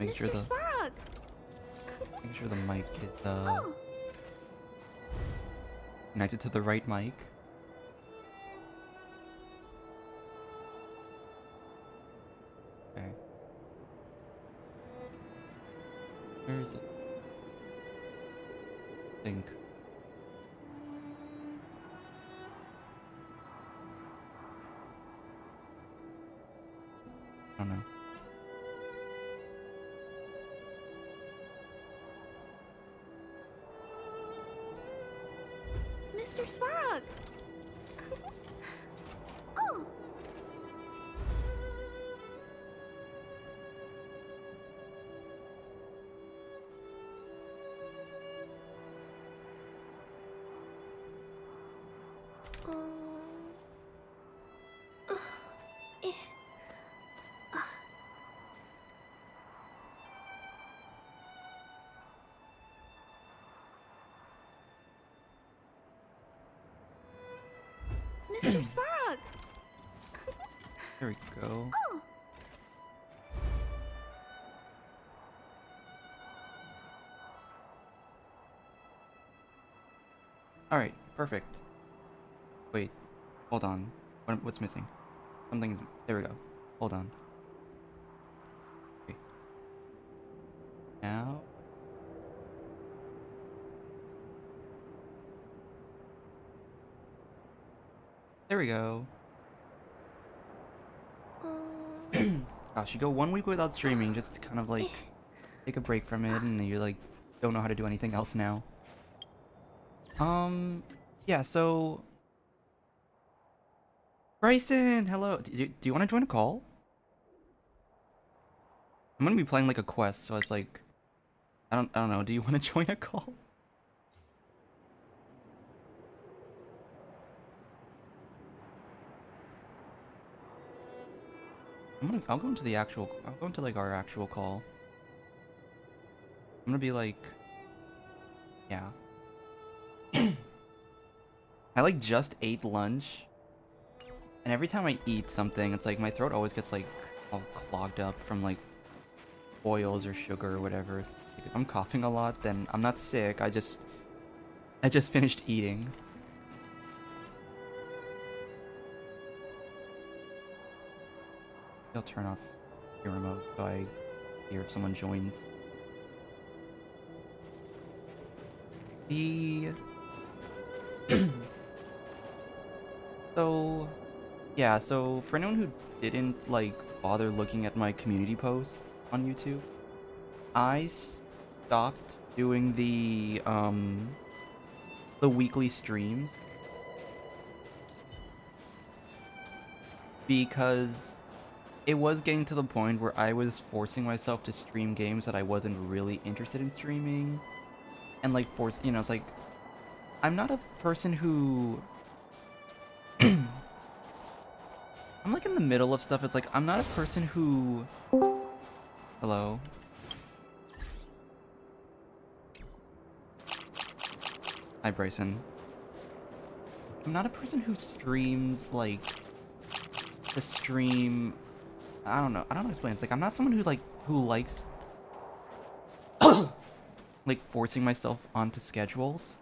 Make sure Mr. the Svarog! make sure the mic is Oh, connected to the right mic. Okay. Where is it? Think. I don't know. Mr. Svarog! Oh, eh. Mr. Svarog! There we go. Oh, Alright, perfect. Wait, hold on. What's missing? Something's... There we go. Hold on. Okay. Now... There we go. Gosh, you go 1 week without streaming just to kind of like take a break from it, and you like don't know how to do anything else now. Yeah, so Bryson, hello. Do you want to join a call? I'm gonna be playing like a quest, so it's like I don't know. Do you want to join a call? I'll go into like our actual call. I'm gonna be like, yeah. I like just ate lunch, and every time I eat something, it's like my throat always gets like all clogged up from like oils or sugar or whatever. Like, if I'm coughing a lot, then I'm not sick. I just finished eating. I'll turn off your remote so I hear if someone joins. The So yeah, so for anyone who didn't like bother looking at my community posts on YouTube, I stopped doing the weekly streams because it was getting to the point where I was forcing myself to stream games that I wasn't really interested in streaming, and like it's like I'm not a person who I'm like in the middle of stuff. It's like I'm not a person who hello. Hi, Bryson. I'm not a person who streams like to stream. I don't know. I don't know how to explain. It's like I'm not someone who likes like forcing myself onto schedules.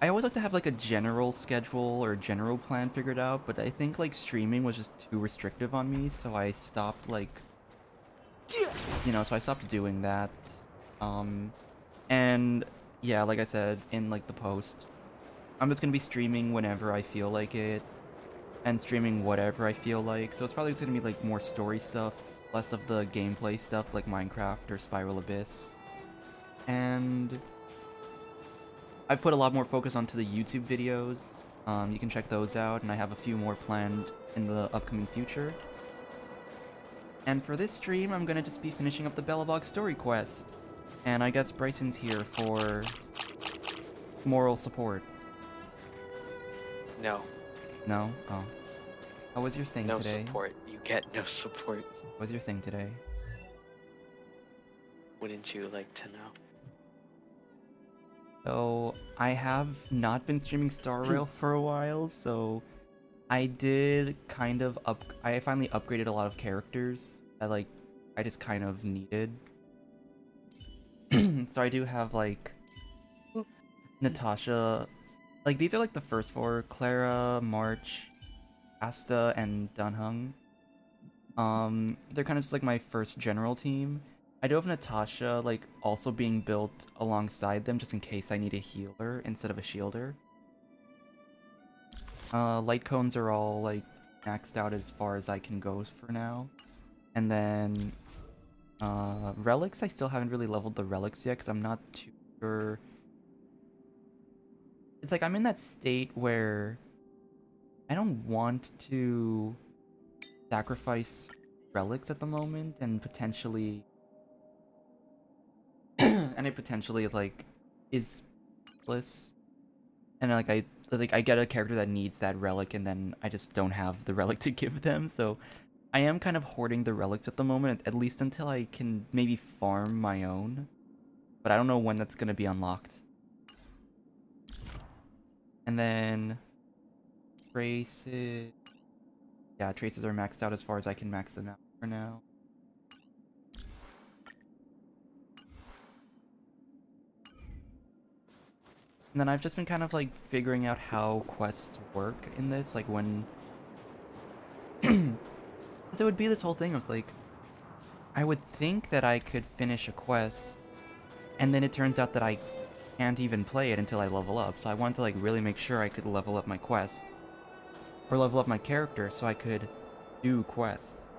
I always like to have like a general schedule or general plan figured out, but I think like streaming was just too restrictive on me, so I stopped like so I stopped doing that. And yeah, like I said in like the post, I'm just gonna be streaming whenever I feel like it, and streaming whatever I feel like. So it's probably gonna be like more story stuff, less of the gameplay stuff like Minecraft or Spiral Abyss. And I've put a lot more focus onto the YouTube videos. You can check those out, and I have a few more planned in the upcoming future. And for this stream, I'm gonna just be finishing up the Belobog story quest. And I guess Bryson's here for moral support. No. No? Oh. How was your thing No today? support. You get no support. What was your thing today? Wouldn't you like to know? So, I have not been streaming Star Rail for a while, so I did kind of I finally upgraded a lot of characters that like I just kind of needed. So I do have like Natasha, like these are like the first four: Clara, March, Asta, and Dunhung. They're kind of just like my first general team. I do have Natasha like also being built alongside them just in case I need a healer instead of a shielder. Light cones are all like maxed out as far as I can go for now. And then relics, I still haven't really leveled the relics yet because I'm not too sure. It's like I'm in that state where I don't want to sacrifice relics at the moment and potentially and it potentially like is useless. And I get a character that needs that relic and then I just don't have the relic to give them, so I am kind of hoarding the relics at the moment, at least until I can maybe farm my own. But I don't know when that's gonna be unlocked. And then traces. Yeah, traces are maxed out as far as I can max them out for now. And then I've just been kind of like figuring out how quests work in this, like when there would be this whole thing. I was like, I would think that I could finish a quest, and then it turns out that I can't even play it until I level up. So I wanted to like really make sure I could level up my quests, or level up my character so I could do quests.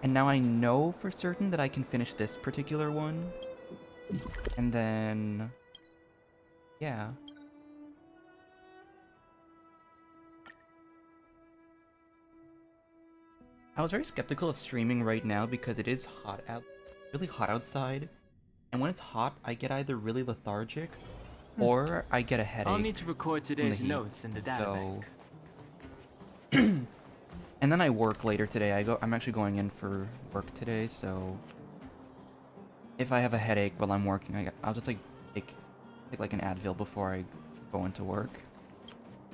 And now I know for certain that I can finish this particular one, and then yeah. I was very skeptical of streaming right now because it is hot out, really hot outside. And when it's hot, I get either really lethargic or I get a headache. I'll need to record today's notes in the data bank. And then I work later today. I'm actually going in for work today, so if I have a headache while I'm working, I'll just like take like an Advil before I go into work.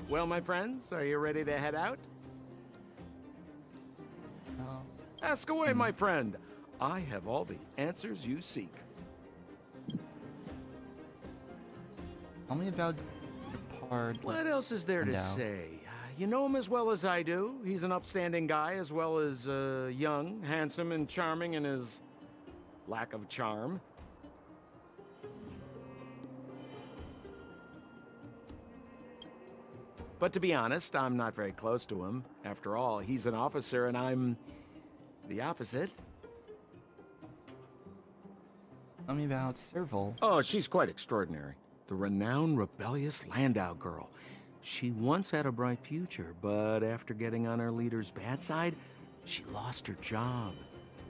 Well, my friends, are you ready to head out? Ask away, my friend. I have all the answers you seek. Tell me about your part. What else is there to say? You know him as well as I do. He's an upstanding guy, as well as young, handsome, and charming in his lack of charm. But to be honest, I'm not very close to him. After all, he's an officer and I'm the opposite. Tell me about Serval. Oh, she's quite extraordinary. The renowned rebellious Landau girl. She once had a bright future, but after getting on her leader's bad side, she lost her job.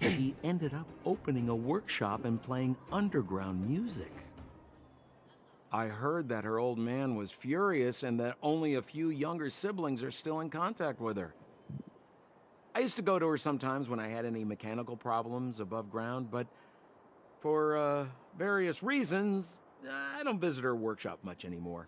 She ended up opening a workshop and playing underground music. I heard that her old man was furious and that only a few younger siblings are still in contact with her. I used to go to her sometimes when I had any mechanical problems above ground, but for various reasons, I don't visit her workshop much anymore.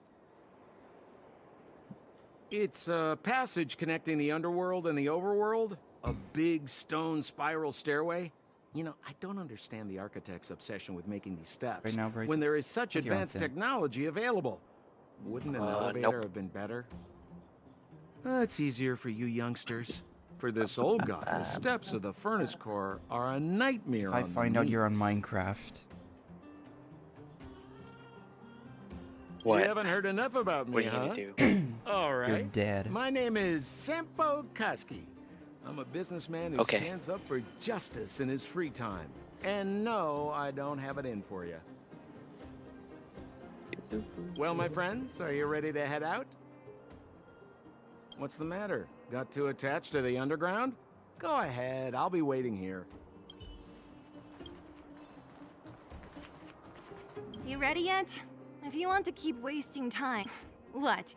It's a passage connecting the underworld and the overworld, a big stone spiral stairway. You know, I don't understand the architect's obsession with making these steps Right now, Bryce, when there is such take your advanced answer. technology available. Wouldn't an elevator nope. have been better? It's easier for you youngsters. For this old guy, the steps of the furnace core are a nightmare. If I on find the out you're on knees. Minecraft. What? You haven't heard enough about me, What are you huh? gonna do? All You're right. dead. My name is Sempo Kuski. I'm a businessman who Okay. stands up for justice in his free time. And no, I don't have it in for you. Well, my friends, are you ready to head out? What's the matter? Got too attached to the underground? Go ahead, I'll be waiting here. You ready yet? If you want to keep wasting time. What?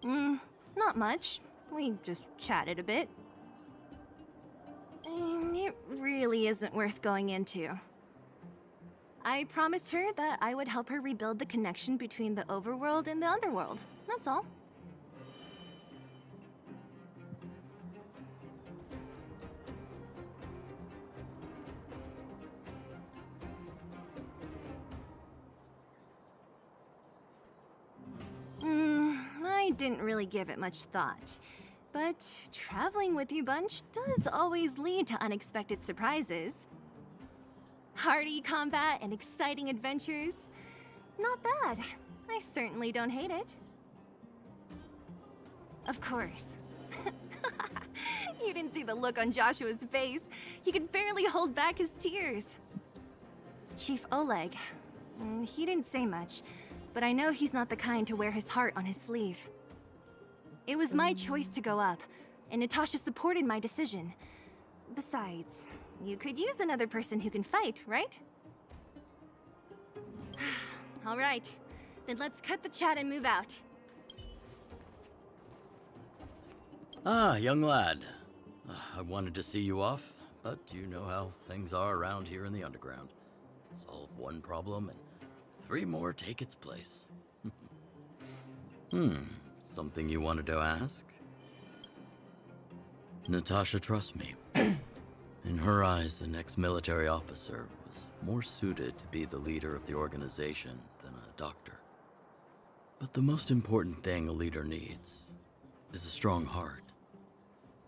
Not much. We just chatted a bit. It really isn't worth going into. I promised her that I would help her rebuild the connection between the overworld and the underworld. That's all. didn't really give it much thought. But traveling with you bunch does always lead to unexpected surprises. Hearty combat and exciting adventures. Not bad. I certainly don't hate it. Of course. You didn't see the look on Joshua's face. He could barely hold back his tears. Chief Oleg. He didn't say much, but I know he's not the kind to wear his heart on his sleeve. It was my choice to go up, and Natasha supported my decision. Besides, you could use another person who can fight, right? All right, then let's cut the chat and move out. Ah, young lad. I wanted to see you off, but you know how things are around here in the underground. Solve one problem and 3 more take its place. Something you wanted to ask? Natasha trusts me. In her eyes, an ex-military officer was more suited to be the leader of the organization than a doctor. But the most important thing a leader needs is a strong heart.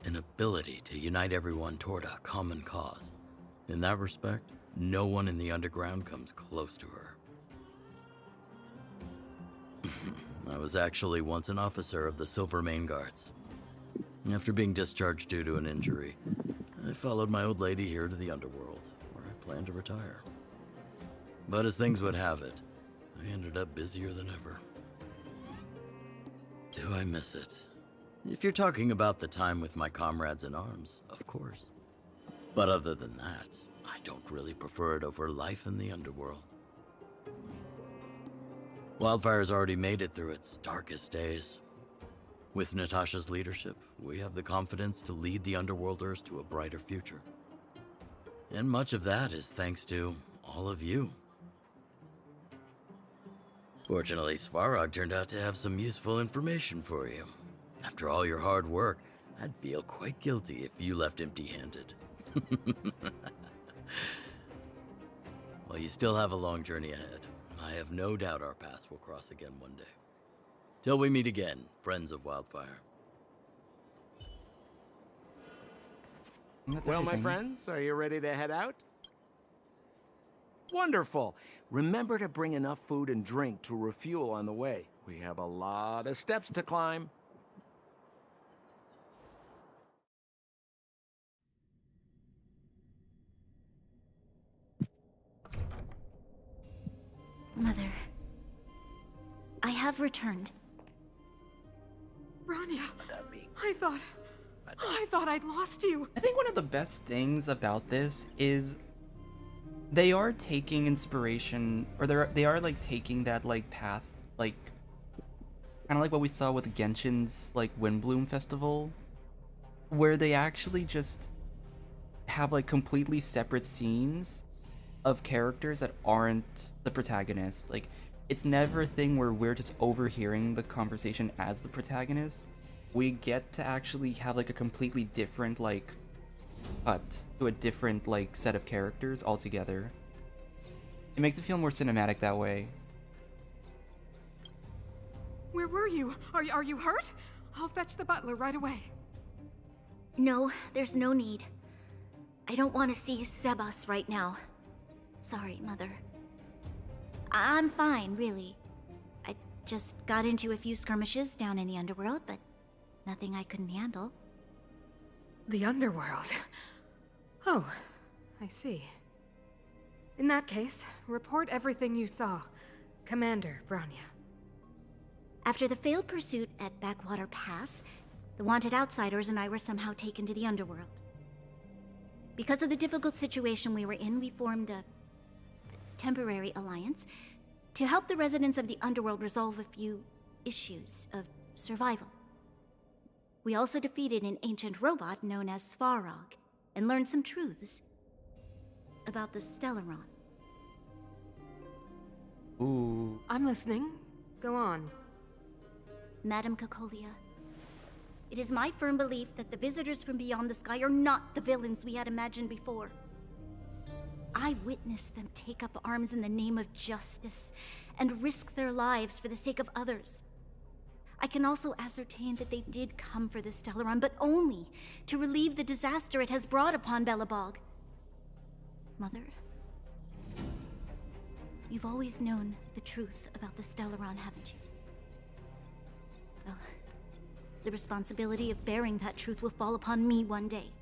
An ability to unite everyone toward a common cause. In that respect, no one in the underground comes close to her. I was actually once an officer of the Silver Main Guards. After being discharged due to an injury, I followed my old lady here to the underworld, where I planned to retire. But as things would have it, I ended up busier than ever. Do I miss it? If you're talking about the time with my comrades in arms, of course. But other than that, I don't really prefer it over life in the underworld. Wildfire's already made it through its darkest days. With Natasha's leadership, we have the confidence to lead the Underworlders to a brighter future. And much of that is thanks to all of you. Fortunately, Svarog turned out to have some useful information for you. After all your hard work, I'd feel quite guilty if you left empty-handed. While you still have a long journey ahead, I have no doubt our paths will cross again one day. Till we meet again, friends of Wildfire. Well, my friends, are you ready to head out? Wonderful. Remember to bring enough food and drink to refuel on the way. We have a lot of steps to climb. Mother, I have returned. Bronya, I thought I'd lost you. I think one of the best things about this is they are taking inspiration, or they are like taking that like path, like kind of like what we saw with Genshin's like Windbloom Festival, where they actually just have like completely separate scenes of characters that aren't the protagonist. Like, it's never a thing where we're just overhearing the conversation as the protagonist. We get to actually have like a completely different like cut to a different like set of characters altogether. It makes it feel more cinematic that way. Where were you? Are you hurt? I'll fetch the butler right away. No, there's no need. I don't want to see Sebas right now. Sorry, Mother. I'm fine, really. I just got into a few skirmishes down in the underworld, but nothing I couldn't handle. The underworld? Oh, I see. In that case, report everything you saw. Commander Bronya. After the failed pursuit at Backwater Pass, the wanted outsiders and I were somehow taken to the underworld. Because of the difficult situation we were in, we formed a temporary alliance to help the residents of the underworld resolve a few issues of survival. We also defeated an ancient robot known as Svarog and learned some truths about the Stellaron. Ooh. I'm listening. Go on. Madam Cocolia, it is my firm belief that the visitors from beyond the sky are not the villains we had imagined before. I witnessed them take up arms in the name of justice and risk their lives for the sake of others. I can also ascertain that they did come for the Stellaron, but only to relieve the disaster it has brought upon Belobog. Mother, you've always known the truth about the Stellaron, haven't you? Well, the responsibility of bearing that truth will fall upon me one day.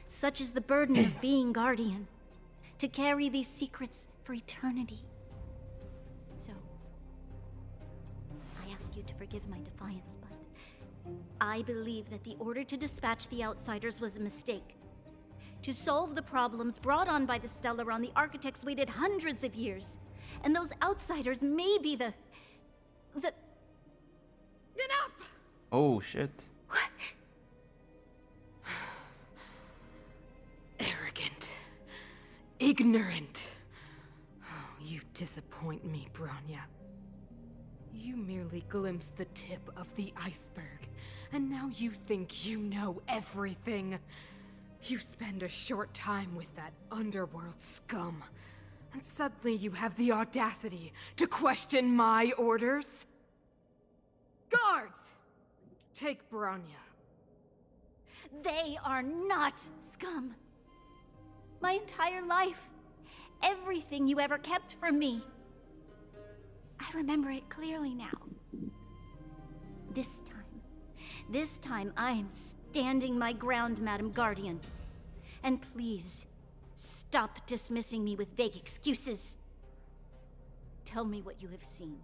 Such is the burden of being Guardian, to carry these secrets for eternity. So, I ask you to forgive my defiance, but I believe that the order to dispatch the Outsiders was a mistake. To solve the problems brought on by the Stellaron, the architects waited hundreds of years. And those Outsiders may be the... Enough! Oh, shit. Arrogant. Ignorant. Oh, you disappoint me, Bronya. You merely glimpsed the tip of the iceberg, and now you think you know everything. You spend a short time with that underworld scum, and suddenly you have the audacity to question my orders? Guards! Take Bronya. They are not scum. My entire life, everything you ever kept from me. I remember it clearly now. This time I am standing my ground, Madam Guardian. And please, stop dismissing me with vague excuses. Tell me what you have seen.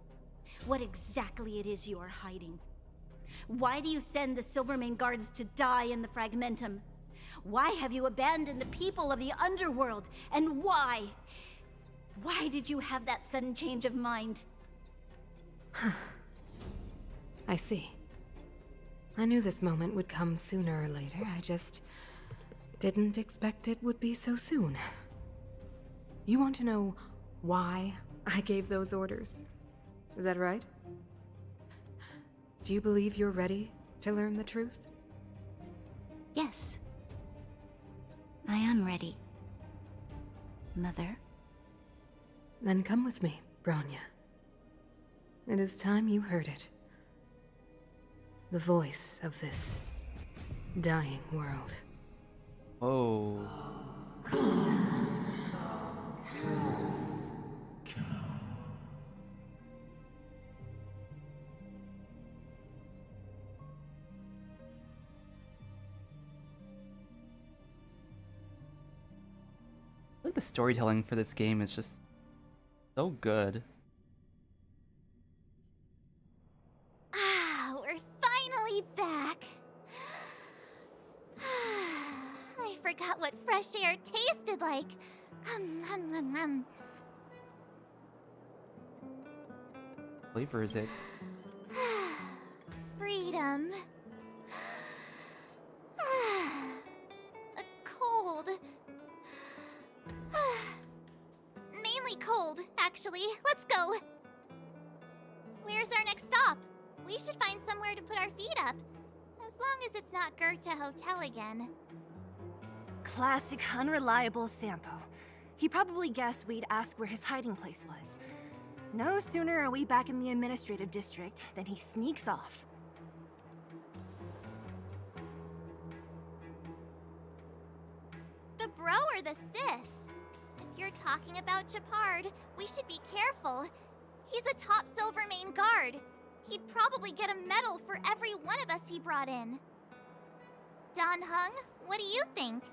What exactly it is you are hiding. Why do you send the Silvermane guards to die in the Fragmentum? Why have you abandoned the people of the underworld? And why? Why did you have that sudden change of mind? I see. I knew this moment would come sooner or later. I just didn't expect it would be so soon. You want to know why I gave those orders? Is that right? Do you believe you're ready to learn the truth? Yes. I am ready, Mother. Then come with me, Bronya. It is time you heard it. The voice of this dying world. Oh. I think the storytelling for this game is just so good. Ah, we're finally back. I forgot what fresh air tasted like. Flavor is it? Freedom. A cold. Mainly cold, actually. Let's go. Where's our next stop? We should find somewhere to put our feet up. As long as it's not Goethe Hotel again. Classic unreliable Sampo. He probably guessed we'd ask where his hiding place was. No sooner are we back in the administrative district than he sneaks off. The bro or the sis? If you're talking about Japard, we should be careful. He's a top Silvermane guard. He'd probably get a medal for every one of us he brought in. Don Hung, what do you think?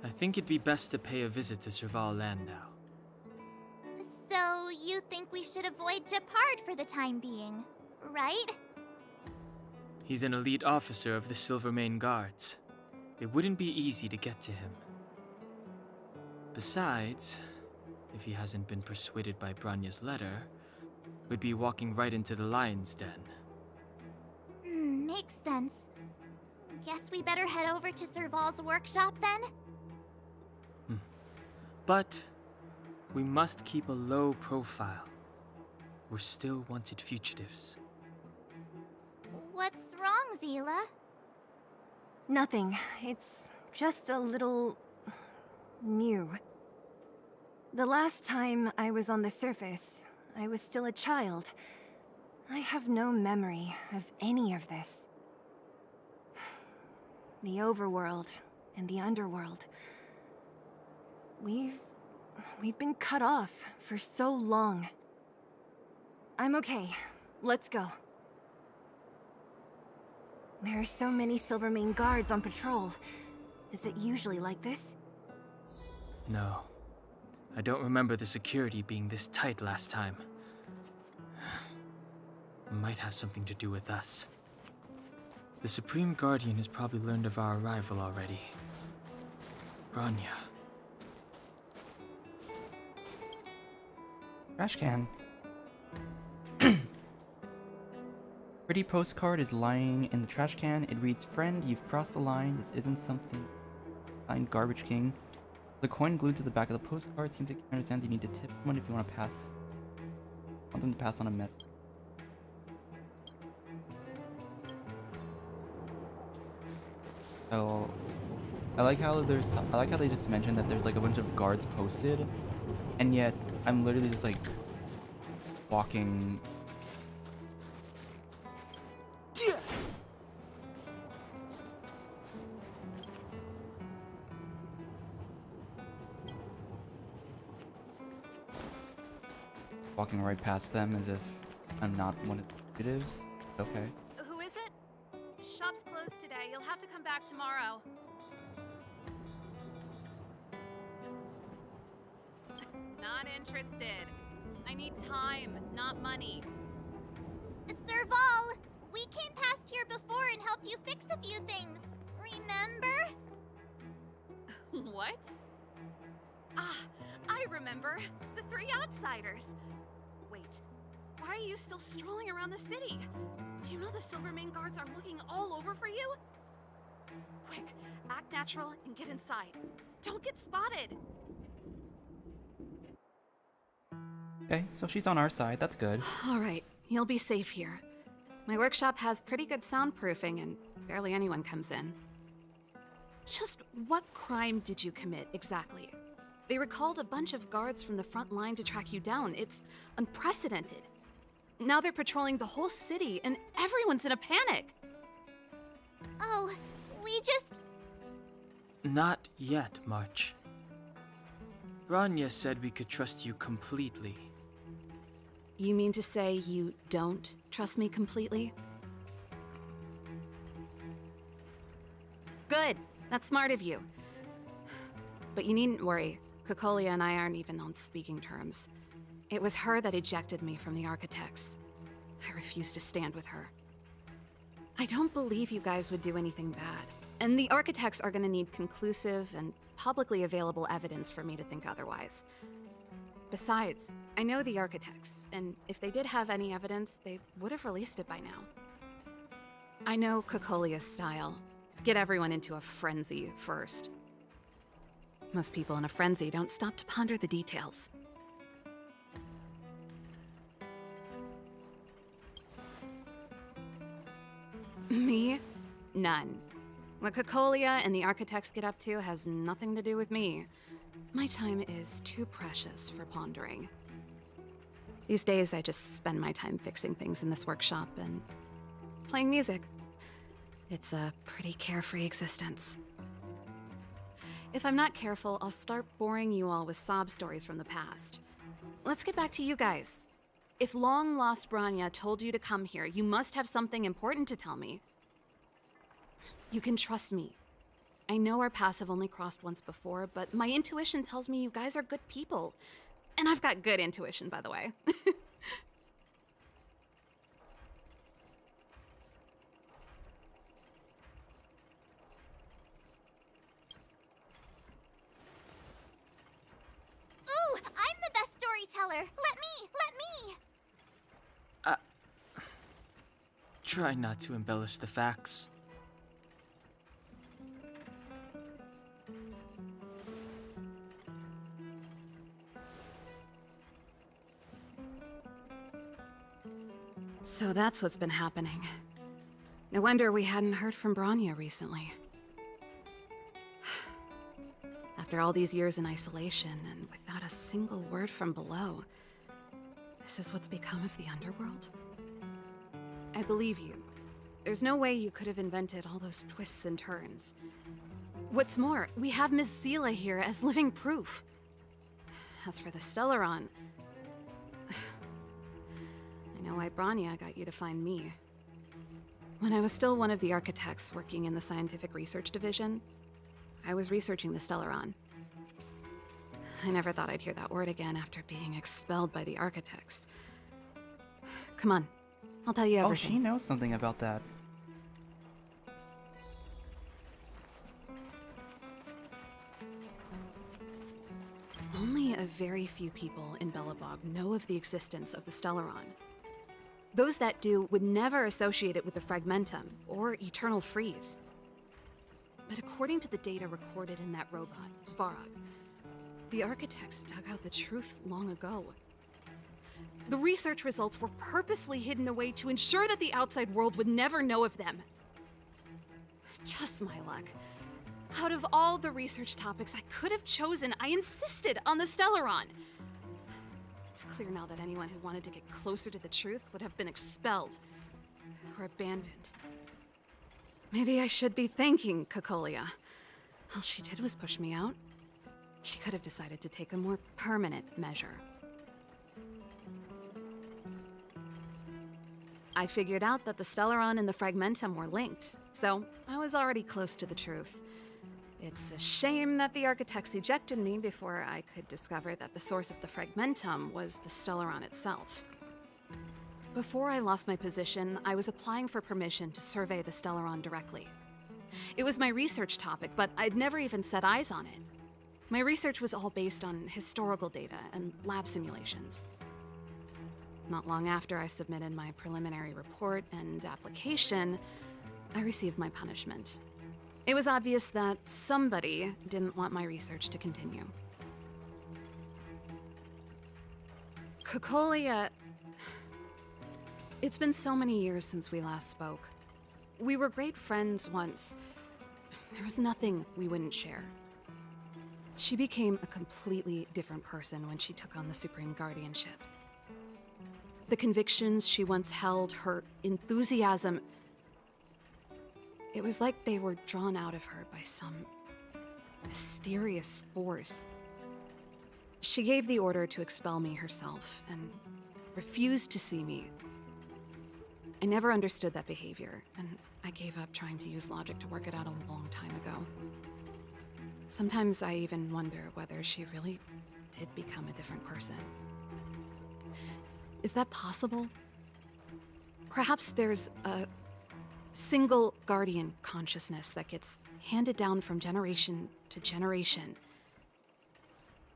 I think it'd be best to pay a visit to Serval Landau. So, you think we should avoid Japard for the time being, right? He's an elite officer of the Silvermane Guards. It wouldn't be easy to get to him. Besides, if he hasn't been persuaded by Branya's letter, we'd be walking right into the lion's den. Makes sense. Guess we better head over to Serval's workshop then? But we must keep a low profile. We're still wanted fugitives. What's wrong, Zila? Nothing. It's just a little... new. The last time I was on the surface, I was still a child. I have no memory of any of this. The overworld and the underworld. We've been cut off for so long. I'm okay. Let's go. There are so many Silvermane guards on patrol. Is it usually like this? No. I don't remember the security being this tight last time. Might have something to do with us. The Supreme Guardian has probably learned of our arrival already. Bronya. Trash can. Pretty postcard is lying in the trash can. It reads, "Friend, you've crossed the line. This isn't something." Signed, Garbage King. The coin glued to the back of the postcard seems to understand you need to tip someone if you want to pass. Want them to pass on a message. So, I like how they just mentioned that there's like a bunch of guards posted, and yet I'm literally just like walking. Walking right past them as if I'm not one of the fugitives. Okay. Who is it? Shop's closed today. You'll have to come back tomorrow. Not interested. I need time, not money. Serval, we came past here before and helped you fix a few things. Remember? What? Ah, I remember. The three outsiders. Wait, why are you still strolling around the city? Do you know the Silvermane guards are looking all over for you? Quick, act natural and get inside. Don't get spotted. Okay, so she's on our side. That's good. All right, you'll be safe here. My workshop has pretty good soundproofing and barely anyone comes in. Just what crime did you commit exactly? They recalled a bunch of guards from the front line to track you down. It's unprecedented. Now they're patrolling the whole city and everyone's in a panic. Oh, we just... Not yet, March. Bronya said we could trust you completely. You mean to say you don't trust me completely? Good. That's smart of you. But you needn't worry. Kokolia and I aren't even on speaking terms. It was her that ejected me from the Architects. I refuse to stand with her. I don't believe you guys would do anything bad. And the Architects are gonna need conclusive and publicly available evidence for me to think otherwise. Besides, I know the Architects, and if they did have any evidence, they would have released it by now. I know Kokolia's style. Get everyone into a frenzy first. Most people in a frenzy don't stop to ponder the details. Me? None. What Kokolia and the Architects get up to has nothing to do with me. My time is too precious for pondering. These days, I just spend my time fixing things in this workshop and playing music. It's a pretty carefree existence. If I'm not careful, I'll start boring you all with sob stories from the past. Let's get back to you guys. If long-lost Bronya told you to come here, you must have something important to tell me. You can trust me. I know our paths have only crossed once before, but my intuition tells me you guys are good people. And I've got good intuition, by the way. Ooh, I'm the best storyteller. Let me. Try not to embellish the facts. So that's what's been happening. No wonder we hadn't heard from Bronya recently. After all these years in isolation and without a single word from below, this is what's become of the underworld? I believe you. There's no way you could have invented all those twists and turns. What's more, we have Miss Sela here as living proof. As for the Stellaron, I know why Branya got you to find me. When I was still one of the architects working in the scientific research division, I was researching the Stellaron. I never thought I'd hear that word again after being expelled by the architects. Come on, I'll tell you everything. Oh, she knows something about that. Only a very few people in Belobog know of the existence of the Stellaron. Those that do would never associate it with the Fragmentum or Eternal Freeze. But according to the data recorded in that robot, Svarog, the architects dug out the truth long ago. The research results were purposely hidden away to ensure that the outside world would never know of them. Just my luck. Out of all the research topics I could have chosen, I insisted on the Stellaron. It's clear now that anyone who wanted to get closer to the truth would have been expelled or abandoned. Maybe I should be thanking Cocolia. All she did was push me out. She could have decided to take a more permanent measure. I figured out that the Stellaron and the Fragmentum were linked, so I was already close to the truth. It's a shame that the architects ejected me before I could discover that the source of the Fragmentum was the Stellaron itself. Before I lost my position, I was applying for permission to survey the Stellaron directly. It was my research topic, but I'd never even set eyes on it. My research was all based on historical data and lab simulations. Not long after I submitted my preliminary report and application, I received my punishment. It was obvious that somebody didn't want my research to continue. Cocolia... It's been so many years since we last spoke. We were great friends once. There was nothing we wouldn't share. She became a completely different person when she took on the Supreme Guardianship. The convictions she once held, her enthusiasm... It was like they were drawn out of her by some mysterious force. She gave the order to expel me herself and refused to see me. I never understood that behavior, and I gave up trying to use logic to work it out a long time ago. Sometimes I even wonder whether she really did become a different person. Is that possible? Perhaps there's a single guardian consciousness that gets handed down from generation to generation,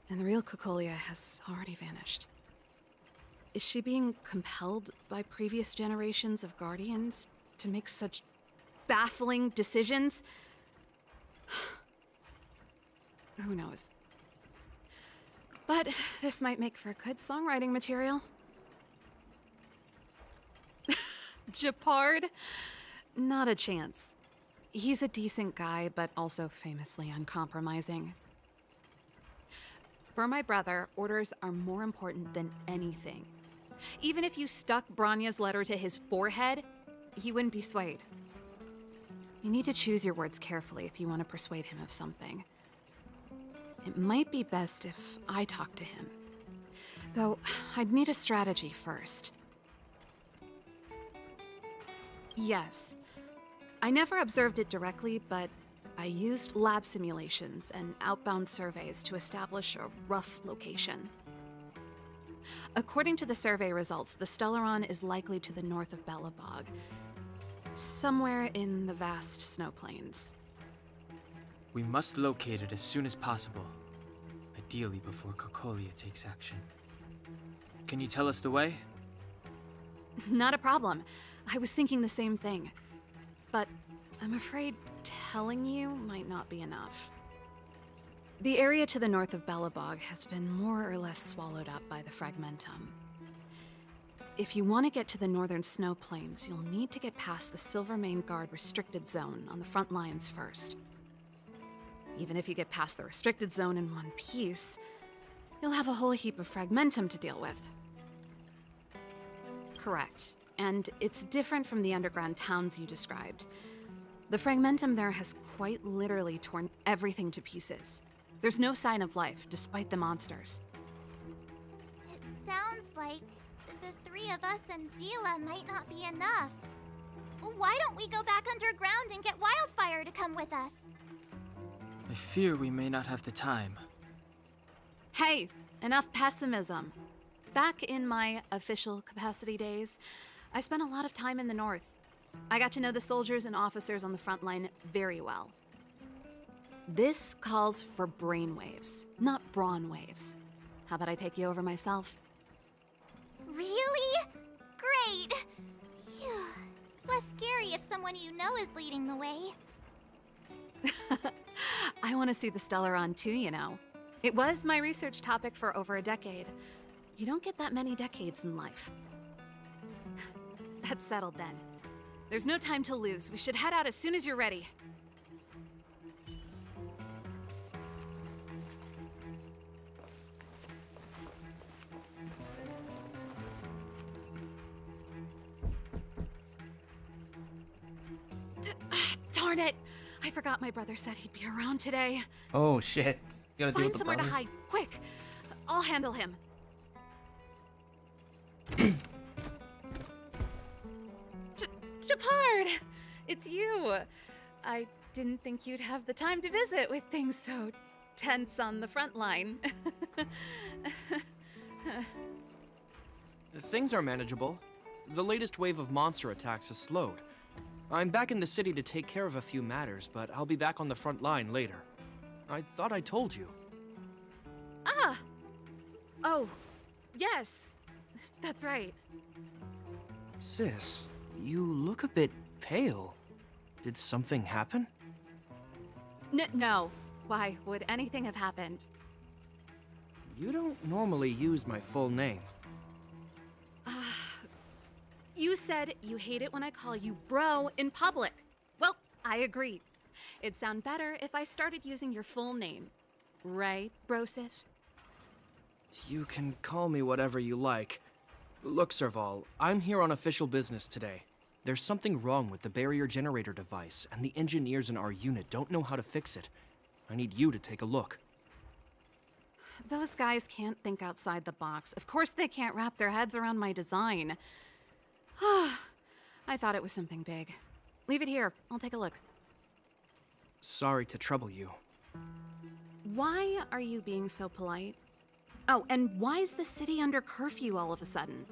and the real Cocolia has already vanished. Is she being compelled by previous generations of guardians to make such baffling decisions? Who knows? But this might make for good songwriting material. Japard? Not a chance. He's a decent guy, but also famously uncompromising. For my brother, orders are more important than anything. Even if you stuck Branya's letter to his forehead, he wouldn't be swayed. You need to choose your words carefully if you want to persuade him of something. It might be best if I talk to him. Though, I'd need a strategy first. Yes. I never observed it directly, but I used lab simulations and outbound surveys to establish a rough location. According to the survey results, the Stellaron is likely to the north of Belobog, somewhere in the vast snow plains. We must locate it as soon as possible, ideally before Cocolia takes action. Can you tell us the way? Not a problem. I was thinking the same thing. But I'm afraid telling you might not be enough. The area to the north of Belobog has been more or less swallowed up by the Fragmentum. If you want to get to the northern snow plains, you'll need to get past the Silvermane Guard restricted zone on the front lines first. Even if you get past the restricted zone in one piece, you'll have a whole heap of Fragmentum to deal with. Correct. and it's different from the underground towns you described. The fragmentum there has quite literally torn everything to pieces. There's no sign of life, despite the monsters. It sounds like the three of us and Zila might not be enough. Why don't we go back underground and get Wildfire to come with us? I fear we may not have the time. Hey, enough pessimism. Back in my official capacity days, I spent a lot of time in the north. I got to know the soldiers and officers on the front line very well. This calls for brainwaves, not brawn waves. How about I take you over myself? Really? Great! Phew. It's less scary if someone you know is leading the way. I want to see the Stellaron too, you know. It was my research topic for over a decade. You don't get that many decades in life. That's settled then. There's no time to lose. We should head out as soon as you're ready. Darn it! I forgot my brother said he'd be around today. Oh shit. You gotta deal Find with the somewhere to brother? hide, quick! I'll handle him. Japard! It's you! I didn't think you'd have the time to visit with things so tense on the front line. Things are manageable. The latest wave of monster attacks has slowed. I'm back in the city to take care of a few matters, but I'll be back on the front line later. I thought I told you. Ah! Oh, yes. That's right. Sis, you look a bit pale. Did something happen? No. Why would anything have happened? You don't normally use my full name. You said you hate it when I call you bro in public. Well, I agree. It'd sound better if I started using your full name. Right, Brosif? You can call me whatever you like. Look, Serval, I'm here on official business today. There's something wrong with the barrier generator device, and the engineers in our unit don't know how to fix it. I need you to take a look. Those guys can't think outside the box. Of course they can't wrap their heads around my design. I thought it was something big. Leave it here. I'll take a look. Sorry to trouble you. Why are you being so polite? Oh, and why is the city under curfew all of a sudden?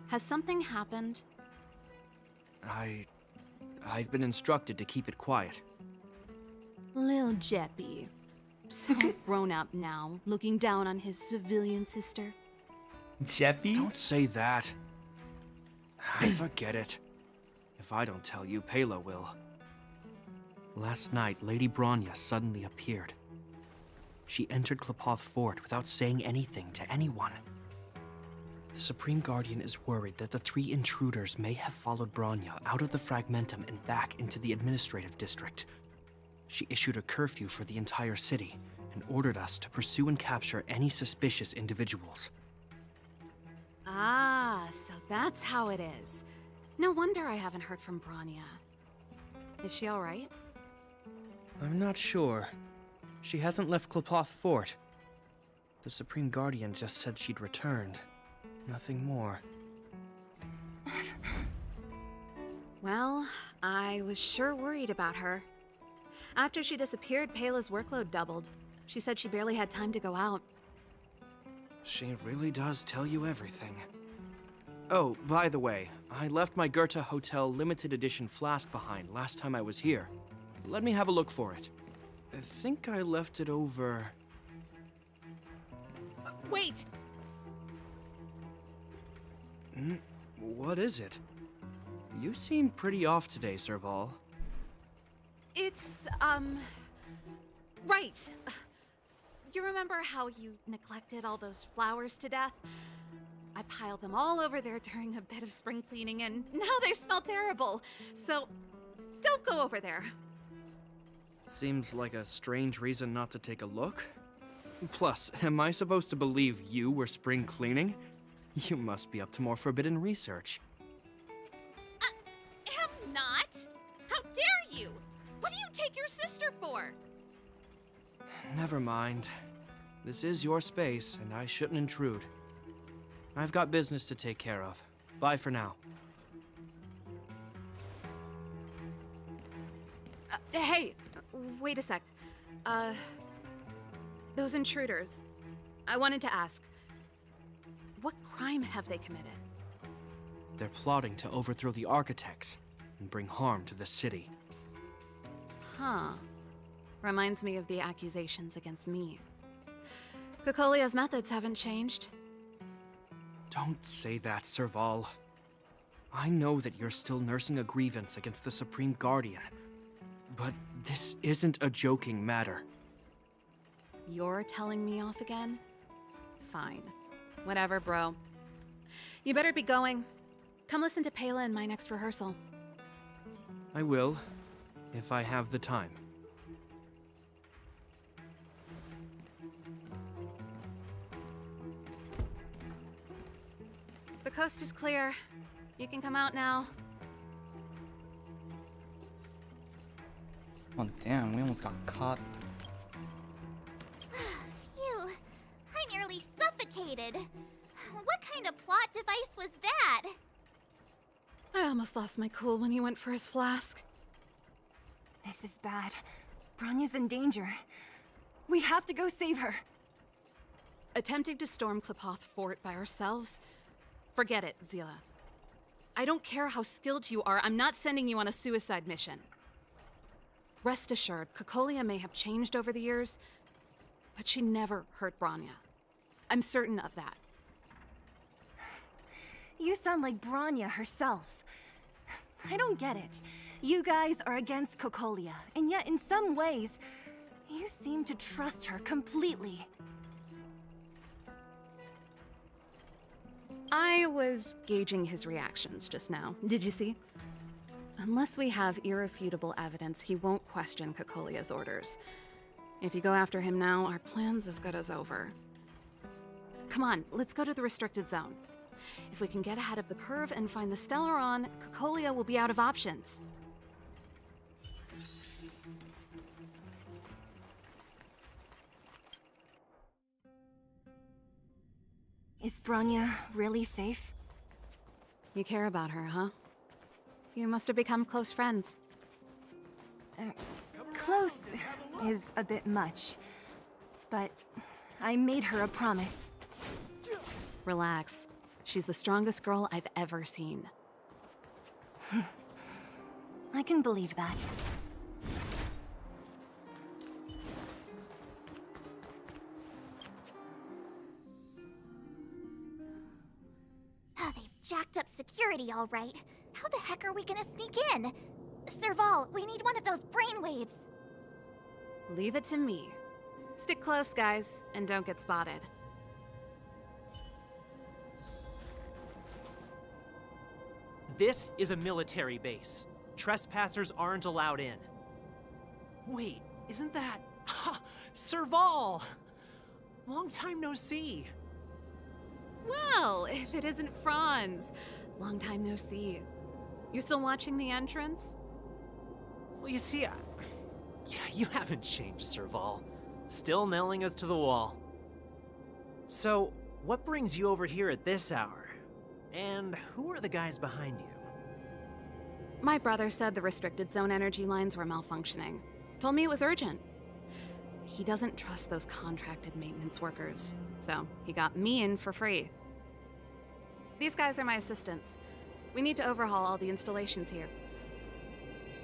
Has something happened? I've been instructed to keep it quiet. Lil Jeppy. So grown up now, looking down on his civilian sister. Jeppy? Don't say that. Forget it. If I don't tell you, Pela will. Last night, Lady Bronya suddenly appeared. She entered Klapoth Fort without saying anything to anyone. The Supreme Guardian is worried that the three intruders may have followed Bronya out of the Fragmentum and back into the administrative district. She issued a curfew for the entire city and ordered us to pursue and capture any suspicious individuals. Ah, so that's how it is. No wonder I haven't heard from Bronya. Is she all right? I'm not sure. She hasn't left Klapoth Fort. The Supreme Guardian just said she'd returned. Nothing more. Well, I was sure worried about her. After she disappeared, Pela's workload doubled. She said she barely had time to go out. She really does tell you everything. Oh, by the way, I left my Goethe Hotel limited edition flask behind last time I was here. Let me have a look for it. I think I left it over... Wait! What is it? You seem pretty off today, Serval. It's, right. You remember how you neglected all those flowers to death? I piled them all over there during a bit of spring cleaning, and now they smell terrible. So, don't go over there. Seems like a strange reason not to take a look. Plus, am I supposed to believe you were spring cleaning? You must be up to more forbidden research. What do you take your sister for? Never mind. This is your space, and I shouldn't intrude. I've got business to take care of. Bye for now. Hey, wait a sec. Those intruders. I wanted to ask, what crime have they committed? They're plotting to overthrow the architects and bring harm to the city. Huh. Reminds me of the accusations against me. Kokolia's methods haven't changed. Don't say that, Serval. I know that you're still nursing a grievance against the Supreme Guardian, but this isn't a joking matter. You're telling me off again? Fine. Whatever, bro. You better be going. Come listen to Pela in my next rehearsal. I will, if I have the time. The coast is clear. You can come out now. Oh damn, we almost got caught. Phew. I nearly suffocated. What kind of plot device was that? I almost lost my cool when he went for his flask. This is bad. Bronya's in danger. We have to go save her. Attempting to storm Klipoth Fort by ourselves? Forget it, Zila. I don't care how skilled you are, I'm not sending you on a suicide mission. Rest assured, Kokolia may have changed over the years, but she never hurt Bronya. I'm certain of that. You sound like Bronya herself. I don't get it. You guys are against Kokolia, and yet in some ways, you seem to trust her completely. I was gauging his reactions just now. Did you see? Unless we have irrefutable evidence, he won't question Kokolia's orders. If you go after him now, our plan's as good as over. Come on, let's go to the restricted zone. If we can get ahead of the curve and find the Stellaron, Kokolia will be out of options. Is Bronya really safe? You care about her, huh? You must have become close friends. Close is a bit much, but I made her a promise. Relax. She's the strongest girl I've ever seen. I can believe that. Oh, they've jacked up security all right. How the heck are we gonna sneak in? Serval, we need one of those brainwaves. Leave it to me. Stick close, guys, and don't get spotted. This is a military base. Trespassers aren't allowed in. Wait, isn't that... Serval! Long time no see. Well, if it isn't Franz. Long time no see. You still watching the entrance? Well, you see, you haven't changed, Serval. Still nailing us to the wall. So, what brings you over here at this hour? And who are the guys behind you? My brother said the restricted zone energy lines were malfunctioning. Told me it was urgent. He doesn't trust those contracted maintenance workers, so he got me in for free. These guys are my assistants. We need to overhaul all the installations here.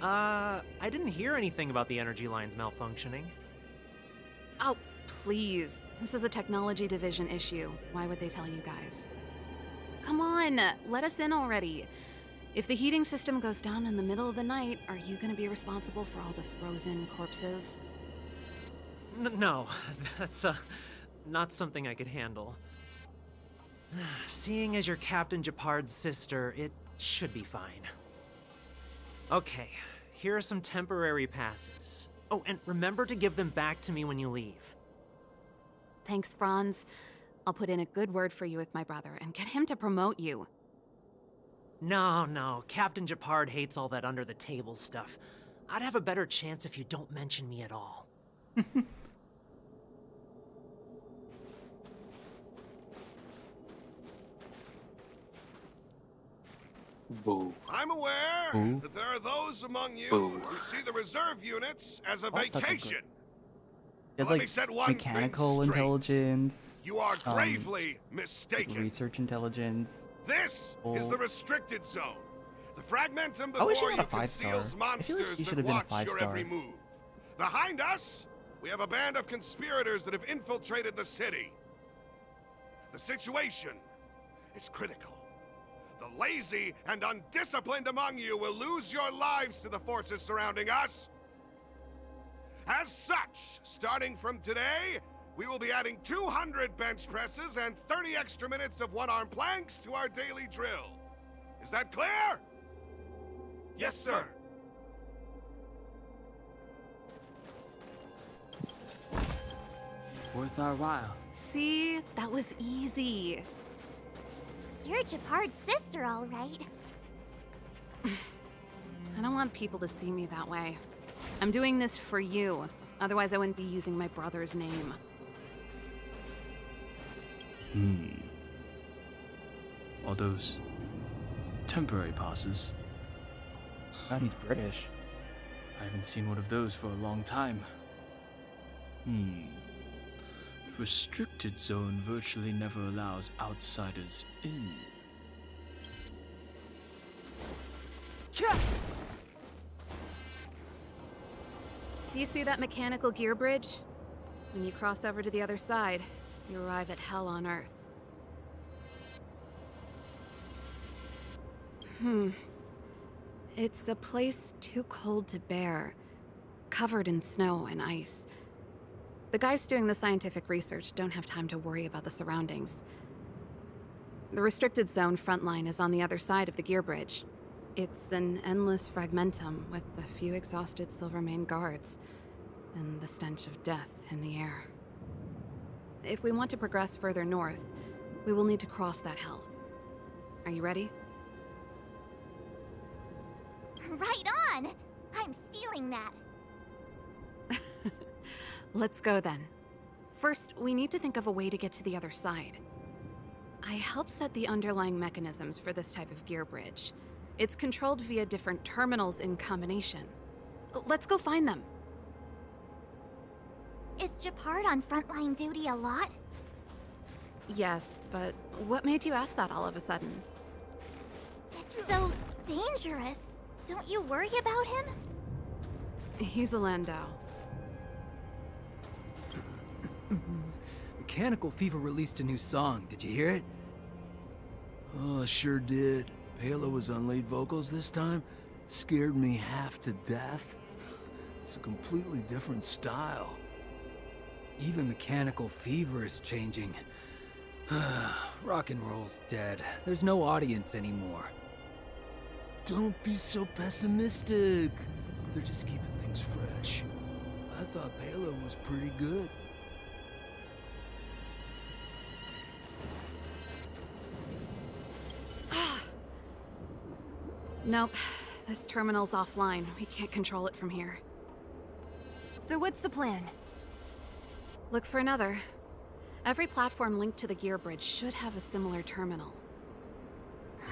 I didn't hear anything about the energy lines malfunctioning. Oh, please. This is a technology division issue. Why would they tell you guys? Come on, let us in already. If the heating system goes down in the middle of the night, are you gonna be responsible for all the frozen corpses? No, that's, not something I could handle. Seeing as you're Captain Japard's sister, it should be fine. Okay, here are some temporary passes. Oh, and remember to give them back to me when you leave. Thanks, Franz. I'll put in a good word for you with my brother and get him to promote you. No, Captain Japard hates all that under-the-table stuff. I'd have a better chance if you don't mention me at all. Boo. I'm aware Boo. that there are those among you Boo. who see the reserve units as a That's such a vacation. There's Let me like set one mechanical thing straight. intelligence, You are gravely mistaken. research intelligence. This is the restricted zone. The fragmentum I wish it before had you a 5-star. conceals I feel like monsters he should that have been a watch your 5-star. every move. Behind us, we have a band of conspirators that have infiltrated the city. The situation is critical. The lazy and undisciplined among you will lose your lives to the forces surrounding us. As such, starting from today, we will be adding 200 bench presses and 30 extra minutes of one-arm planks to our daily drill. Is that clear? Yes, sir. Worth our while. See? That was easy. You're Japard's sister, all right. I don't want people to see me that way. I'm doing this for you. Otherwise, I wouldn't be using my brother's name. All those temporary passes. God, he's British. I haven't seen one of those for a long time. Restricted zone virtually never allows outsiders in. Do you see that mechanical gear bridge? When you cross over to the other side, you arrive at Hell on Earth. It's a place too cold to bear, covered in snow and ice. The guys doing the scientific research don't have time to worry about the surroundings. The restricted zone frontline is on the other side of the gear bridge. It's an endless fragmentum with a few exhausted Silvermane guards, and the stench of death in the air. If we want to progress further north, we will need to cross that hell. Are you ready? Right on! I'm stealing that. Let's go then. First, we need to think of a way to get to the other side. I helped set the underlying mechanisms for this type of gear bridge. It's controlled via different terminals in combination. Let's go find them. Is Japard on frontline duty a lot? Yes, but what made you ask that all of a sudden? It's so dangerous. Don't you worry about him? He's a Landau. Mechanical Fever released a new song. Did you hear it? Oh, sure did. Palo was on lead vocals this time. Scared me half to death. It's a completely different style. Even Mechanical Fever is changing. Rock and roll's dead. There's no audience anymore. Don't be so pessimistic. They're just keeping things fresh. I thought Palo was pretty good. Nope. This terminal's offline. We can't control it from here. So what's the plan? Look for another. Every platform linked to the gear bridge should have a similar terminal.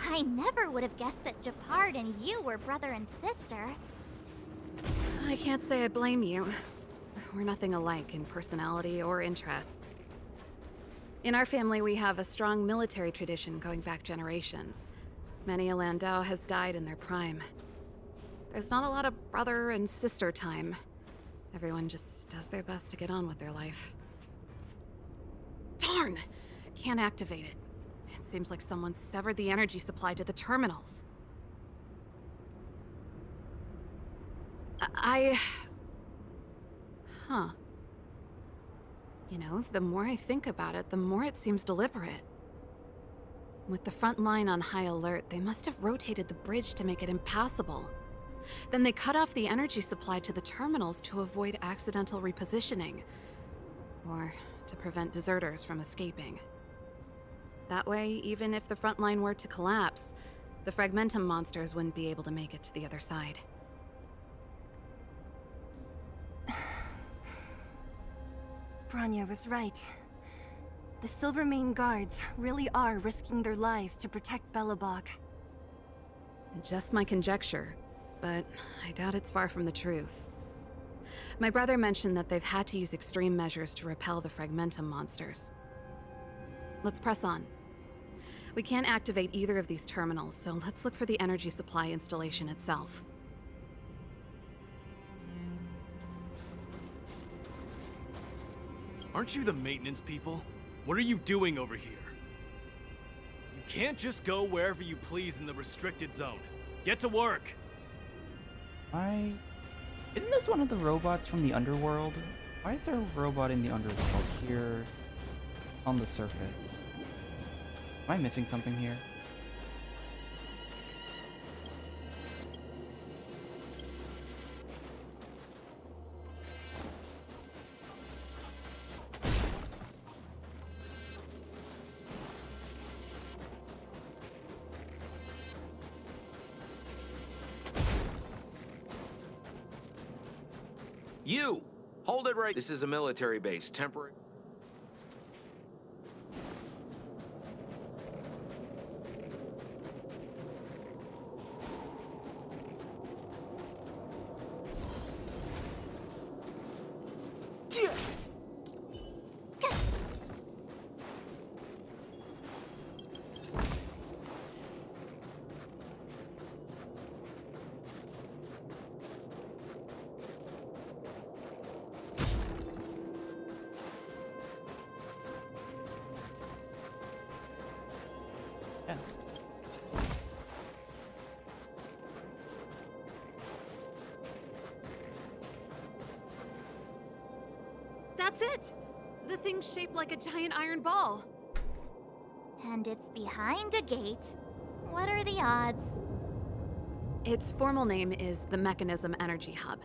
I never would have guessed that Japard and you were brother and sister. I can't say I blame you. We're nothing alike in personality or interests. In our family, we have a strong military tradition going back generations. Many a Landau has died in their prime. There's not a lot of brother and sister time. Everyone just does their best to get on with their life. Darn! Can't activate it. It seems like someone severed the energy supply to the terminals. Huh. You know, the more I think about it, the more it seems deliberate. With the front line on high alert, they must have rotated the bridge to make it impassable. Then they cut off the energy supply to the terminals to avoid accidental repositioning. Or to prevent deserters from escaping. That way, even if the front line were to collapse, the fragmentum monsters wouldn't be able to make it to the other side. Bronya was right. The Silvermane guards really are risking their lives to protect Belobog. Just my conjecture, but I doubt it's far from the truth. My brother mentioned that they've had to use extreme measures to repel the Fragmentum monsters. Let's press on. We can't activate either of these terminals, so let's look for the energy supply installation itself. Aren't you the maintenance people? What are you doing over here? You can't just go wherever you please in the restricted zone. Get to work! Isn't this one of the robots from the underworld? Why is there a robot in the underworld here on the surface? Am I missing something here? You! Hold it right. This is a military base. Temporary. Yes. That's it! The thing's shaped like a giant iron ball. And it's behind a gate. What are the odds? Its formal name is the Mechanism Energy Hub.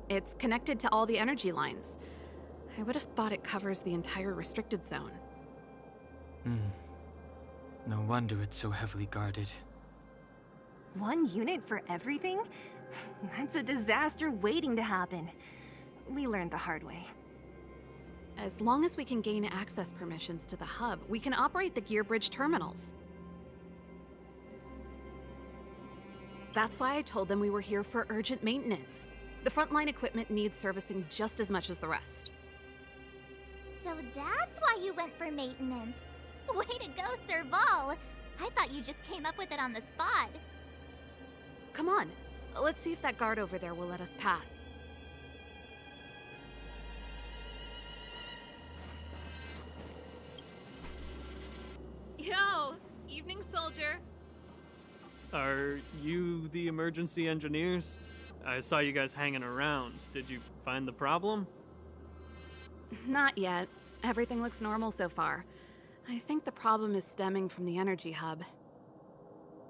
It's connected to all the energy lines. I would have thought it covers the entire restricted zone. No wonder it's so heavily guarded. One unit for everything? That's a disaster waiting to happen. We learned the hard way. As long as we can gain access permissions to the hub, we can operate the gear bridge terminals. That's why I told them we were here for urgent maintenance. The frontline equipment needs servicing just as much as the rest. So that's why you went for maintenance. Way to go, Serval! I thought you just came up with it on the spot. Come on, let's see if that guard over there will let us pass. Yo, evening, soldier. Are you the emergency engineers? I saw you guys hanging around. Did you find the problem? Not yet. Everything looks normal so far. I think the problem is stemming from the energy hub.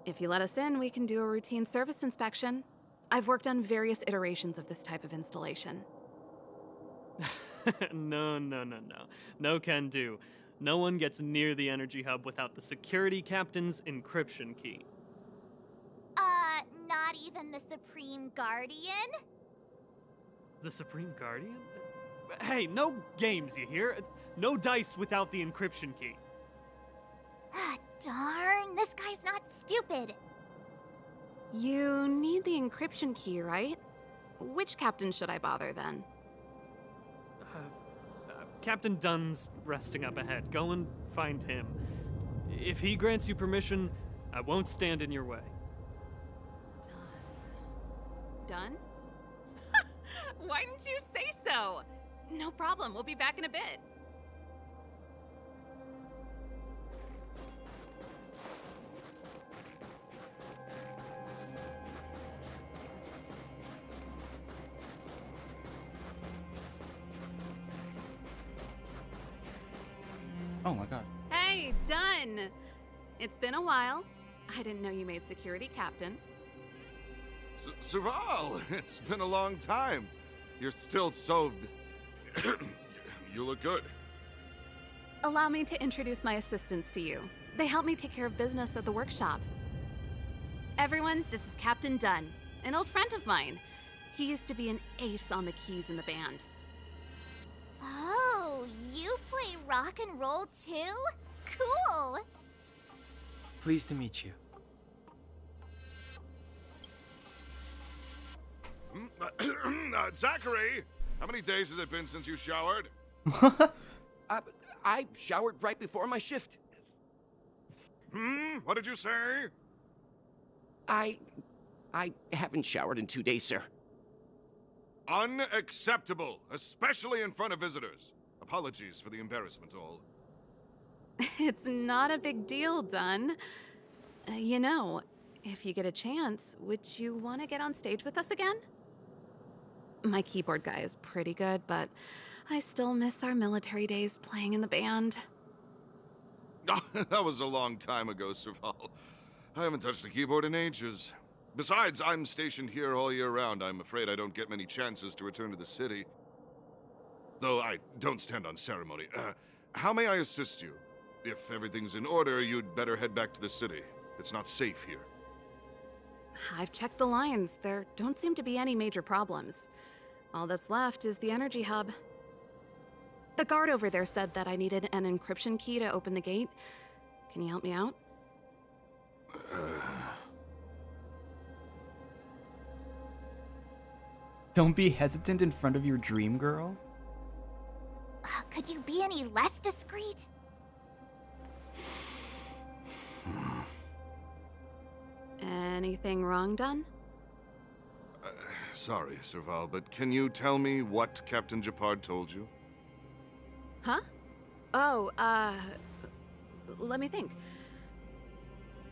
If you let us in, we can do a routine service inspection. I've worked on various iterations of this type of installation. No. No can do. No one gets near the energy hub without the security captain's encryption key. Not even the Supreme Guardian? The Supreme Guardian? Hey, no games, you hear? No dice without the encryption key. Ah, darn, this guy's not stupid. You need the encryption key, right? Which captain should I bother then? Captain Dunn's resting up ahead. Go and find him. If he grants you permission, I won't stand in your way. Done? Why didn't you say so? No problem, we'll be back in a bit. Oh my god. Hey, Dunn! It's been a while. I didn't know you made security captain. Serval, it's been a long time. You're still so... You look good. Allow me to introduce my assistants to you. They help me take care of business at the workshop. Everyone, this is Captain Dunn, an old friend of mine. He used to be an ace on the keys in the band. Oh, rock and roll too? Cool! Pleased to meet you. Zachary! How many days has it been since you showered? I showered right before my shift. What did you say? I haven't showered in 2 days, sir. Unacceptable, especially in front of visitors. Apologies for the embarrassment, all. It's not a big deal, Dunn. You know, if you get a chance, would you want to get on stage with us again? My keyboard guy is pretty good, but I still miss our military days playing in the band. That was a long time ago, Serval. I haven't touched a keyboard in ages. Besides, I'm stationed here all year round. I'm afraid I don't get many chances to return to the city. Though I don't stand on ceremony. How may I assist you? If everything's in order, you'd better head back to the city. It's not safe here. I've checked the lines. There don't seem to be any major problems. All that's left is the energy hub. The guard over there said that I needed an encryption key to open the gate. Can you help me out? Don't be hesitant in front of your dream girl. Could you be any less discreet? Anything wrong done? Sorry, Serval, but can you tell me what Captain Japard told you? Huh? Oh, let me think.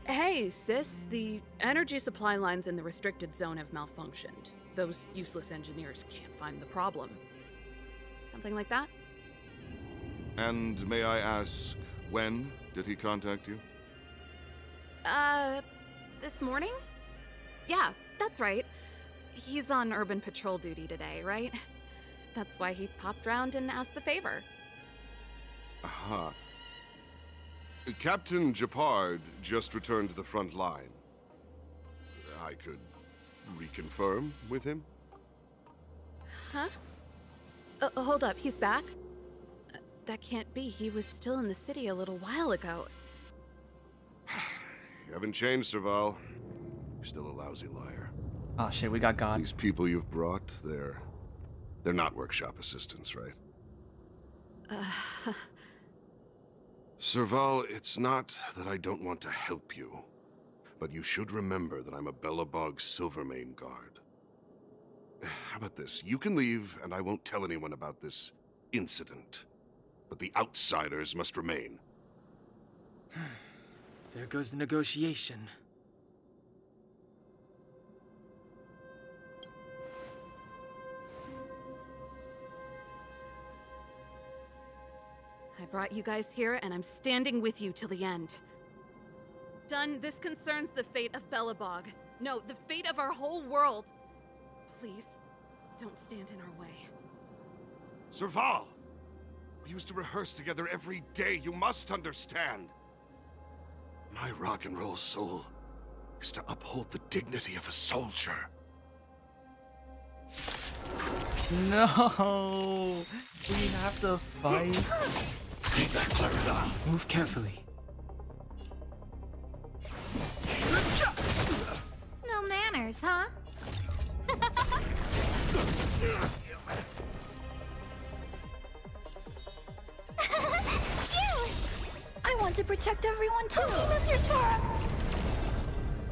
Hey, sis, the energy supply lines in the restricted zone have malfunctioned. Those useless engineers can't find the problem. Something like that? And may I ask, when did he contact you? This morning? Yeah, that's right. He's on urban patrol duty today, right? That's why he popped round and asked the favor. Aha. Captain Japard just returned to the front line. I could reconfirm with him? Huh? Hold up, he's back? That can't be. He was still in the city a little while ago. You haven't changed, Serval. You're still a lousy liar. Oh shit, we got God. These people you've brought, they're not workshop assistants, right? Serval, it's not that I don't want to help you, but you should remember that I'm a Belobog Silvermane guard. How about this? You can leave, and I won't tell anyone about this incident. But the outsiders must remain. There goes the negotiation. I brought you guys here, and I'm standing with you till the end. Dunn, this concerns the fate of Belobog. No, the fate of our whole world. Please, don't stand in our way. Serval! We used to rehearse together every day, you must understand. My rock and roll soul is to uphold the dignity of a soldier. No! We have to fight. Stay back, Clarida. Move carefully. No manners, huh? I want to protect everyone too, Mr. Tara.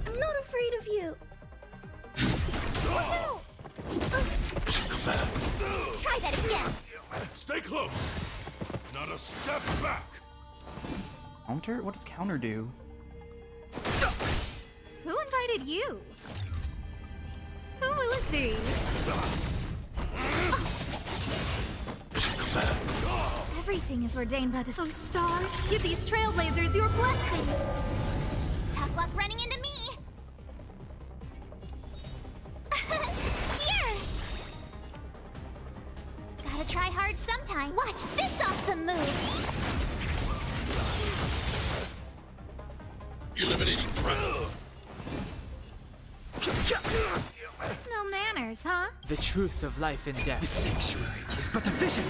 I'm not afraid of you. No! Try that again. Stay close. Not a step back. Counter? What does counter do? Who invited you? Who will it be? Everything is ordained by the stars. Give these trailblazers your blessing. Tough luck running into me. Here. Gotta try hard sometime. Watch this awesome move. Eliminating threat. No manners, huh? The truth of life and death. The sanctuary is but a vision.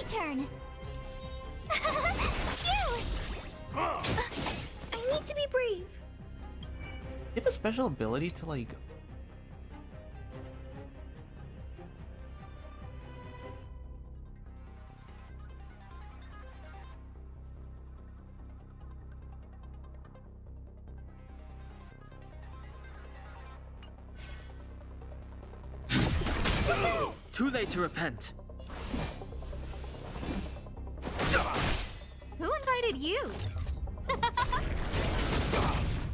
turn. Phew! I need to be brave. You have a special ability to like. Too late to repent. Who invited you?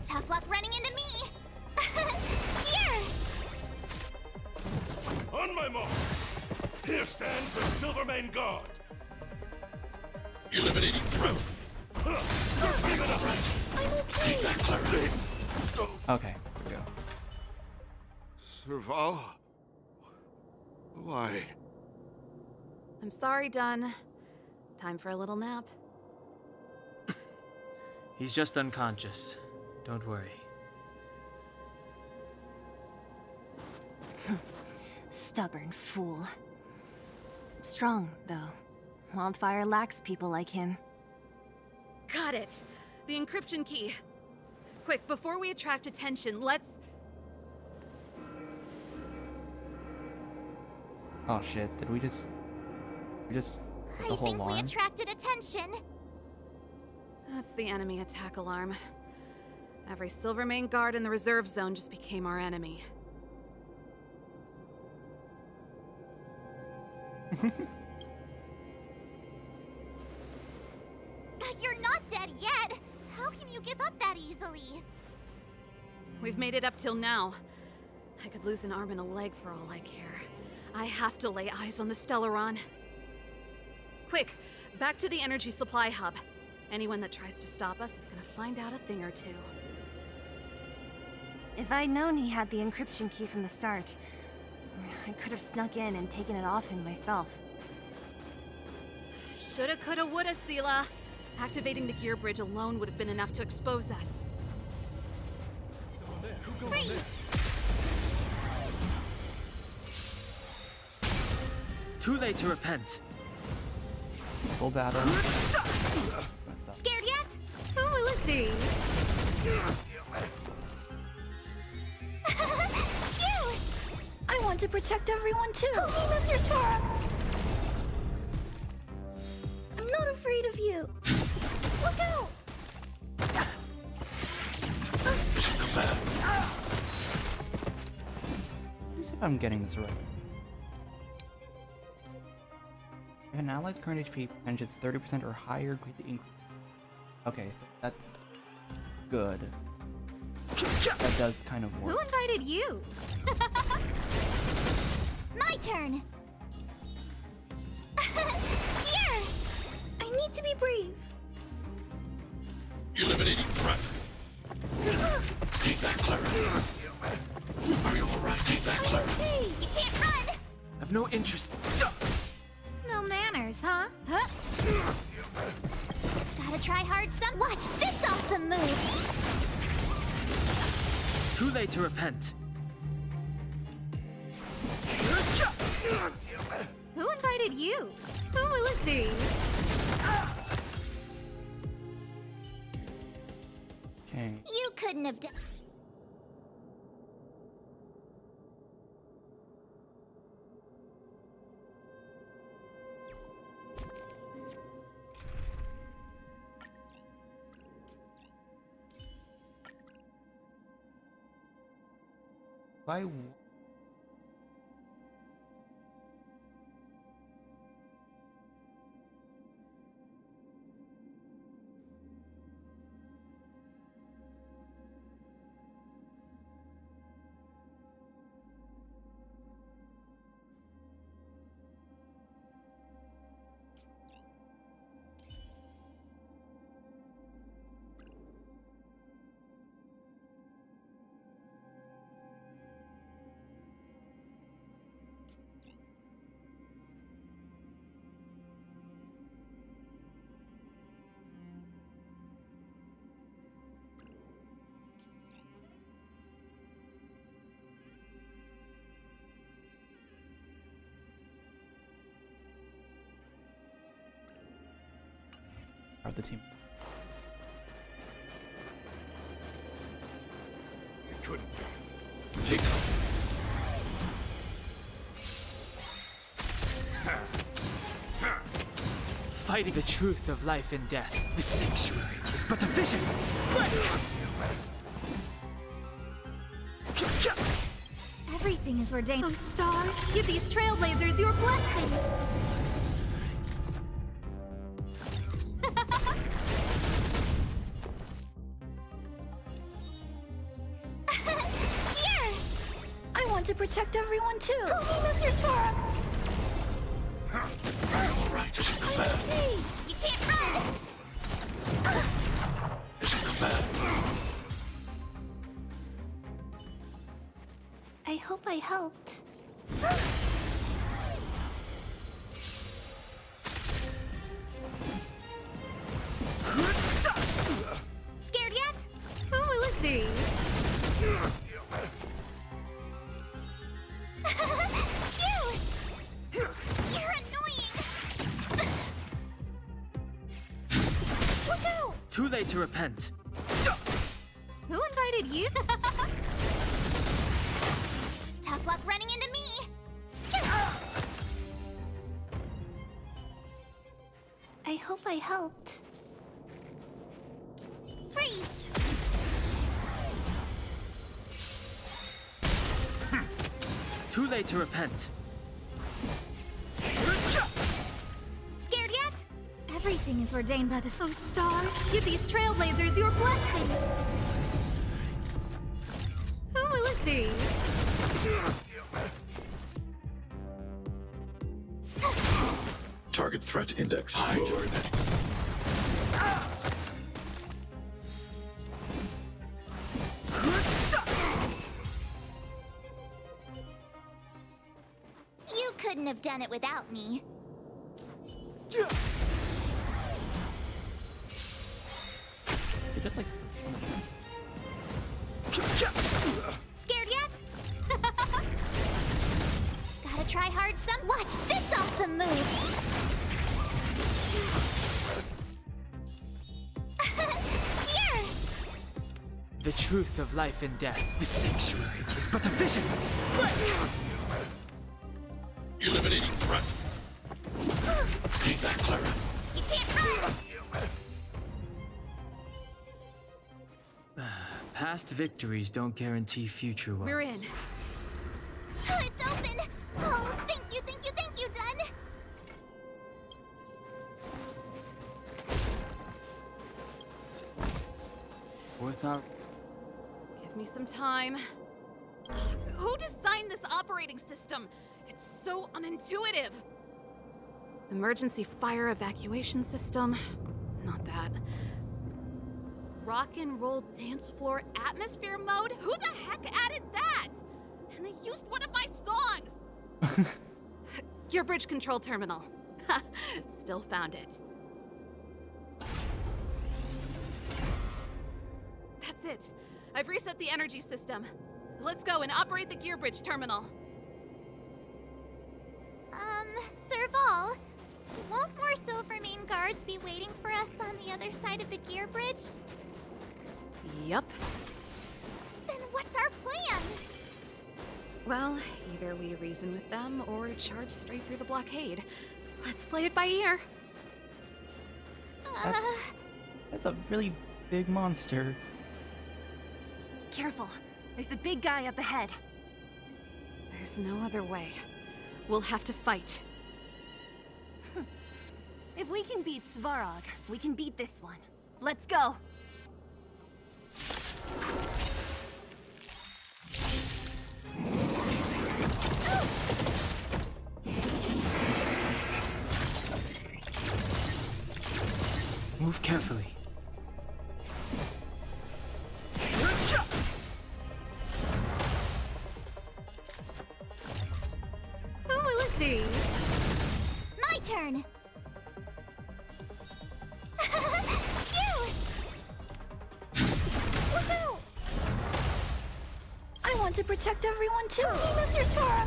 Tough luck running into me. Here! On my mark! Here stands the Silvermane Guard! Eliminating threat. I'm okay. Stay back, Clara. Okay, here we go. Serval? Why? I'm sorry, Dunn. Time for a little nap. He's just unconscious. Don't worry. Stubborn fool. Strong, though. Wildfire lacks people like him. Got it! The encryption key. Quick, before we attract attention, let's... Oh shit, did we just... We just... hit the I whole think we alarm? attracted attention. That's the enemy attack alarm. Every Silvermane guard in the reserve zone just became our enemy. You're not dead yet. How can you give up that easily? We've made it up till now. I could lose an arm and a leg for all I care. I have to lay eyes on the Stellaron. Quick, back to the energy supply hub. Anyone that tries to stop us is gonna find out a thing or two. If I'd known he had the encryption key from the start, I could have snuck in and taken it off him myself. Shoulda, coulda, woulda, Sela. Activating the gear bridge alone would have been enough to expose us. Freeze! Too late to repent. Full battle. What's up? Scared yet? Who will it be? Phew! I want to protect everyone too! Help me, Mr. Tara! I'm not afraid of you! Look out! Mission command. Let me see if I'm getting this right. If an ally's current HP percentage is 30% or higher, greatly increase. Okay, so that's good. That does kind of Who work. invited you? My turn. Here! I need to be brave. Eliminating threat. Stay back, Clara. Are you alright? Stay back, Clara. Hey, you can't run! I've no interest. No manners, huh? Gotta try hard some. Watch this awesome move! Too late to repent. Who invited you? Who will it be? Okay. You couldn't have done. Why? Of the team. It couldn't be. Take it. Fighting the truth of life and death, the sanctuary is but a vision. Everything is ordained. Oh, stars, give these trailblazers your blessing. Here! I want to protect everyone too. Help me, Mr. Tara. Are you alright? Is it bad? Hey, you can't run! Is it bad? I hope I helped. Scared yet? Who will it be? You! You're annoying! Look out! Too late to repent. Who invited you? Tough luck running into me! I hope I helped. Freeze! Too late to repent. Scared yet? Everything is ordained by the stars. Give these trailblazers your blessing. Who will it be? Target threat index lowered. You couldn't have done it without me. You're just like. Scared yet? Gotta try hard some. Watch this awesome move! Here! The truth of life and death, the sanctuary is but a vision. Eliminating threat. Stay back, Clara. You can't run! Past victories don't guarantee future ones. We're in. It's open! Oh, thank you, Dun! Worth our... Give me some time. Who designed this operating system? It's so unintuitive. Emergency fire evacuation system? Not that. Rock and roll dance floor atmosphere mode? Who the heck added that? And they used one of my songs! Gear bridge control terminal. Still found it. That's it. I've reset the energy system. Let's go and operate the gear bridge terminal. Serval, won't more Silvermane guards be waiting for us on the other side of the gear bridge? Yup. Then what's our plan? Well, either we reason with them or charge straight through the blockade. Let's play it by ear. That's a really big monster. Careful. There's a big guy up ahead. There's no other way. We'll have to fight. If we can beat Svarog, we can beat this one. Let's go! Move carefully. Who will it be? My turn! I want to protect everyone too! Mr. Tara!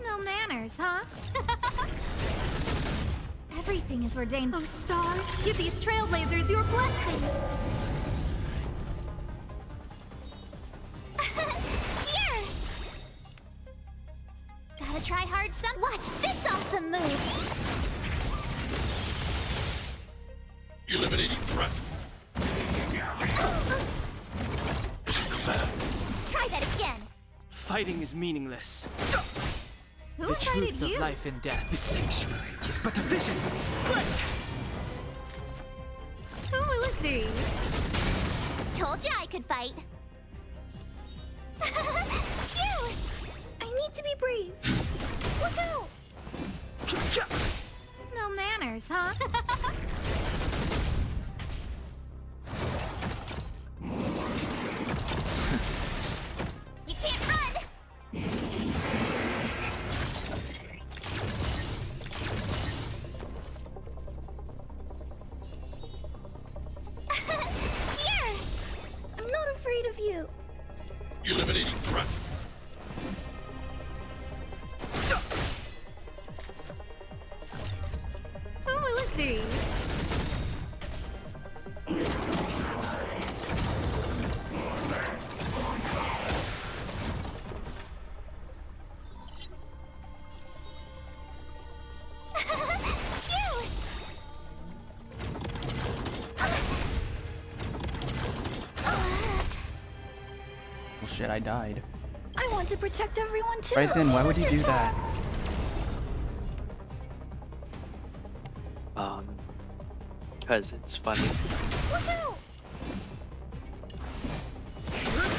No manners, huh? Everything is ordained. Oh, stars, give these trailblazers your blessing. Here! Gotta try hard some. Watch this awesome move! Eliminating threat. Try that again. Fighting is meaningless. Who The invited truth you? of life and death. The sanctuary is but a vision. Break! Who will it be? Told you I could fight. Phew! I need to be brave. Look out! No manners, huh? You can't run! Here! I'm not afraid of you. Eliminating threat. Who will it be? Phew! Well, shit, I died. I want to protect everyone too. Bryson, why would you do that? Because it's funny. Look out!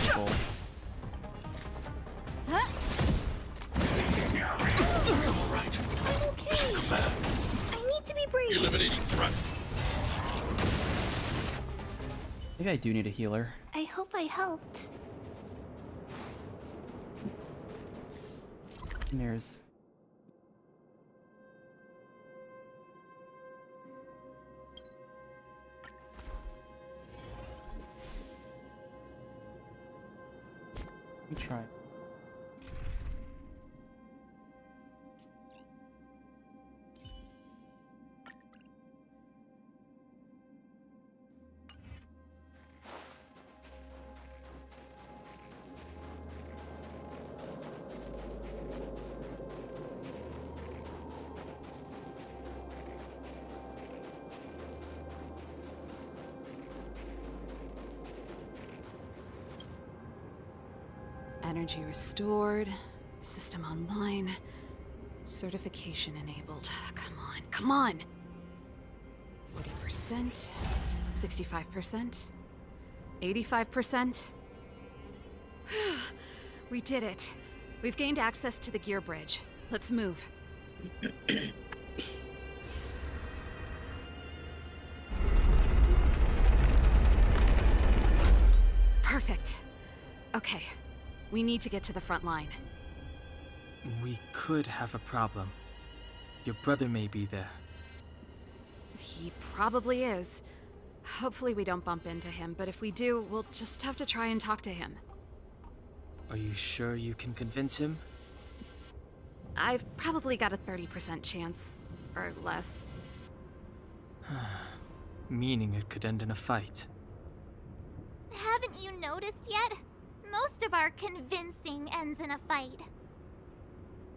Cool. Huh? All right. I'm okay. I need to be brave. Eliminating threat. Maybe I do need a healer. I hope I helped. And there's... Let me try. Energy restored. System online. Certification enabled. Come on, come on! 40%. 65%. 85%. We did it. We've gained access to the gear bridge. Let's move. Perfect. Okay. We need to get to the front line. We could have a problem. Your brother may be there. He probably is. Hopefully we don't bump into him, but if we do, we'll just have to try and talk to him. Are you sure you can convince him? I've probably got a 30% chance, or less. Meaning it could end in a fight. Haven't you noticed yet? Most of our convincing ends in a fight.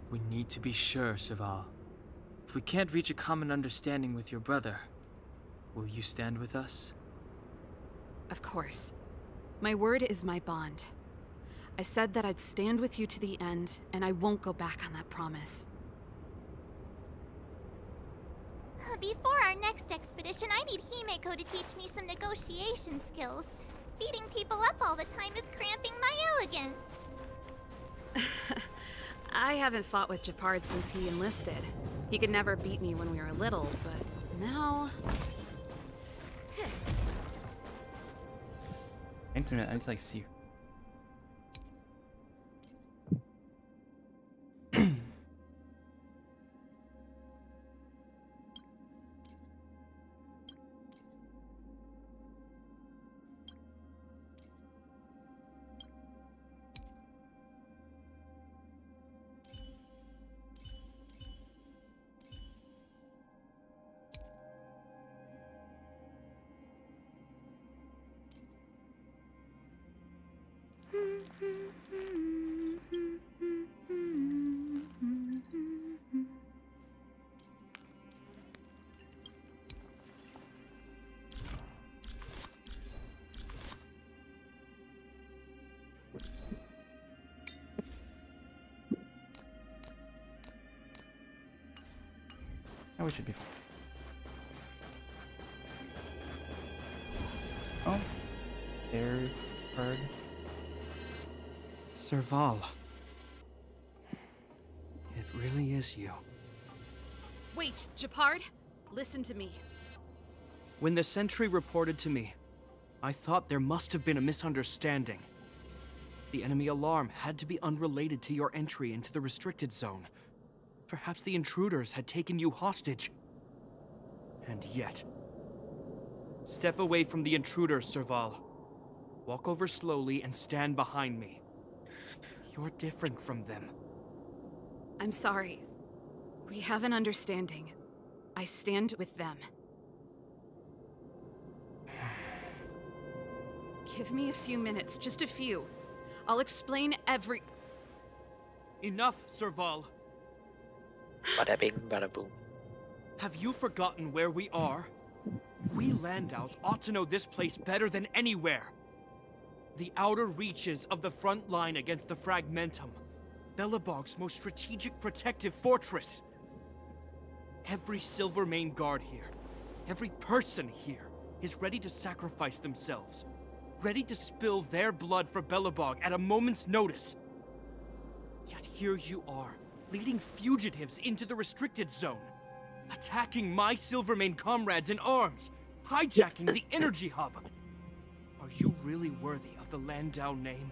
We need to be sure, Saval. If we can't reach a common understanding with your brother, will you stand with us? Of course. My word is my bond. I said that I'd stand with you to the end, and I won't go back on that promise. Before our next expedition, I need Himeko to teach me some negotiation skills. Beating people up all the time is cramping my elegance. I haven't fought with Japard since he enlisted. He could never beat me when we were little, but now... Internet, I just like see. Now we should be fine. Oh, there's bird. Serval. It really is you. Wait, Japard, listen to me. When the sentry reported to me, I thought there must have been a misunderstanding. The enemy alarm had to be unrelated to your entry into the restricted zone. Perhaps the intruders had taken you hostage. And yet... Step away from the intruders, Serval. Walk over slowly and stand behind me. You're different from them. I'm sorry. We have an understanding. I stand with them. Give me a few minutes, just a few. I'll explain every... Enough, Serval. Bada bing, bada boom. Have you forgotten where we are? We Landaus ought to know this place better than anywhere. The outer reaches of the front line against the Fragmentum. Belobog's most strategic protective fortress. Every Silvermane guard here, every person here, is ready to sacrifice themselves. Ready to spill their blood for Belobog at a moment's notice. Yet here you are, leading fugitives into the restricted zone. Attacking my Silvermane comrades in arms, hijacking the energy hub. Are you really worthy of the Landau name?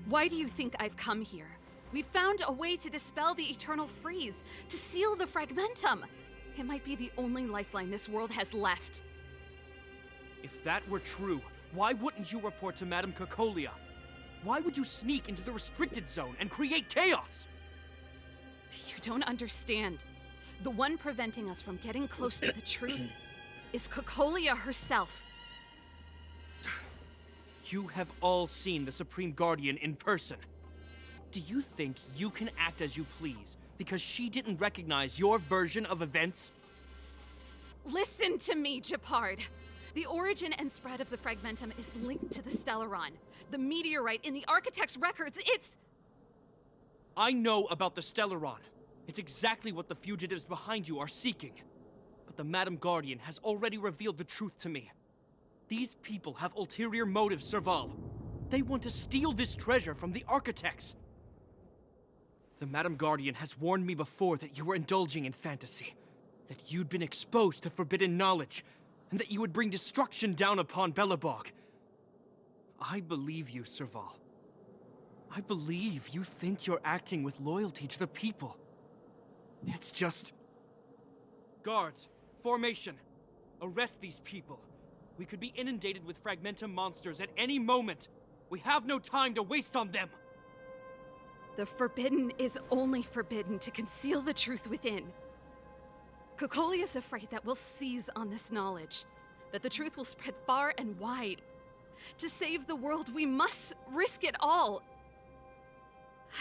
Why do you think I've come here? We found a way to dispel the eternal freeze, to seal the Fragmentum. It might be the only lifeline this world has left. If that were true, why wouldn't you report to Madame Cocolia? Why would you sneak into the restricted zone and create chaos? You don't understand. The one preventing us from getting close to the truth is Cocolia herself. You have all seen the Supreme Guardian in person. Do you think you can act as you please because she didn't recognize your version of events? Listen to me, Japard. The origin and spread of the Fragmentum is linked to the Stellaron. The meteorite in the Architect's records, it's... I know about the Stellaron. It's exactly what the fugitives behind you are seeking. But the Madam Guardian has already revealed the truth to me. These people have ulterior motives, Serval. They want to steal this treasure from the Architects. The Madam Guardian has warned me before that you were indulging in fantasy. That you'd been exposed to forbidden knowledge, and that you would bring destruction down upon Belobog. I believe you, Serval. I believe you think you're acting with loyalty to the people. It's just... Guards, formation. Arrest these people. We could be inundated with Fragmentum monsters at any moment. We have no time to waste on them. The forbidden is only forbidden to conceal the truth within. Cocolia's afraid that we'll seize on this knowledge, that the truth will spread far and wide. To save the world, we must risk it all.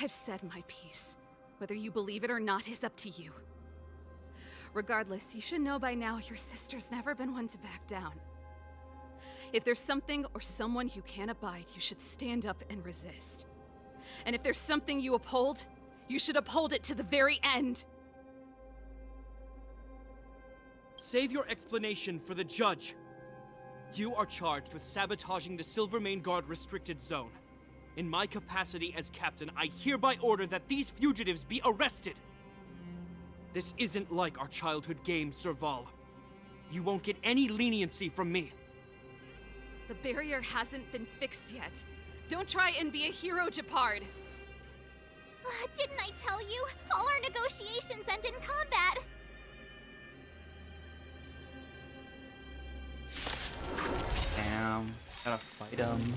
I've said my piece. Whether you believe it or not is up to you. Regardless, you should know by now your sister's never been one to back down. If there's something or someone you can't abide, you should stand up and resist. And if there's something you uphold, you should uphold it to the very end. Save your explanation for the judge. You are charged with sabotaging the Silvermane Guard restricted zone. In my capacity as captain, I hereby order that these fugitives be arrested. This isn't like our childhood game, Serval. You won't get any leniency from me. The barrier hasn't been fixed yet. Don't try and be a hero, Japard. Didn't I tell you? All our negotiations end in combat. Damn, gotta fight him.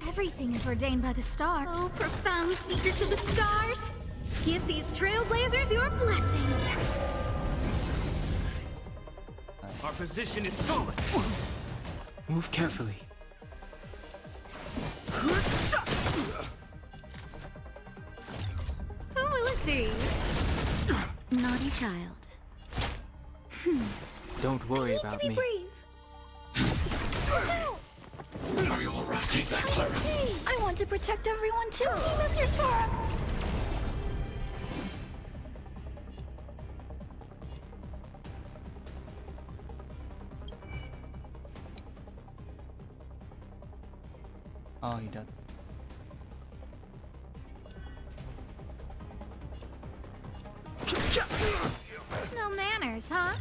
Everything is ordained by the star. Oh, profound secrets of the stars! Give these trailblazers your blessing! Our position is solid. Move carefully. Who will it be? Naughty child. Don't worry about me. Are you alright? Stay back, Clara. I want to protect everyone too. That's your farm. Oh, he does. No manners, huh?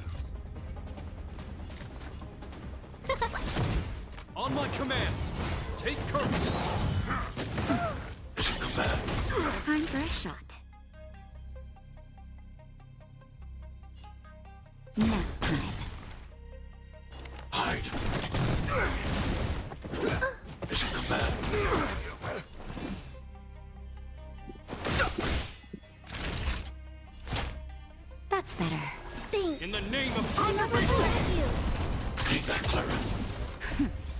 On my command, take courage. Mission command. Time for a shot. Nap time. Hide. Mission command. That's better. Thanks. In the name of I'll never forget you. Stay back, Clara.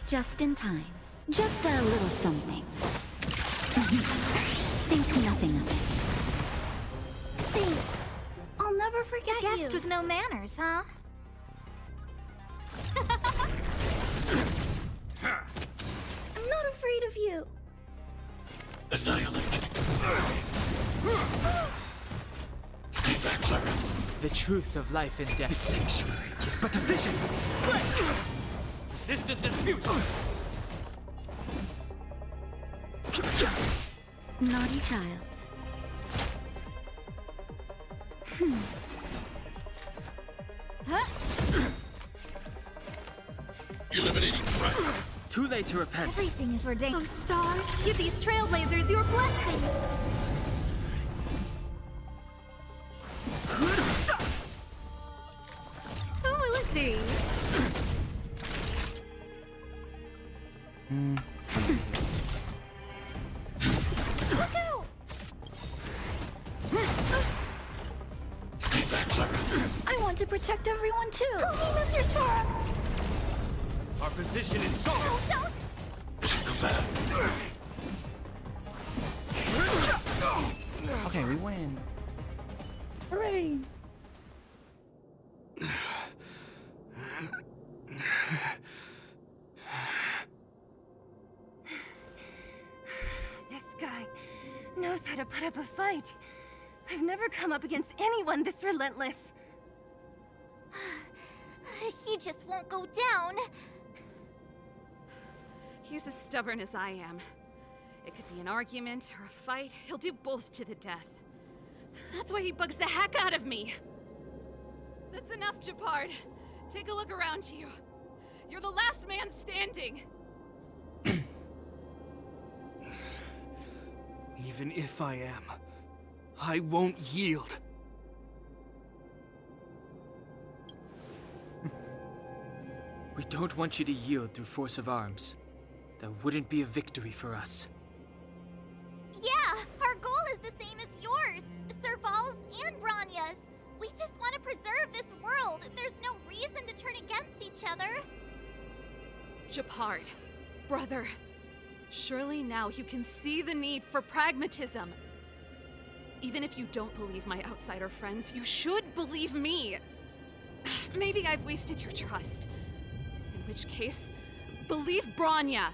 Just in time. Just a little something. Think nothing of it. Thanks. I'll never forget you. Guest with no manners, huh? I'm not afraid of you. Annihilate. Stay back, Clara. The truth of life and death. The sanctuary is but a vision. Resistance is futile. Naughty child. Eliminating threat. Too late to repent. Everything is ordained. Oh, stars. Give these trailblazers your blessing. Who will it be? Look out! Stay back, Clara. I want to protect everyone too. That's your farm. Our position is solid. No, don't! Mission command. Okay, we win. Hooray! This guy knows how to put up a fight. I've never come up against anyone this relentless. He just won't go down. He's as stubborn as I am. It could be an argument or a fight. He'll do both to the death. That's why he bugs the heck out of me. That's enough, Japard. Take a look around you. You're the last man standing. Even if I am, I won't yield. We don't want you to yield through force of arms. That wouldn't be a victory for us. Yeah, our goal is the same as yours, Serval's and Branya's. We just want to preserve this world. There's no reason to turn against each other. Japard, brother, surely now you can see the need for pragmatism. Even if you don't believe my outsider friends, you should believe me. Maybe I've wasted your trust. In which case, believe Branya.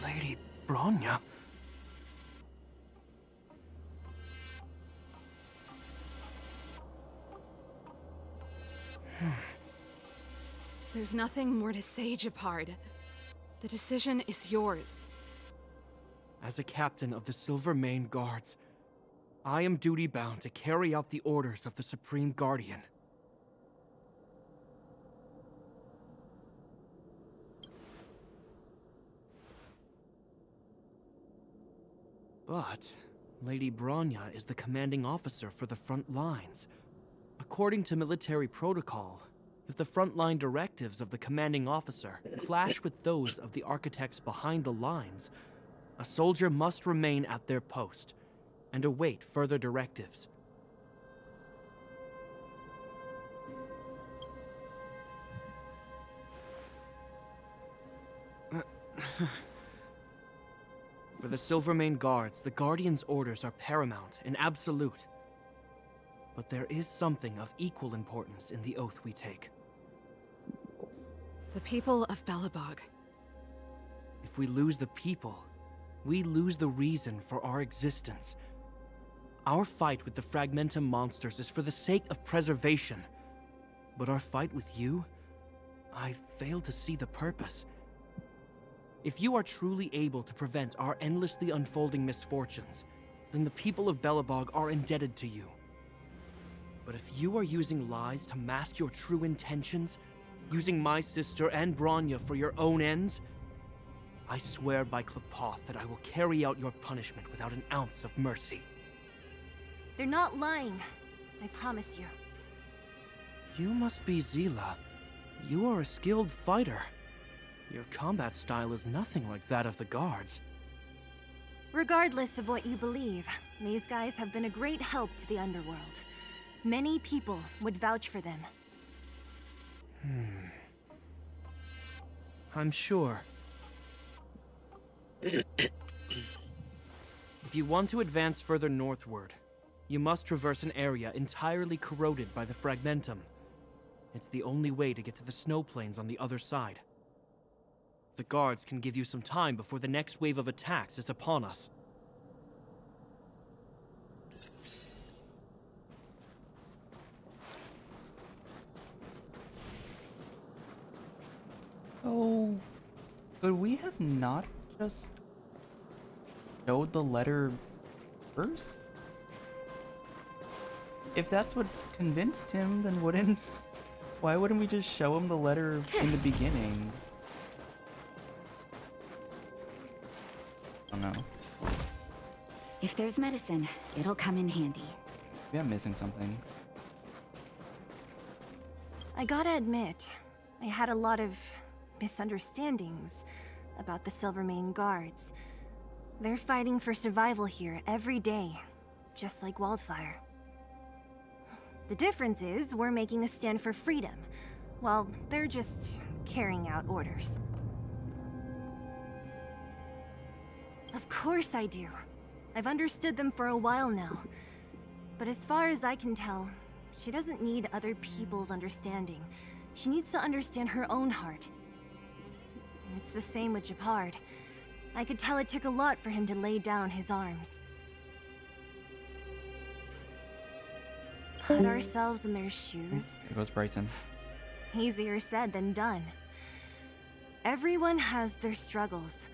Lady Branya? There's nothing more to say, Japard. The decision is yours. As a captain of the Silvermane Guards, I am duty-bound to carry out the orders of the Supreme Guardian. But Lady Branya is the commanding officer for the front lines. According to military protocol, if the frontline directives of the commanding officer clash with those of the architects behind the lines, a soldier must remain at their post and await further directives. For the Silvermane Guards, the Guardian's orders are paramount and absolute. But there is something of equal importance in the oath we take. The people of Belobog. If we lose the people, we lose the reason for our existence. Our fight with the Fragmentum monsters is for the sake of preservation. But our fight with you, I fail to see the purpose. If you are truly able to prevent our endlessly unfolding misfortunes, then the people of Belobog are indebted to you. But if you are using lies to mask your true intentions, using my sister and Bronya for your own ends, I swear by Klepoth that I will carry out your punishment without an ounce of mercy. They're not lying. I promise you. You must be Zila. You are a skilled fighter. Your combat style is nothing like that of the guards. Regardless of what you believe, these guys have been a great help to the underworld. Many people would vouch for them. I'm sure. If you want to advance further northward, you must traverse an area entirely corroded by the Fragmentum. It's the only way to get to the snow plains on the other side. The guards can give you some time before the next wave of attacks is upon us. Oh, could we have not just showed the letter first? If that's what convinced him, then why wouldn't we just show him the letter in the beginning? I don't know. If there's medicine, it'll come in handy. Maybe I'm missing something. I gotta admit, I had a lot of misunderstandings about the Silvermane Guards. They're fighting for survival here every day, just like Wildfire. The difference is we're making a stand for freedom, while they're just carrying out orders. Of course I do. I've understood them for a while now. But as far as I can tell, she doesn't need other people's understanding. She needs to understand her own heart. It's the same with Japard. I could tell it took a lot for him to lay down his arms. Put ourselves in their shoes. There goes Bryson. Easier said than done. Everyone has their struggles.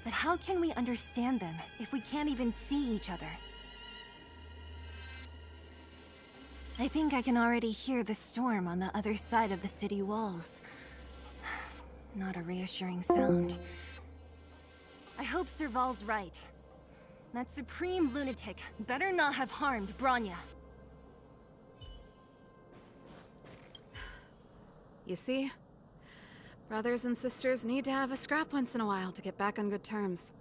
But how can we understand them if we can't even see each other? I think I can already hear the storm on the other side of the city walls. Not a reassuring sound. I hope Serval's right. That supreme lunatic better not have harmed Bronya. You see? Brothers and sisters need to have a scrap once in a while to get back on good terms.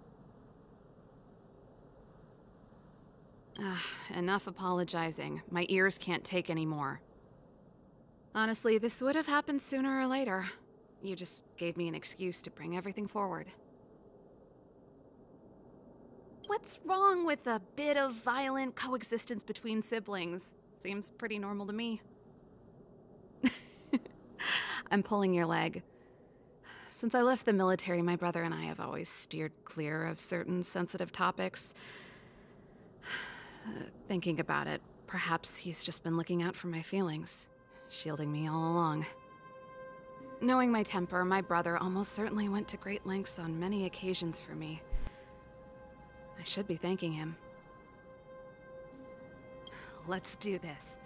Enough apologizing. My ears can't take any more. Honestly, this would have happened sooner or later. You just gave me an excuse to bring everything forward. What's wrong with a bit of violent coexistence between siblings? Seems pretty normal to me. I'm pulling your leg. Since I left the military, my brother and I have always steered clear of certain sensitive topics. Thinking about it, perhaps he's just been looking out for my feelings, shielding me all along. Knowing my temper, my brother almost certainly went to great lengths on many occasions for me. I should be thanking him. Let's do this.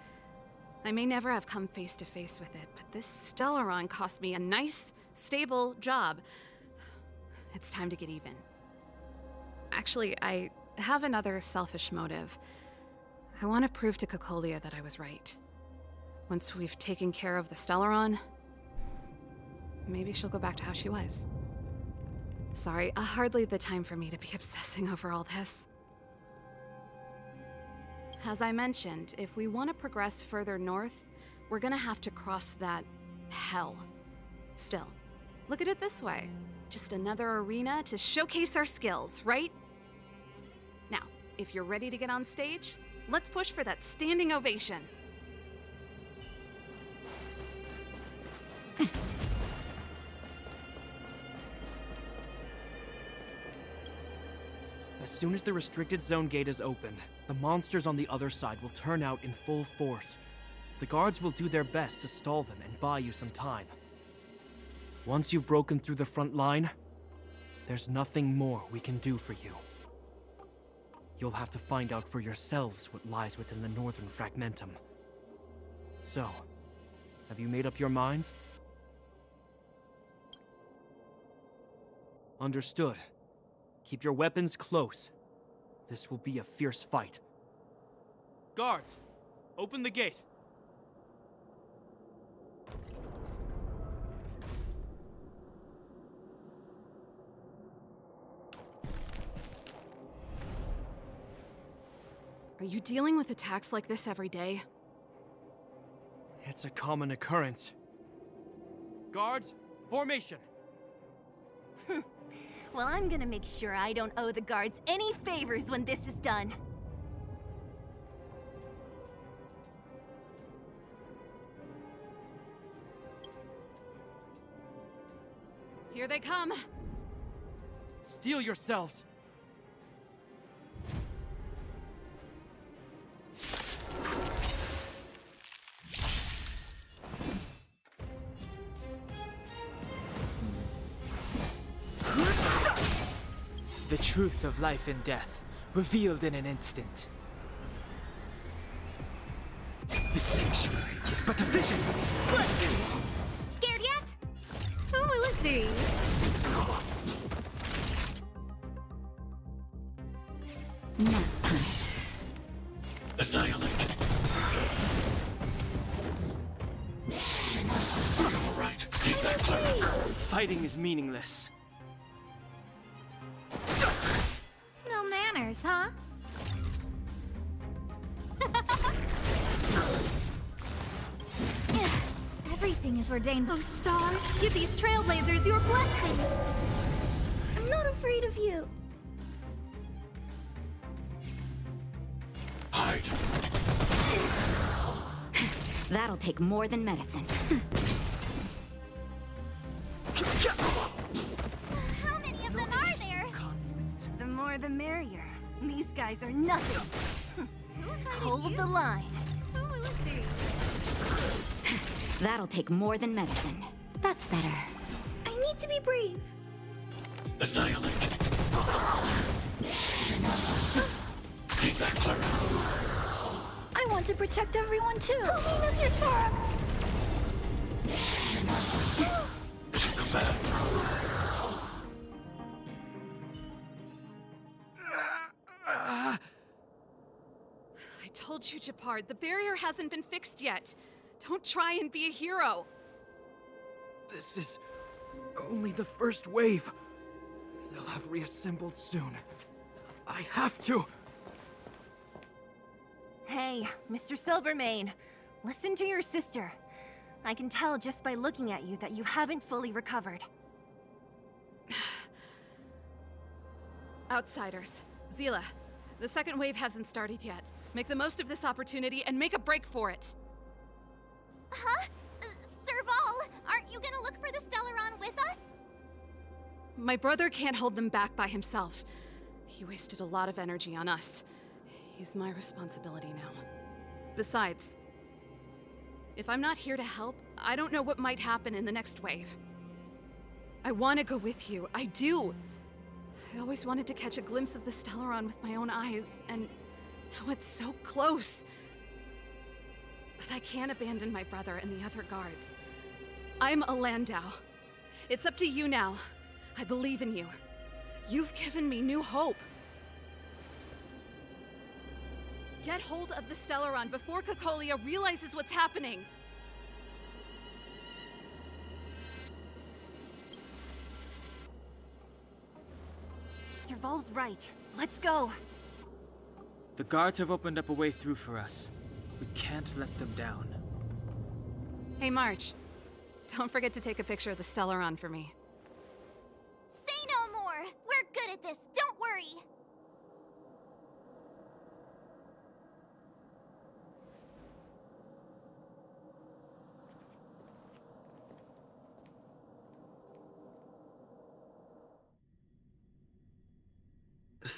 I may never have come face to face with it, but this Stellaron cost me a nice, stable job. It's time to get even. Actually, I have another selfish motive. I want to prove to Cocolia that I was right. Once we've taken care of the Stellaron, maybe she'll go back to how she was. Sorry, hardly the time for me to be obsessing over all this. As I mentioned, if we want to progress further north, we're gonna have to cross that hell. Still, look at it this way. Just another arena to showcase our skills, right? if you're ready to get on stage, let's push for that standing ovation. As soon as the restricted zone gate is open, the monsters on the other side will turn out in full force. The guards will do their best to stall them and buy you some time. Once you've broken through the front line, there's nothing more we can do for you. You'll have to find out for yourselves what lies within the northern fragmentum. So, have you made up your minds? Understood. Keep your weapons close. This will be a fierce fight. Guards, open the gate. Are you dealing with attacks like this every day? It's a common occurrence. Guards, formation! Well, I'm gonna make sure I don't owe the guards any favors when this is done. Here they come! Steel yourselves! The truth of life and death, revealed in an instant. The sanctuary is but a vision! Scared yet? Who will it be? Nap time. Annihilate. Are you alright? Stay back, Clara. Fighting is meaningless. No manners, huh? Everything is ordained. Oh, stars, Give these trailblazers your blessing. I'm not afraid of you. Hide. That'll take more than medicine. How many of them are there? The more the merrier. These guys are nothing. Hold the line. Who will it be? That'll take more than medicine. That's better. I need to be brave. Annihilate. Stay back, Clara. I want to protect everyone too. Mr. Sora. Mission command. I told you, Japard, the barrier hasn't been fixed yet. Don't try and be a hero. This is only the first wave. They'll have reassembled soon. I have to. Hey, Mr. Silvermane. Listen to your sister. I can tell just by looking at you that you haven't fully recovered. Outsiders. Zila, the second wave hasn't started yet. Make the most of this opportunity and make a break for it. Huh? Serval, aren't you gonna look for the Stellaron with us? My brother can't hold them back by himself. He wasted a lot of energy on us. He's my responsibility now. Besides, if I'm not here to help, I don't know what might happen in the next wave. I want to go with you. I do. I always wanted to catch a glimpse of the Stellaron with my own eyes, and now it's so close. But I can't abandon my brother and the other guards. I'm a Landau. It's up to you now. I believe in you. You've given me new hope. Get hold of the Stellaron before Cocolia realizes what's happening. Serval's right. Let's go. The guards have opened up a way through for us. We can't let them down. Hey, March. Don't forget to take a picture of the Stellaron for me. Say no more! We're good at this, don't worry!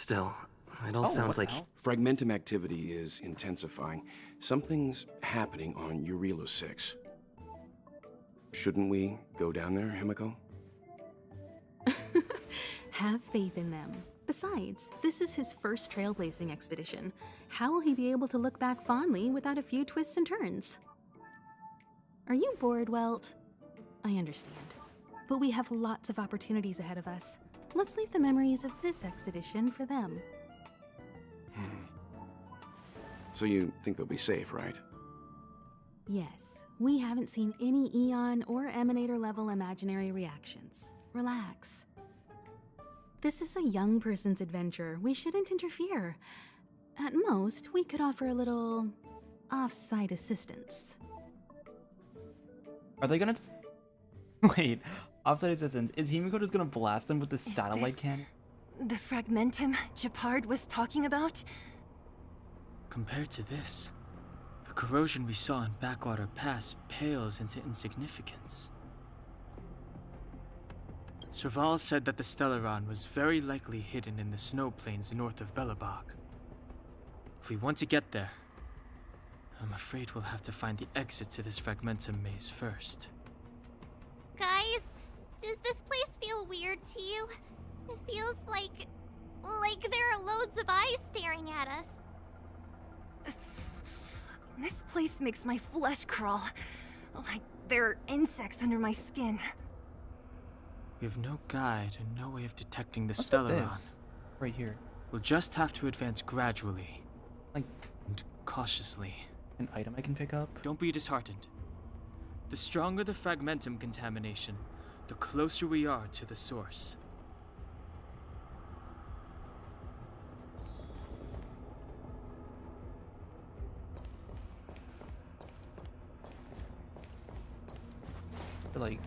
Still, it all Oh, sounds what like... now? Fragmentum activity is intensifying. Something's happening on Jarilo-VI. Shouldn't we go down there, Himiko? Have faith in them. Besides, this is his first trailblazing expedition. How will he be able to look back fondly without a few twists and turns? Are you bored, Welt? I understand. But we have lots of opportunities ahead of us. Let's leave the memories of this expedition for them. So you think they'll be safe, right? Yes, we haven't seen any Eon or Emanator level imaginary reactions. Relax. This is a young person's adventure. We shouldn't interfere. At most, we could offer a little off-site assistance. Are they gonna just... Wait, offside assistance. Is Himiko just gonna blast them with the satellite cannon? The fragmentum Japard was talking about? Compared to this, the corrosion we saw in Backwater Pass pales into insignificance. Serval said that the Stellaron was very likely hidden in the snow plains north of Belobog. If we want to get there, I'm afraid we'll have to find the exit to this Fragmentum maze first. Guys, does this place feel weird to you? It feels like there are loads of eyes staring at us. This place makes my flesh crawl. Like there are insects under my skin. We have no guide and no way of detecting the What's Stellaron. this? Right here. We'll just have to advance gradually. Like and cautiously. An item I can pick up? Don't be disheartened. The stronger the fragmentum contamination, the closer we are to the source. Like...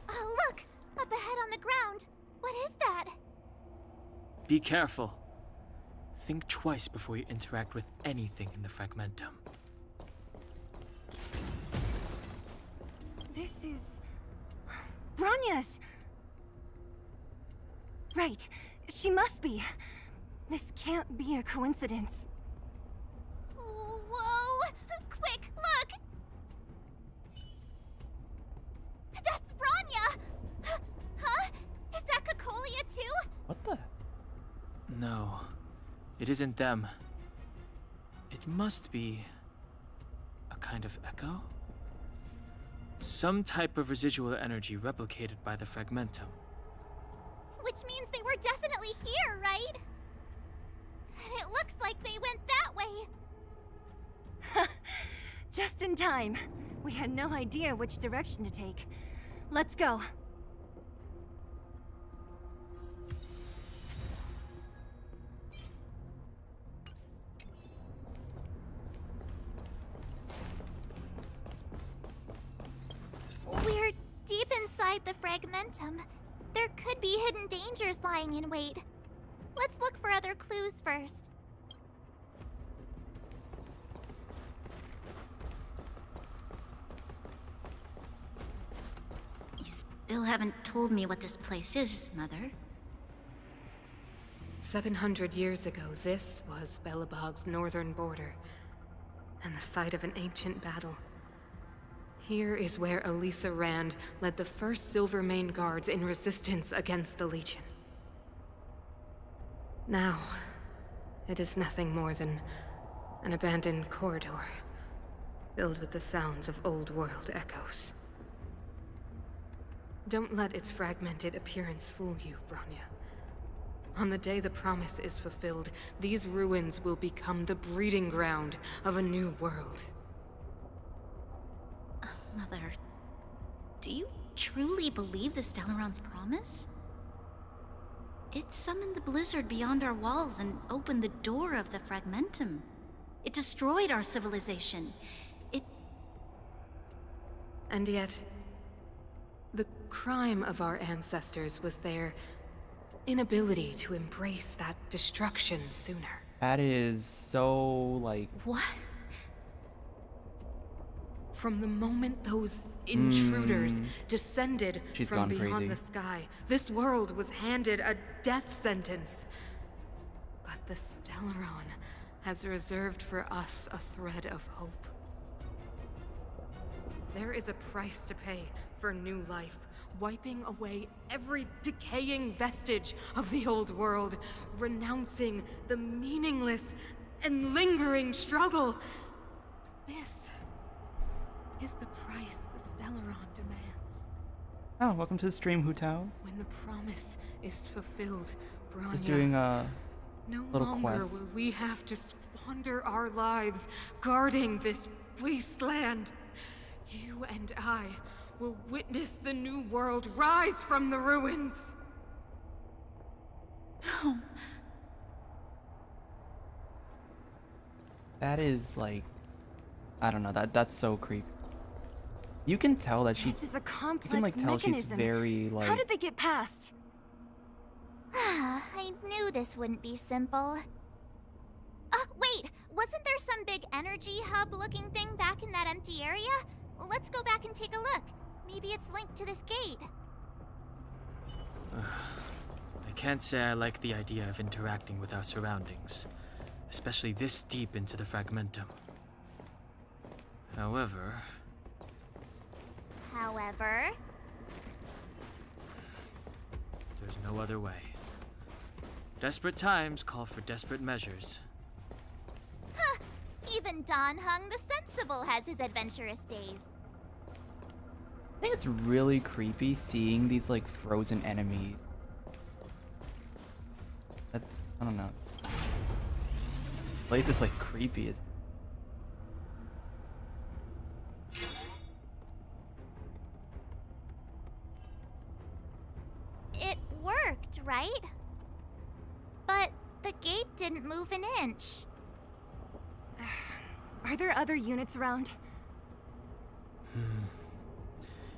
Oh, look! Up ahead on the ground! What is that? Be careful. Think twice before you interact with anything in the fragmentum. This is... Bronya's! Right. She must be. This can't be a coincidence. Whoa! Quick, look! That's Bronya! Huh? Is that Cacolia too? What the? No, it isn't them. It must be a kind of echo? Some type of residual energy replicated by the fragmentum. Which means they were definitely here, right? And it looks like they went that way. Just in time. We had no idea which direction to take. Let's go. We're deep inside the fragmentum. There could be hidden dangers lying in wait. Let's look for other clues first. You still haven't told me what this place is, Mother. 700 years ago, this was Belobog's northern border, and the site of an ancient battle. Here is where Elisa Rand led the first Silvermane Guards in resistance against the Legion. Now, it is nothing more than an abandoned corridor, filled with the sounds of old-world echoes. Don't let its fragmented appearance fool you, Bronya. On the day the promise is fulfilled, these ruins will become the breeding ground of a new world. Mother, do you truly believe the Stellaron's promise? It summoned the blizzard beyond our walls and opened the door of the fragmentum. It destroyed our civilization. And yet, the crime of our ancestors was their inability to embrace that destruction sooner. That is so, like... What? From the moment those intruders descended She's from gone beyond crazy. the sky, this world was handed a death sentence. But the Stellaron has reserved for us a thread of hope. There is a price to pay for new life, wiping away every decaying vestige of the old world, renouncing the meaningless and lingering struggle. This is the price the Stellaron demands. Oh, welcome to the stream, Hutao. When the promise is fulfilled, Bronya, Just doing a no little longer quest. will we have to squander our lives guarding this wasteland. You and I will witness the new world rise from the ruins. No. That is like, I don't know. That's so creepy. You can tell that she's. This is a complex You can like tell she's mechanism. very like. How did they get past? I knew this wouldn't be simple. Wait, wasn't there some big energy hub-looking thing back in that empty area? Let's go back and take a look. Maybe it's linked to this gate. I can't say I like the idea of interacting with our surroundings, especially this deep into the fragmentum. However, there's no other way. Desperate times call for desperate measures. Huh. Even Don Hung the Sensible has his adventurous days. I think it's really creepy seeing these like frozen enemies. That's, I don't know. Place is like creepy as. It worked, right? But the gate didn't move an inch. Are there other units around?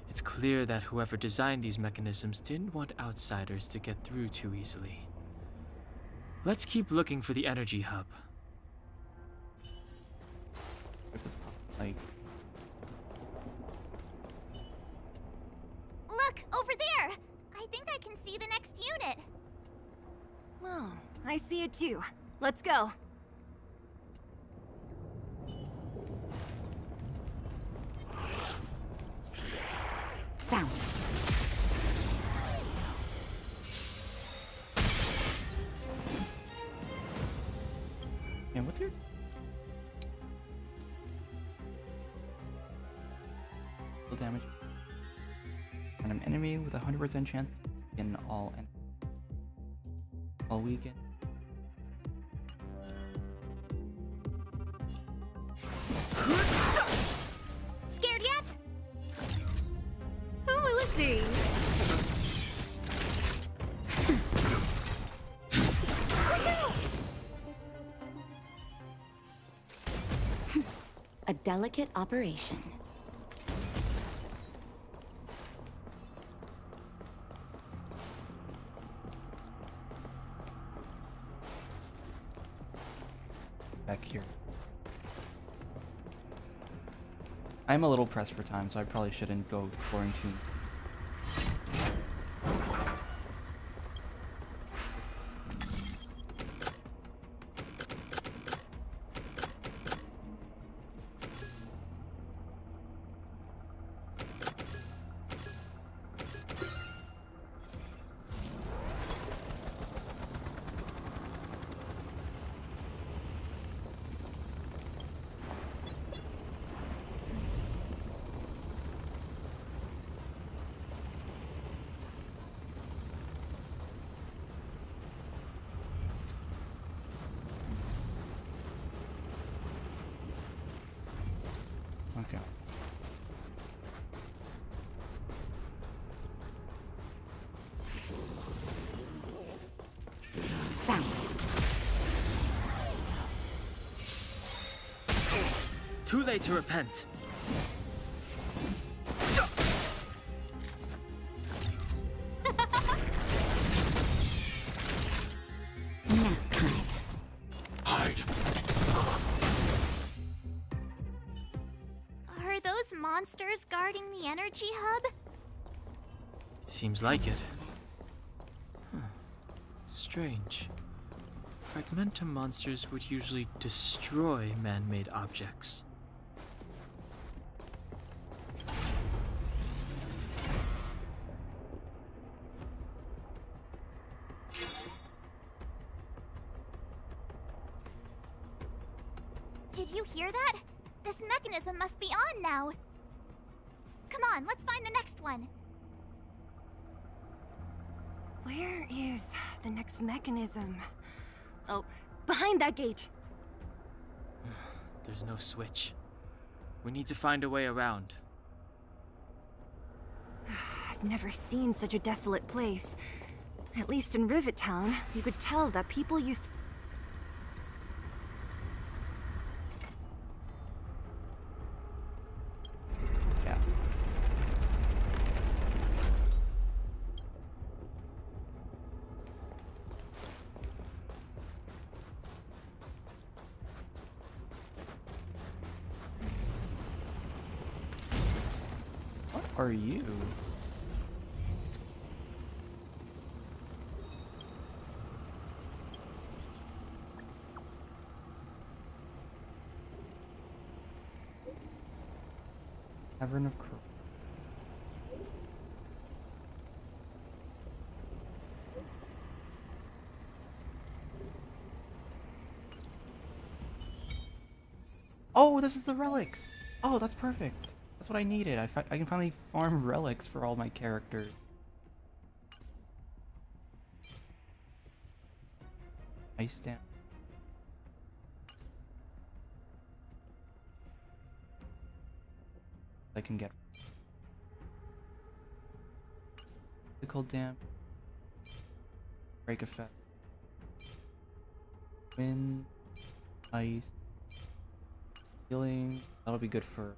It's clear that whoever designed these mechanisms didn't want outsiders to get through too easily. Let's keep looking for the energy hub. Like. Look, over there! I think I can see the next unit. Oh, I see it too. Let's go. Found. Yeah, what's your damage? On an enemy with a 100% chance in all weekend. Scared yet? Who will it be? A delicate operation. Back here. I'm a little pressed for time, so I probably shouldn't go exploring too. Okay. Found. Too late to repent. Nap time. Hide. Are those just monsters guarding the energy hub? It seems like it. Huh. Strange. Fragmentum monsters would usually destroy man-made objects. Did you hear that? This mechanism must be on now. Come on, let's find the next one. Where is the next mechanism? Oh, behind that gate. There's no switch. We need to find a way around. I've never seen such a desolate place. At least in Rivet Town, you could tell that people used to... Yeah. What are you? Cavern of Crow. Oh, this is the relics! Oh, that's perfect. That's what I needed. I can finally farm relics for all my characters. Ice stamp. I can get physical damp, break effect, wind, ice, healing. That'll be good for.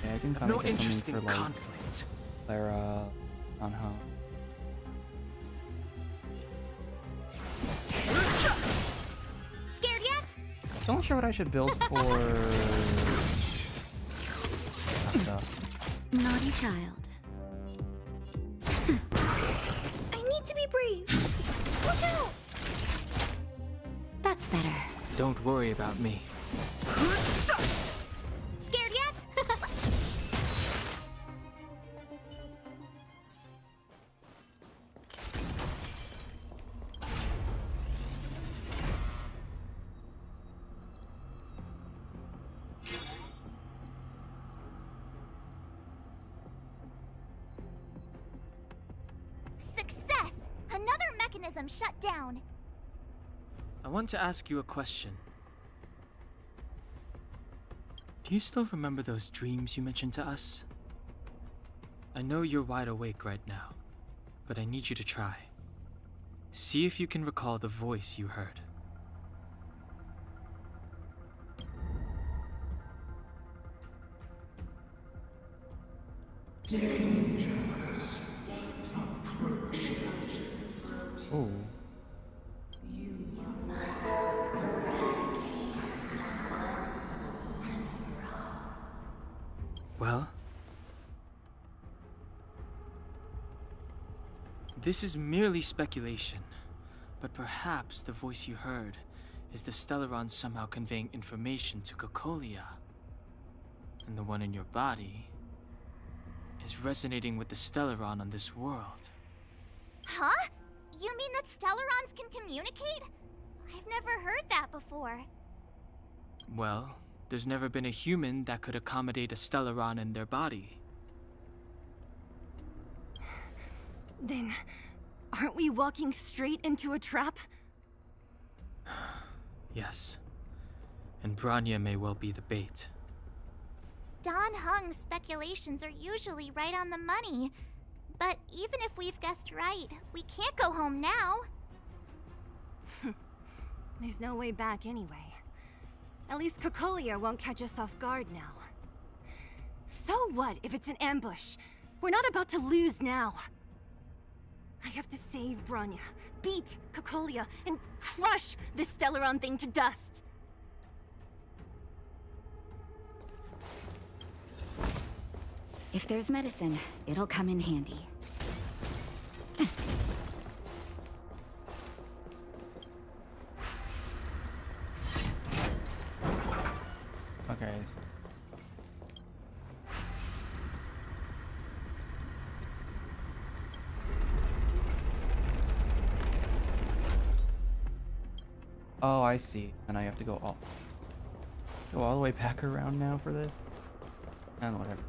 Yeah, I can kind of No get interest something in for like conflict. Clara on home. Scared yet? Still not sure what I should build for that stuff. Naughty child. I need to be brave. Look out! That's better. Don't worry about me. Scared yet? Success! Another mechanism shut down. I want to ask you a question. Do you still remember those dreams you mentioned to us? I know you're wide awake right now, but I need you to try. See if you can recall the voice you heard. Danger approaches. Oh. Well? This is merely speculation, but perhaps the voice you heard is the Stellaron somehow conveying information to Cocolia. And the one in your body is resonating with the Stellaron on this world. Huh? You mean that Stellarons can communicate? I've never heard that before. Well, there's never been a human that could accommodate a Stellaron in their body. Then, aren't we walking straight into a trap? Yes. And Bronya may well be the bait. Don Hung's speculations are usually right on the money. But even if we've guessed right, we can't go home now. There's no way back anyway. At least Cocolia won't catch us off guard now. So what if it's an ambush? We're not about to lose now. I have to save Bronya, beat Cocolia, and crush this Stellaron thing to dust. If there's medicine, it'll come in handy. Okay. Oh, I see. And I have to go all the way back around now for this? And whatever.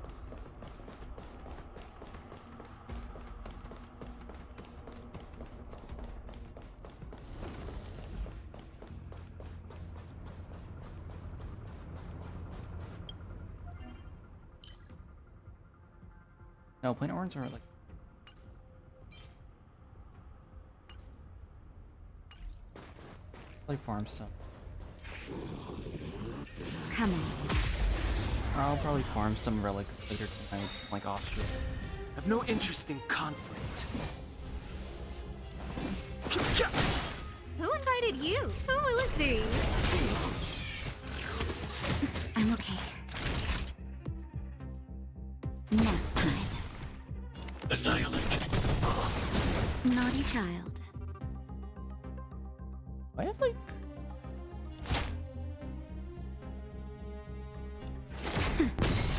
No, plain orange are like... Like farm stuff. Come on. I'll probably farm some relics later tonight, like Austria. I've no interest in conflict. Who invited you? Who will it be? I'm okay. Nap time. Annihilate. Naughty child. I have like...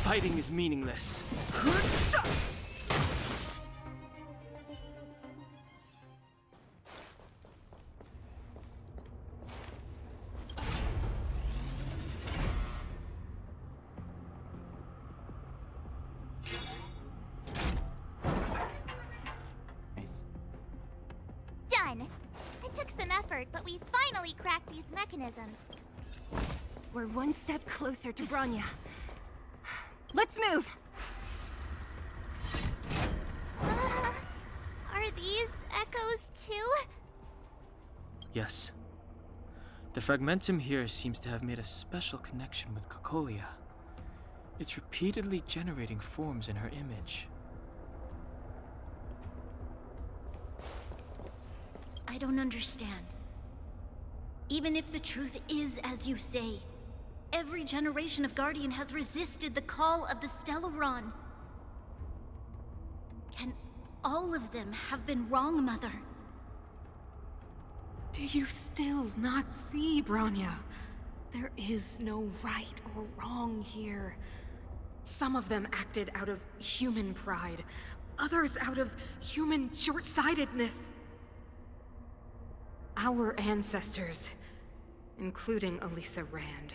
Fighting is meaningless. Nice. Done! It took some effort, but we finally cracked these mechanisms. We're one step closer to Bronya. Let's move! Are these echoes too? Yes. The fragmentum here seems to have made a special connection with Cocolia. It's repeatedly generating forms in her image. I don't understand. Even if the truth is as you say, every generation of Guardian has resisted the call of the Stellaron. Can all of them have been wrong, Mother? Do you still not see, Bronya? There is no right or wrong here. Some of them acted out of human pride, others out of human short-sightedness. Our ancestors, including Elisa Rand,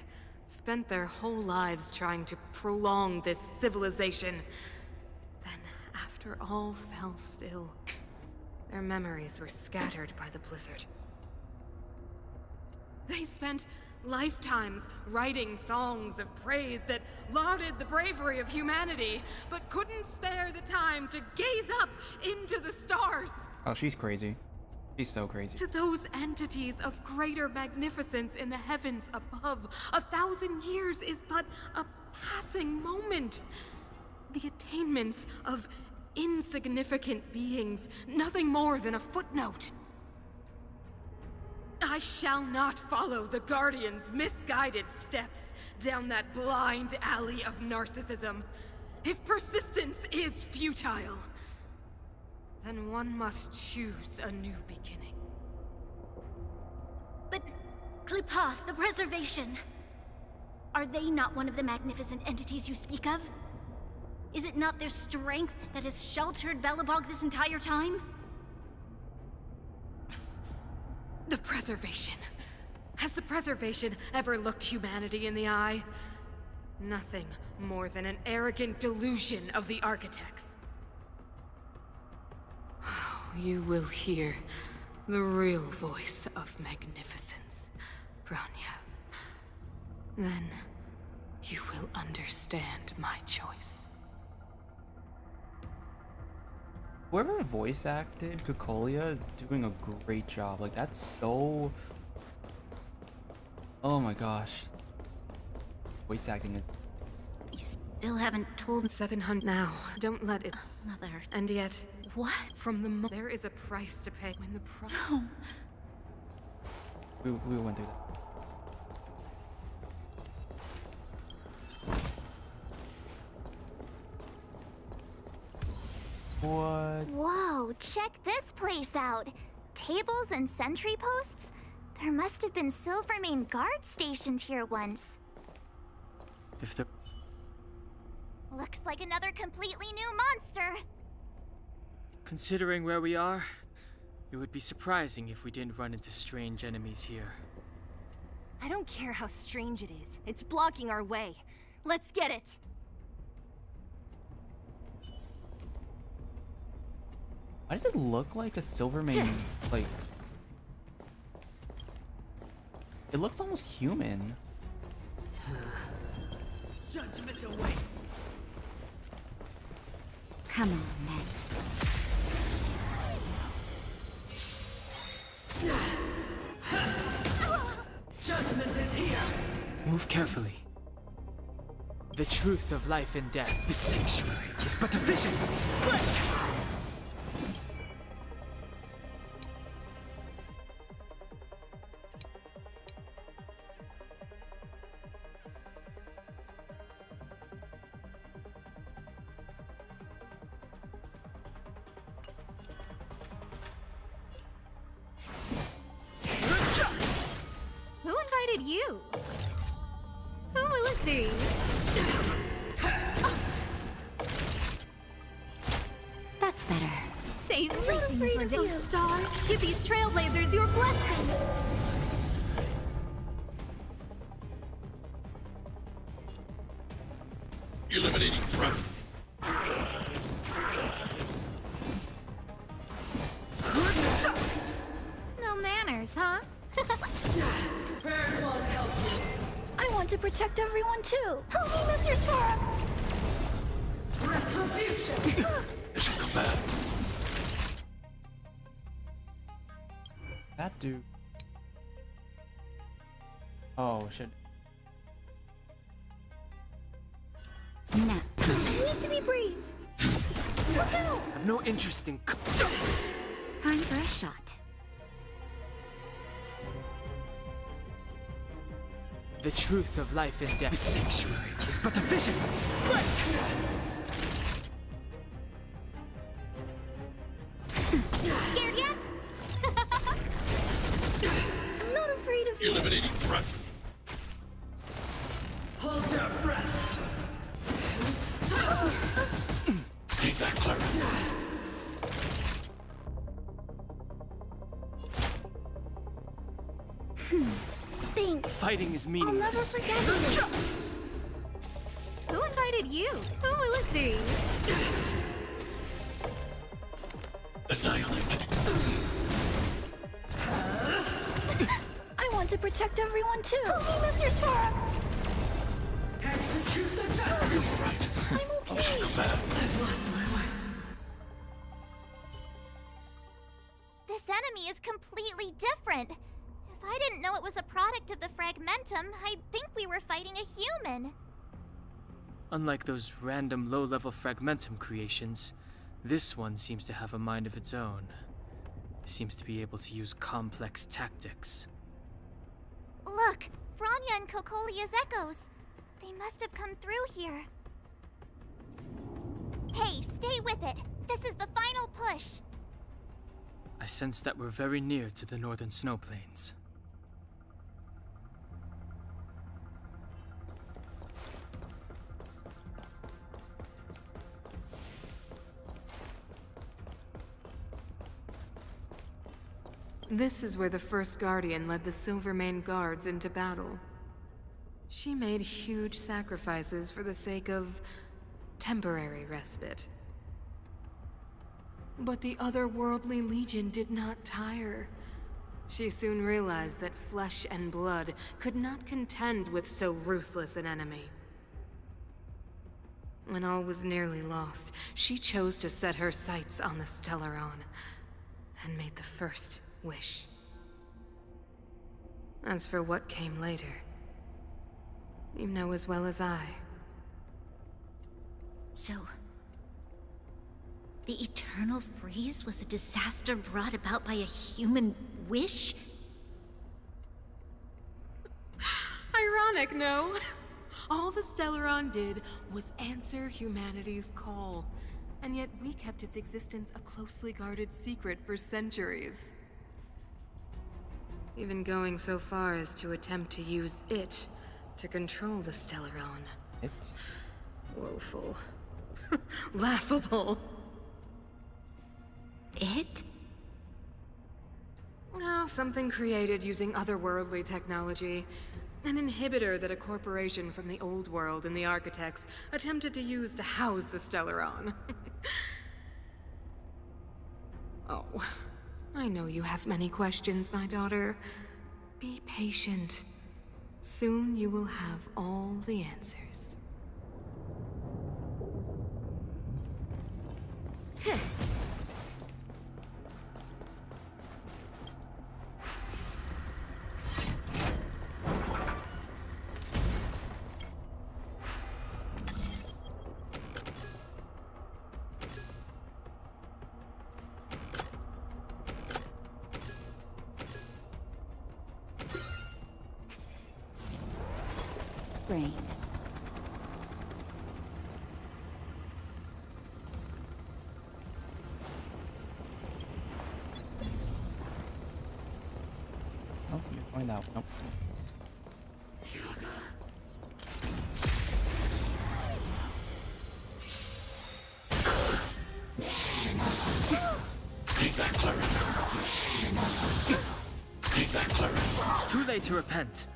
spent their whole lives trying to prolong this civilization. Then, after all fell still, their memories were scattered by the blizzard. They spent lifetimes writing songs of praise that lauded the bravery of humanity, but couldn't spare the time to gaze up into the stars. Oh, she's crazy. She's so crazy. To those entities of greater magnificence in the heavens above, 1,000 years is but a passing moment. The attainments of insignificant beings, nothing more than a footnote. I shall not follow the Guardian's misguided steps down that blind alley of narcissism. If persistence is futile, then one must choose a new beginning. But Klipoth, the Preservation, are they not one of the magnificent entities you speak of? Is it not their strength that has sheltered Belobog this entire time? The Preservation. Has the Preservation ever looked humanity in the eye? Nothing more than an arrogant delusion of the architects. You will hear the real voice of magnificence, Bronya. Then you will understand my choice. Whoever voice acted Cocolia is doing a great job. Like, that's so... Oh my gosh. Voice acting is... You still haven't told 700 now. Don't let it... Mother. And yet... What? From the there is a price to pay when the price... No. We went through that. What? Whoa, check this place out. Tables and sentry posts? There must have been Silvermane guards stationed here once. If the... Looks like another completely new monster. Considering where we are, it would be surprising if we didn't run into strange enemies here. I don't care how strange it is. It's blocking our way. Let's get it! Why does it look like a Silvermane, like... It looks almost human. Judgment awaits. Come on, then. Judgment is here! Move carefully. The truth of life and death. The sanctuary is but a vision. Break! Who invited you? Who will it be? That's better. Save everything for those stars. Give these trailblazers your blessing. Eliminating threat. No manners, huh? Prayers won't help you. I want to protect everyone too. Help me, Mr. Sora. Retribution! Mission command. That dude. Oh, shit. Now. I need to be brave. Look out! I have no interest in... Time for a shot. The truth of life and death. The sanctuary is but a vision. Break! Scared yet? I'm not afraid of you. Eliminating threat. Hold your breath! Stay back, Clara. Thanks. Fighting is I'll never meaningless. forget you. Who invited you? Who will it be? Annihilate. I want to protect everyone too. Help me, Mr. Sora. Execute the task! You're right. I'm okay. Mission command. I've lost my way. This enemy is completely different. If I didn't know it was a product of the Fragmentum, I'd think we were fighting a human. Unlike those random low-level Fragmentum creations, this one seems to have a mind of its own. It seems to be able to use complex tactics. Look, Bronya and Cocolia's echoes. They must have come through here. Hey, stay with it. This is the final push. I sense that we're very near to the northern snow plains. This is where the first Guardian led the Silvermane Guards into battle. She made huge sacrifices for the sake of temporary respite. But the otherworldly Legion did not tire. She soon realized that flesh and blood could not contend with so ruthless an enemy. When all was nearly lost, she chose to set her sights on the Stellaron and made the first wish. As for what came later, you know as well as I. So, the eternal freeze was a disaster brought about by a human wish? Ironic, no? All the Stellaron did was answer humanity's call, and yet we kept its existence a closely guarded secret for centuries. Even going so far as to attempt to use it to control the Stellaron. It? Woeful. Laughable. It? Oh, something created using otherworldly technology. An inhibitor that a corporation from the old world and the Architects attempted to use to house the Stellaron. Oh, I know you have many questions, my daughter. Be patient. Soon you will have all the answers. Brain. Oh, you're going out. Nope. Stay back, Clara. Stay back, Clara. Too late to repent.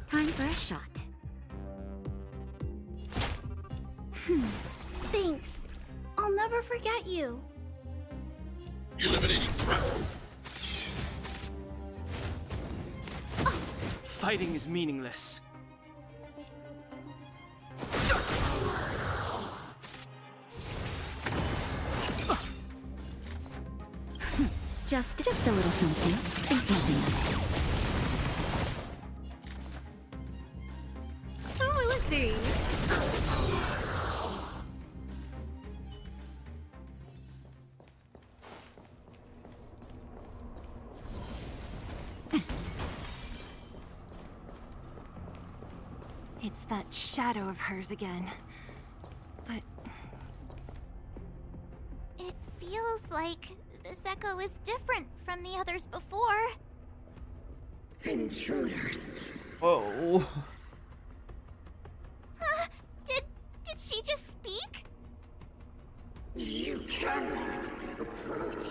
Time for a shot. Thanks. I'll never forget you. Eliminating threat. Fighting is meaningless. Just a little something. Think nothing of it. Who will it be? It's that shadow of hers again. But It feels like this echo is different from the others before. Intruders. Whoa. Huh? Did she just speak? You cannot approach.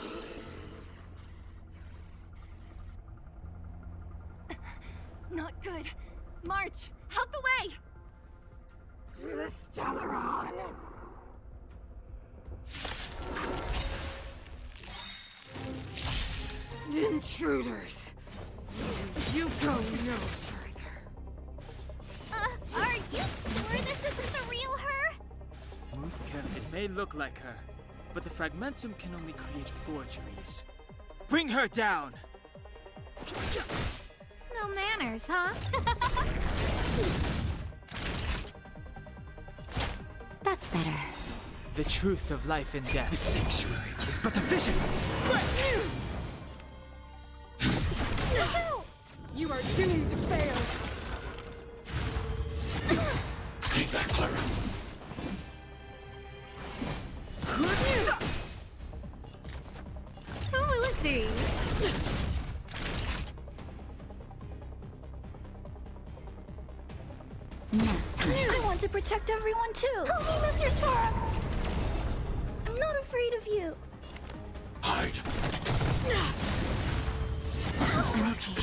not good. March, out the way! The Stellaron! Intruders! You go no further. Are you sure this isn't the real her? Move carefully. It may look like her, but the fragmentum can only create forgeries. Bring her down! No manners, huh? That's better. The truth of life and death. The sanctuary is but a vision! No! You are doomed to fail! Stay back, Clara. Who will it be? Nap time. I want to protect everyone too. Help me, Mr. Sora! I'm not afraid of you. Hide. I'm okay.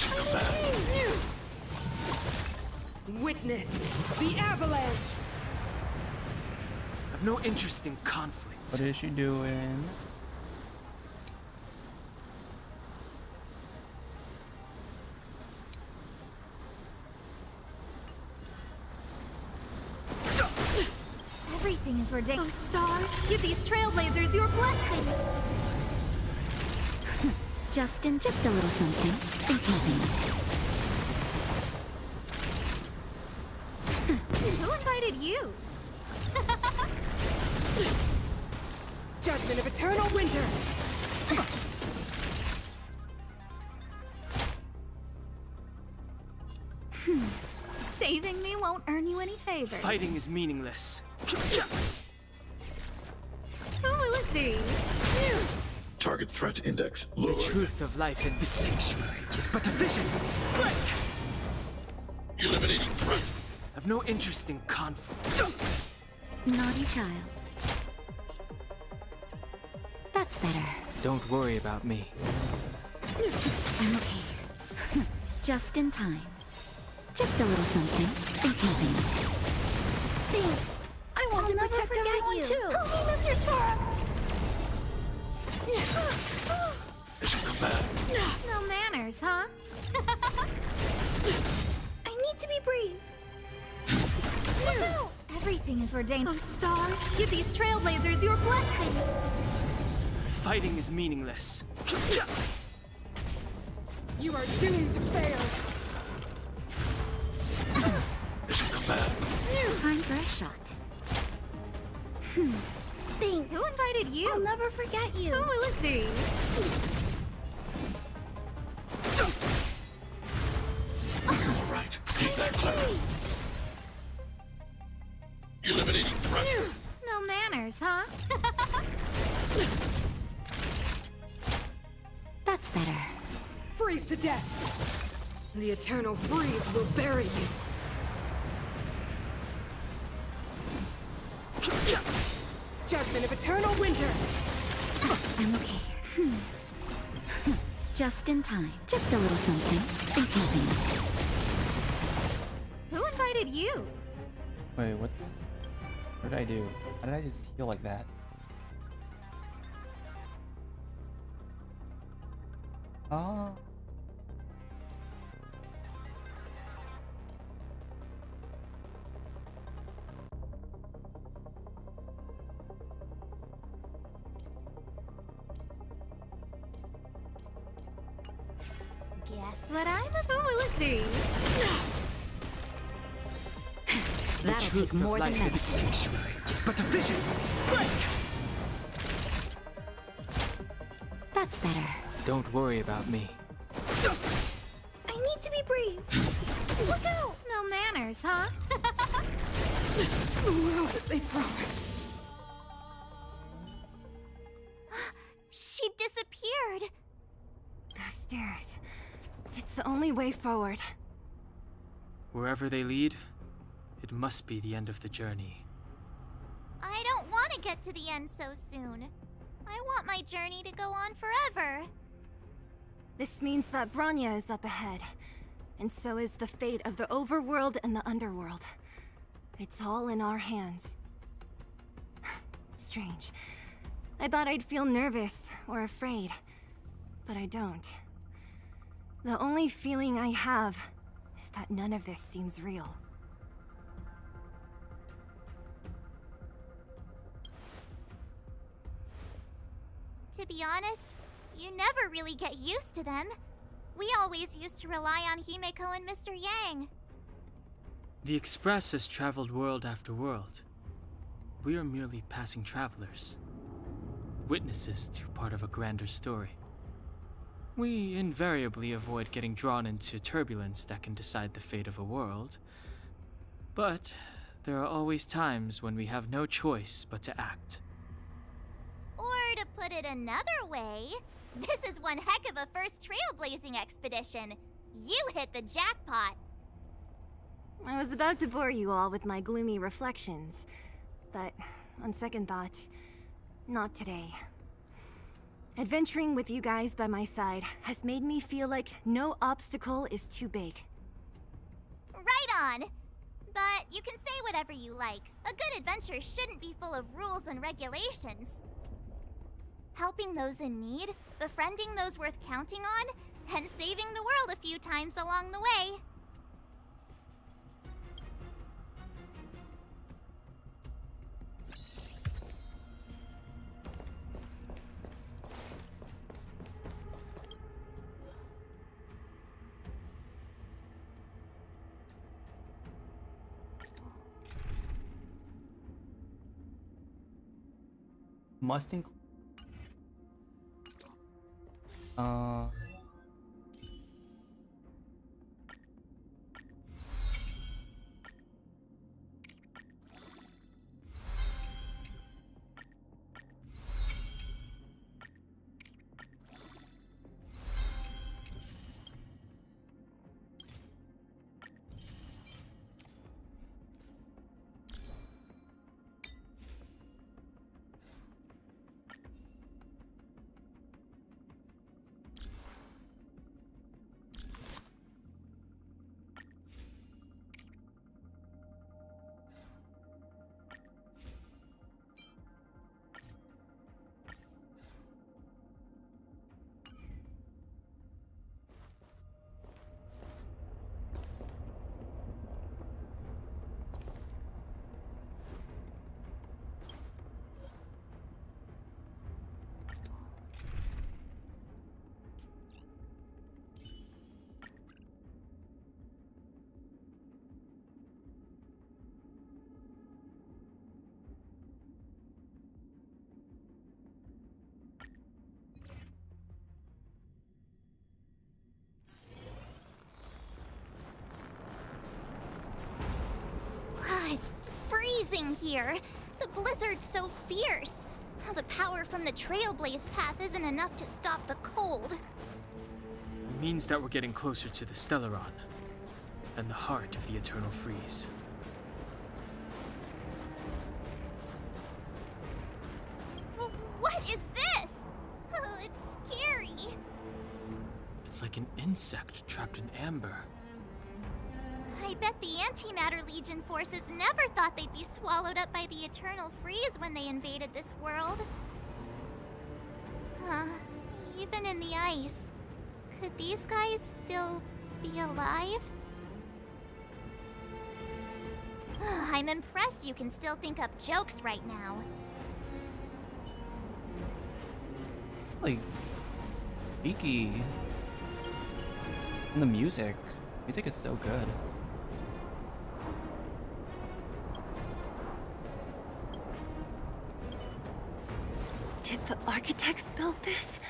Witness the avalanche! I've no interest in conflict. What is she doing? Everything is ordained. Oh, stars, give these trailblazers your blessing. Justin, just a little something. Think nothing of it. Who invited you? Judgment of eternal winter! Saving me won't earn you any favor. Fighting is meaningless. Who will it be? Target threat index The lowered. truth of life in this sanctuary is but a vision. Break! Eliminating threat. I've no interest in conflict. Naughty child. That's better. Don't worry about me. I'm okay. Just in time. Just a little something. Think nothing of it. Thanks. I want to protect everyone too. Help me, Mr. Sora! Mission command. No manners, huh? I need to be brave. No. Everything is ordained. Oh, stars, give these trailblazers your blessing. Fighting is meaningless. You are doomed to fail! Mission command. Time for a shot. Thanks. Who invited you? I'll never forget you. Who will it be? All right, escape that clever. Eliminating threat. No manners, huh? That's better. Freeze to death! The eternal freeze will bury you! Judgment of eternal winter! I'm okay. Just in time. Just a little something. Think nothing of it. Who invited you? Wait, what's... What did I do? How did I just heal like that? Oh. Guess what I'm a... Who will it be? That'll take more than life in that. this sanctuary is but a vision. Break! That's better. Don't worry about me. I need to be brave. Look out! No manners, huh? The world that they promised. She disappeared. Those stairs. It's the only way forward. Wherever they lead, it must be the end of the journey. I don't want to get to the end so soon. I want my journey to go on forever. This means that Bronya is up ahead. And so is the fate of the overworld and the underworld. It's all in our hands. Strange. I thought I'd feel nervous or afraid, but I don't. The only feeling I have is that none of this seems real. To be honest, you never really get used to them. We always used to rely on Himeko and Mr. Yang. The Express has traveled world after world. We are merely passing travelers, witnesses to part of a grander story. We invariably avoid getting drawn into turbulence that can decide the fate of a world. But there are always times when we have no choice but to act. Or to put it another way, this is one heck of a 1st trailblazing expedition. You hit the jackpot. I was about to bore you all with my gloomy reflections, but on second thought, not today. Adventuring with you guys by my side has made me feel like no obstacle is too big. Right on! But you can say whatever you like. A good adventure shouldn't be full of rules and regulations. Helping those in need, befriending those worth counting on, and saving the world a few times along the way. Must include. It's freezing here. The blizzard's so fierce. The power from the Trailblaze path isn't enough to stop the cold. It means that we're getting closer to the Stellaron, and the heart of the Eternal Freeze. What is this? It's scary. It's like an insect trapped in amber. I bet the Antimatter Legion forces never thought they'd be swallowed up by the Eternal Freeze when they invaded this world. Even in the ice, could these guys still be alive? I'm impressed you can still think up jokes right now. Like, cheeky. And the music. Music is so good. Did the architects build this?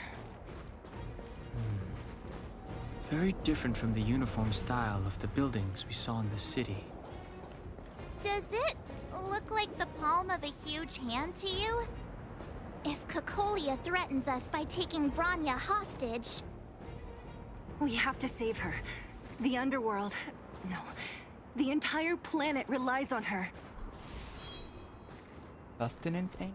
Very different from the uniform style of the buildings we saw in the city. Does it look like the palm of a huge hand to you? If Cocolia threatens us by taking Bronya hostage... We have to save her. The underworld... No. The entire planet relies on her. Sustenance, eh?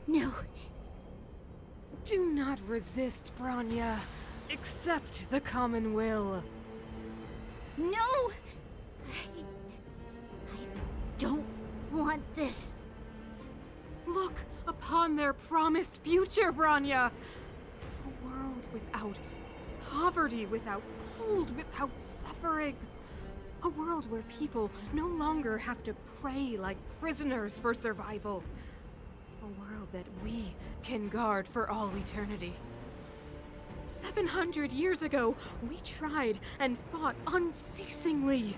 No. Do not resist, Bronya. Accept the common will. No! I don't want this. Look upon their promised future, Bronya. A world without poverty, without cold, without suffering. A world where people no longer have to pray like prisoners for survival. A world that we can guard for all eternity. 700 years ago, we tried and fought unceasingly,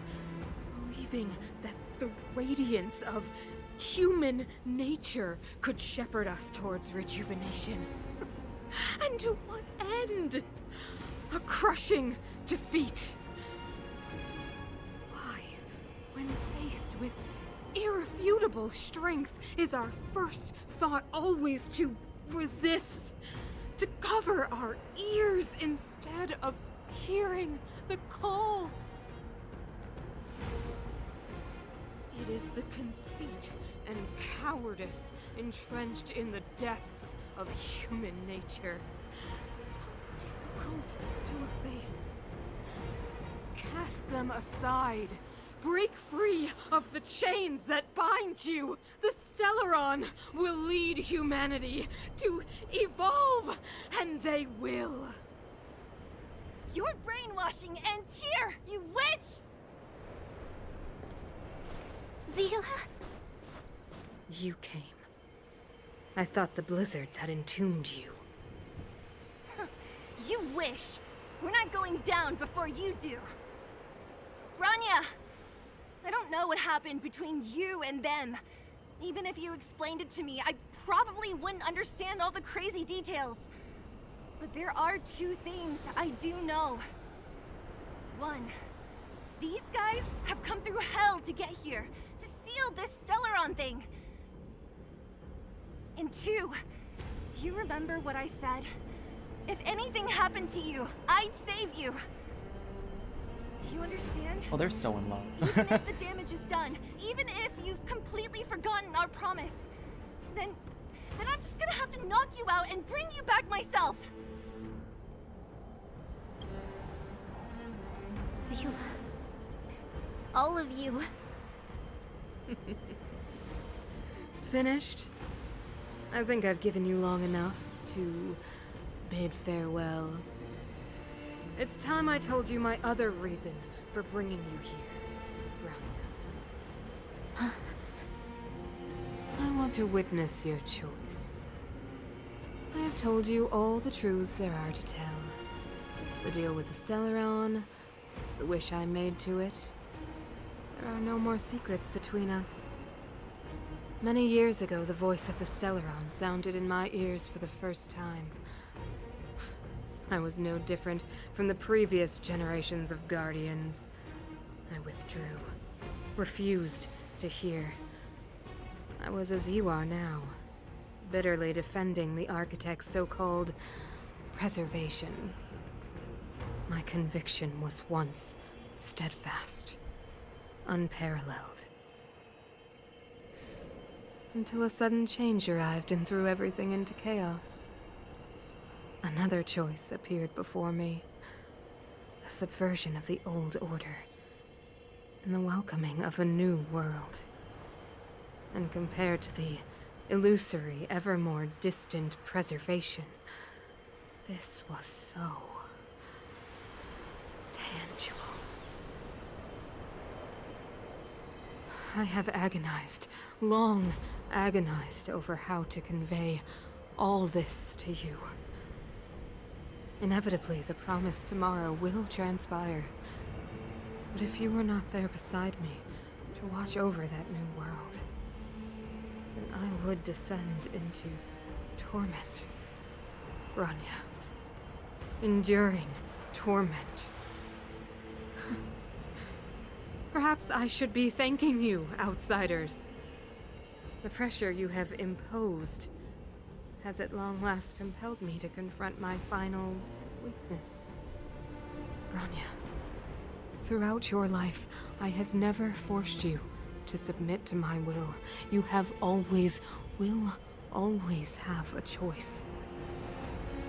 believing that the radiance of human nature could shepherd us towards rejuvenation. And to what end? A crushing defeat. Why, when faced with irrefutable strength, is our first thought always to resist? To cover our ears instead of hearing the call? It is the conceit and cowardice entrenched in the depths of human nature. So difficult to efface. Cast them aside. Break free of the chains that bind you. The Stellaron will lead humanity to evolve, and they will. Your brainwashing ends here, you witch! Zila? You came. I thought the blizzards had entombed you. You wish. We're not going down before you do. Bronya! I don't know what happened between you and them. Even if you explained it to me, I probably wouldn't understand all the crazy details. But there are two things I do know. One, these guys have come through hell to get here, to seal this Stellaron thing. And two, do you remember what I said? If anything happened to you, I'd save you. Do you understand? Well, they're so in love. Even if the damage is done, even if you've completely forgotten our promise, then I'm just gonna have to knock you out and bring you back myself. Zila. All of you. Finished? I think I've given you long enough to bid farewell. It's time I told you my other reason for bringing you here, Bronya. I want to witness your choice. I have told you all the truths there are to tell. The deal with the Stellaron, the wish I made to it. There are no more secrets between us. Many years ago, the voice of the Stellaron sounded in my ears for the first time. I was no different from the previous generations of Guardians. I withdrew, refused to hear. I was as you are now, bitterly defending the Architect's so-called preservation. My conviction was once steadfast, unparalleled. Until a sudden change arrived and threw everything into chaos. Another choice appeared before me. A subversion of the old order. And the welcoming of a new world. And compared to the illusory, ever more distant preservation, this was so tangible. I have agonized, long agonized over how to convey all this to you. Inevitably, the promised tomorrow will transpire. But if you were not there beside me to watch over that new world, then I would descend into torment. Bronya. Enduring torment. Perhaps I should be thanking you, outsiders. The pressure you have imposed has at long last compelled me to confront my final weakness. Bronya, throughout your life, I have never forced you to submit to my will. You have always, will always have a choice.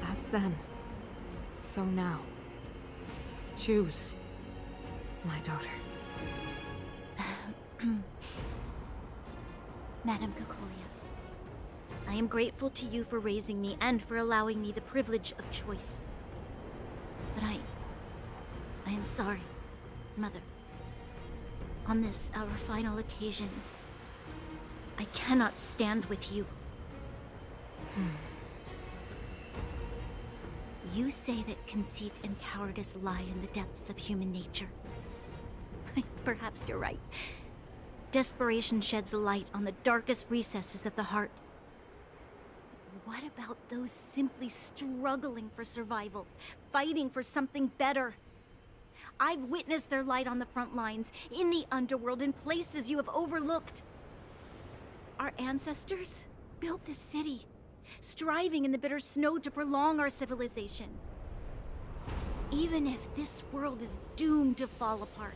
As then, so now. Choose, my daughter. Madame Cocolia, I am grateful to you for raising me and for allowing me the privilege of choice. But I am sorry, Mother. On this, our final occasion, I cannot stand with you. You say that conceit and cowardice lie in the depths of human nature. Perhaps you're right. Desperation sheds a light on the darkest recesses of the heart. What about those simply struggling for survival, fighting for something better? I've witnessed their light on the front lines, in the underworld, in places you have overlooked. Our ancestors built this city, striving in the bitter snow to prolong our civilization. Even if this world is doomed to fall apart,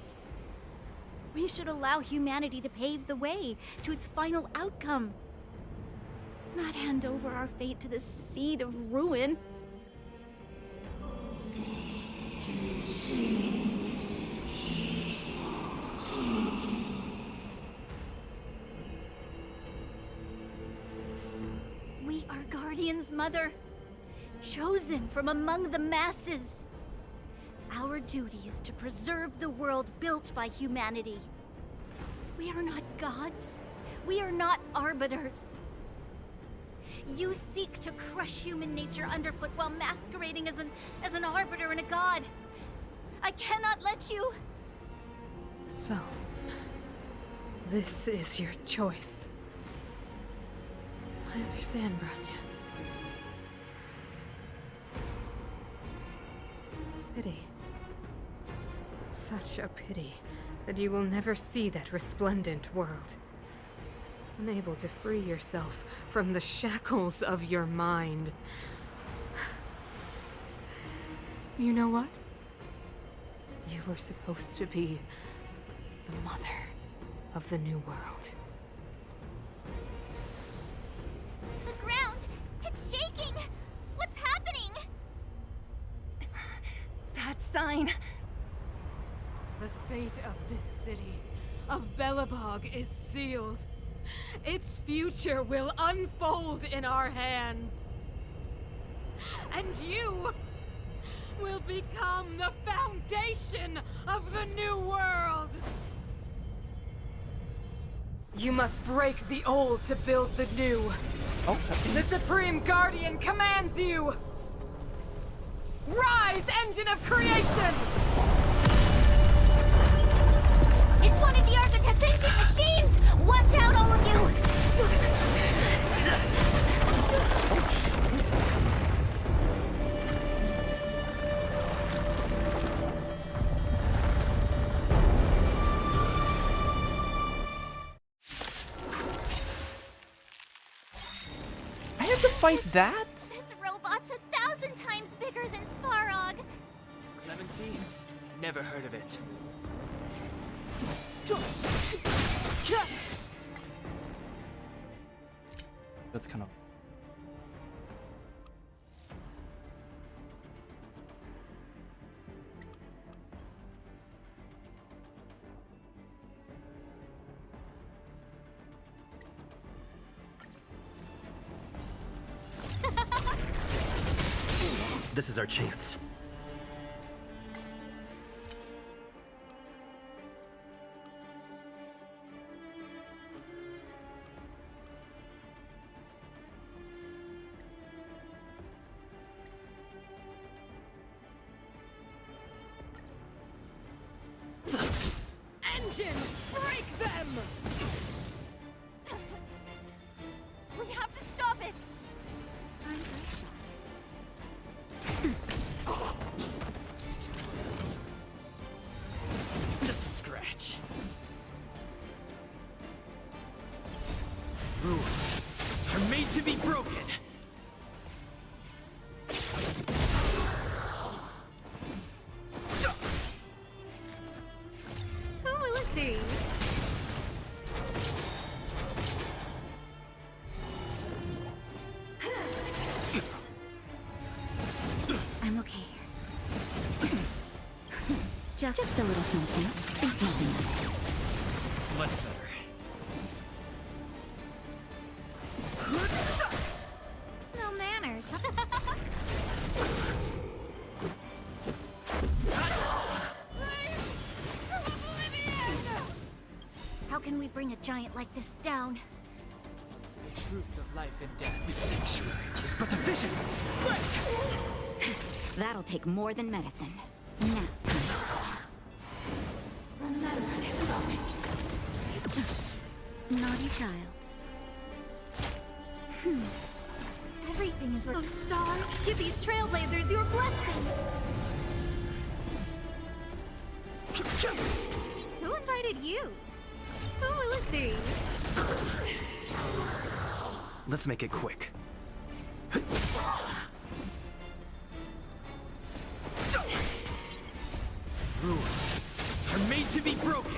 we should allow humanity to pave the way to its final outcome. Not hand over our fate to the seed of ruin. We are guardians, Mother, chosen from among the masses. Our duty is to preserve the world built by humanity. We are not gods. We are not arbiters. You seek to crush human nature underfoot while masquerading as an arbiter and a god. I cannot let you. So, this is your choice. I understand, Bronya. Pity. Such a pity that you will never see that resplendent world. Unable to free yourself from the shackles of your mind. You know what? You were supposed to be the mother of the new world. The ground! It's shaking! What's happening? That sign. The fate of this city, of Belobog, is sealed. Its future will unfold in our hands. And you will become the foundation of the new world. You must break the old to build the new. Oh, the Supreme Guardian commands you! Rise, engine of creation! It's one of the Architect's ancient machines! Watch out, all of you! I have to fight that? This robot's 1,000 times bigger than Svarog. Clemency? Never heard of it. That's kind of... This is our chance. Engine, break them! We have to stop it! I'm shot. Just a scratch. Rules are made to be broken. Who will it be? I'm okay. Just a little something. Think nothing of it. Much better. No manners. How can we bring a giant like this down? The truth of life and death. This sanctuary is but a vision. Quick! That'll take more than medicine. Nap time. Remember this moment. Naughty child. Everything is working. Oh, stars, give these trailblazers your blessing. Who invited you? Who will it be? Let's make it quick. Rules are made to be broken.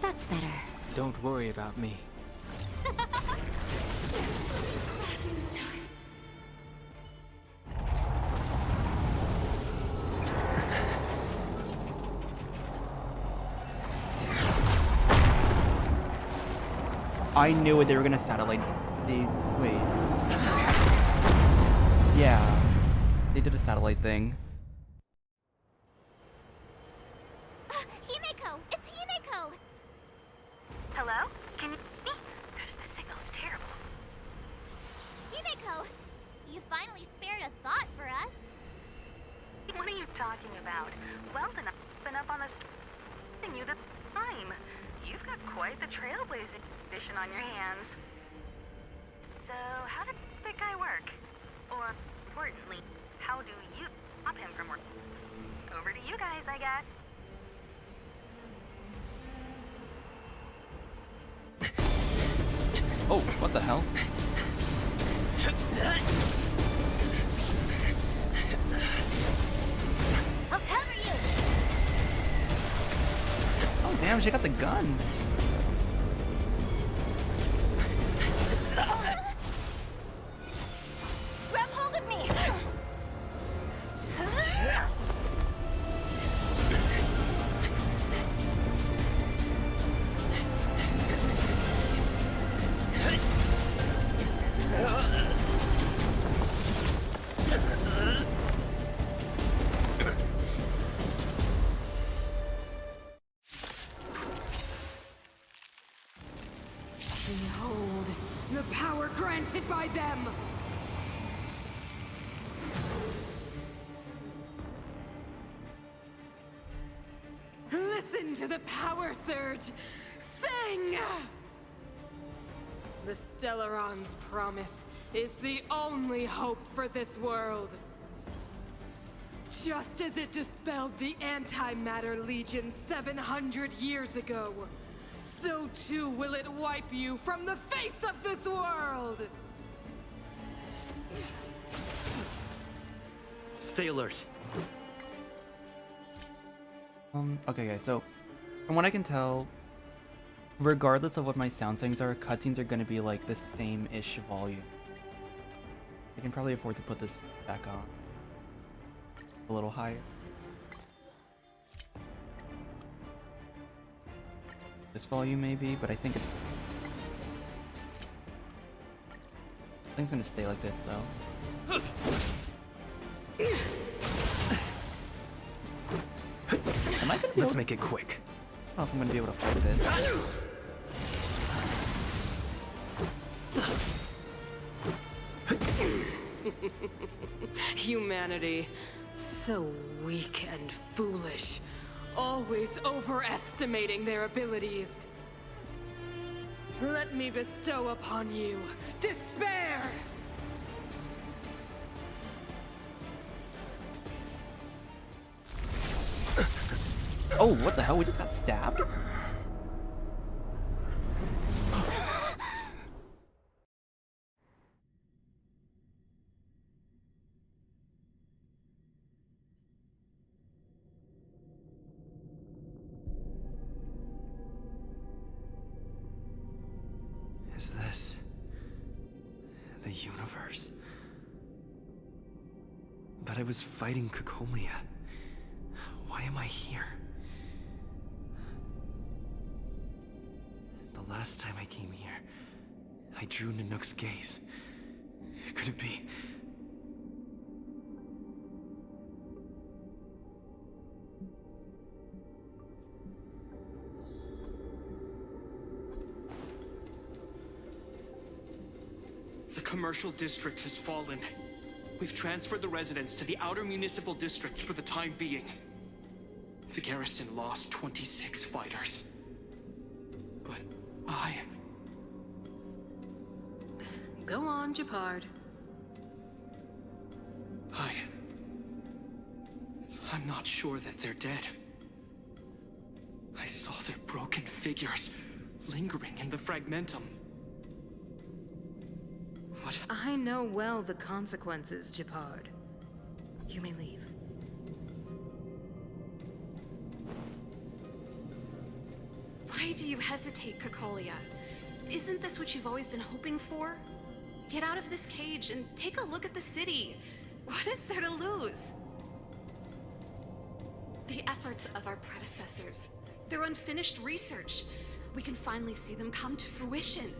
That's better. Don't worry about me. I knew it. They were gonna satellite. Wait. Yeah, they did a satellite thing. Himeko! It's Himeko! Hello? Can you hear me? Gosh, the signal's terrible. Himeko! You finally spared a thought for us. What are you talking about? Weldon, I've been up on the and you the time. You've got quite the trailblazing edition on your hands. So, how did that guy work? Or, importantly, how do you stop him from working? Over to you guys, I guess. Oh, what the hell? I'll cover you! Oh damn, she got the gun. Grab hold of me! Behold, the power granted by them! Listen to the power surge! Sing! The Stellaron's promise is the only hope for this world. Just as it dispelled the Antimatter Legion 700 years ago, so too will it wipe you from the face of this world! Stay alert. Okay guys, so from what I can tell, regardless of what my sound settings are, cutscenes are gonna be like the same-ish volume. I can probably afford to put this back on a little higher. This volume maybe, but I think it's gonna stay like this though. Am I gonna be Let's make it quick. I don't know if I'm gonna be able to fight this. Humanity, so weak and foolish, always overestimating their abilities. Let me bestow upon you despair! Oh, what the hell? We just got stabbed? Is this the universe? But I was fighting Cacolia. Why am I here? The last time I came here, I drew Nanook's gaze. Could it be? The commercial district has fallen. We've transferred the residents to the outer municipal districts for the time being. The garrison lost 26 fighters. But Go on, Japard. I'm not sure that they're dead. I saw their broken figures lingering in the fragmentum. I know well the consequences, Japard. You may leave. Why do you hesitate, Cacolia? Isn't this what you've always been hoping for? Get out of this cage and take a look at the city. What is there to lose? The efforts of our predecessors, their unfinished research. We can finally see them come to fruition.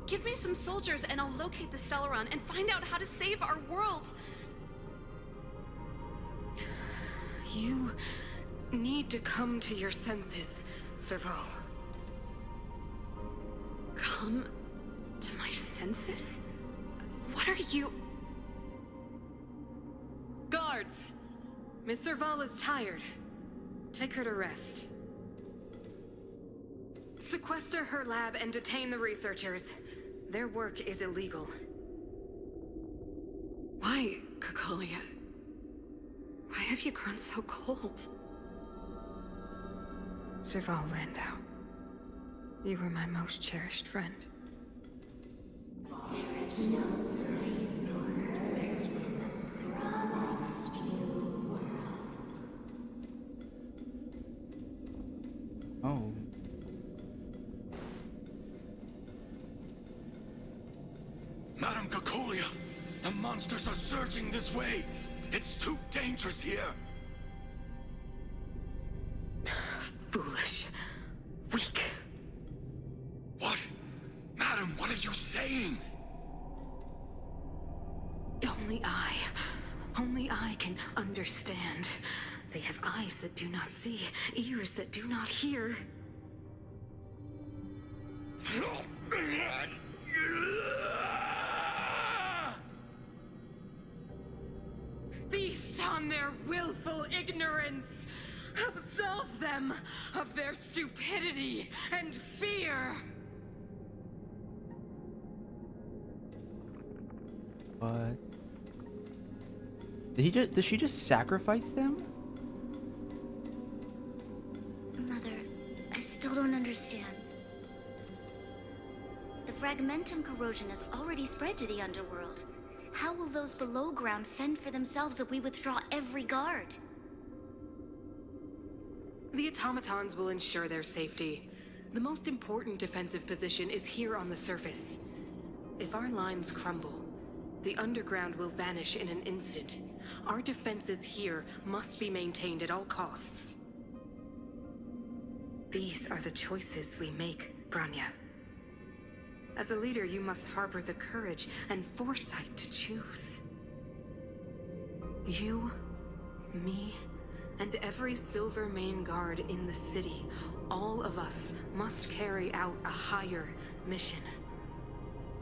Give me some soldiers and I'll locate the Stellaron and find out how to save our world. You need to come to your senses, Serval. Come to my senses? What are you... Guards! Miss Serval is tired. Take her to rest. Sequester her lab and detain the researchers. Their work is illegal. Why, Cacolia? Why have you grown so cold? Serval Landau. You were my most cherished friend. There is no grace nor grace from this true world. Oh. Madam Cacolia, the monsters are surging this way. It's too dangerous here. Foolish. Weak. What? Madam, what are you saying? Only I can understand. They have eyes that do not see, ears that do not hear. Feast on their willful ignorance! Absolve them of their stupidity and fear! What? Did she just sacrifice them? Mother, I still don't understand. The fragmentum corrosion has already spread to the underworld. How will those below ground fend for themselves if we withdraw every guard? The automatons will ensure their safety. The most important defensive position is here on the surface. If our lines crumble, the underground will vanish in an instant. Our defenses here must be maintained at all costs. These are the choices we make, Branya. As a leader, you must harbor the courage and foresight to choose. You, me, and every Silver Main guard in the city, all of us must carry out a higher mission.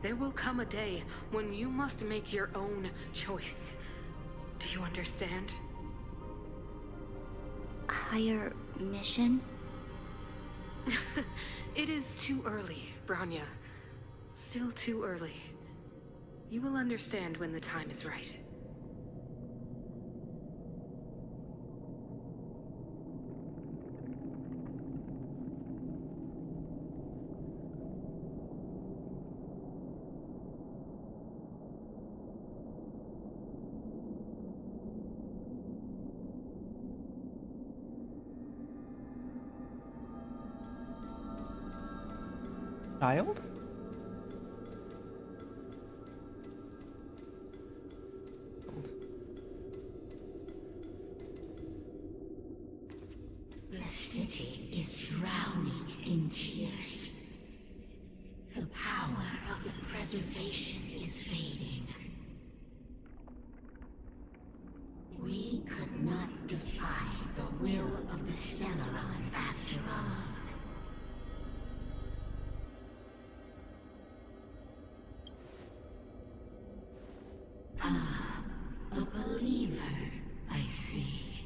There will come a day when you must make your own choice. Do you understand? Higher mission? It is too early, Branya. Still too early. You will understand when the time is right. Child? The city is drowning in tears. The power of the preservation is fading. We could not defy the will of the Stellaron after all. Ah, a believer, I see.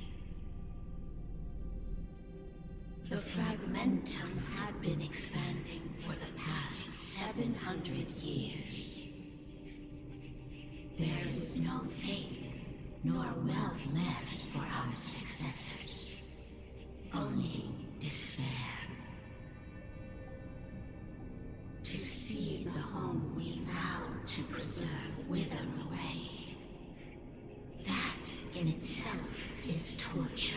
momentum had been expanding for the past 700 years. There is no faith nor wealth left for our successors. Only despair. To see the home we vowed to preserve wither away. That in itself is torture.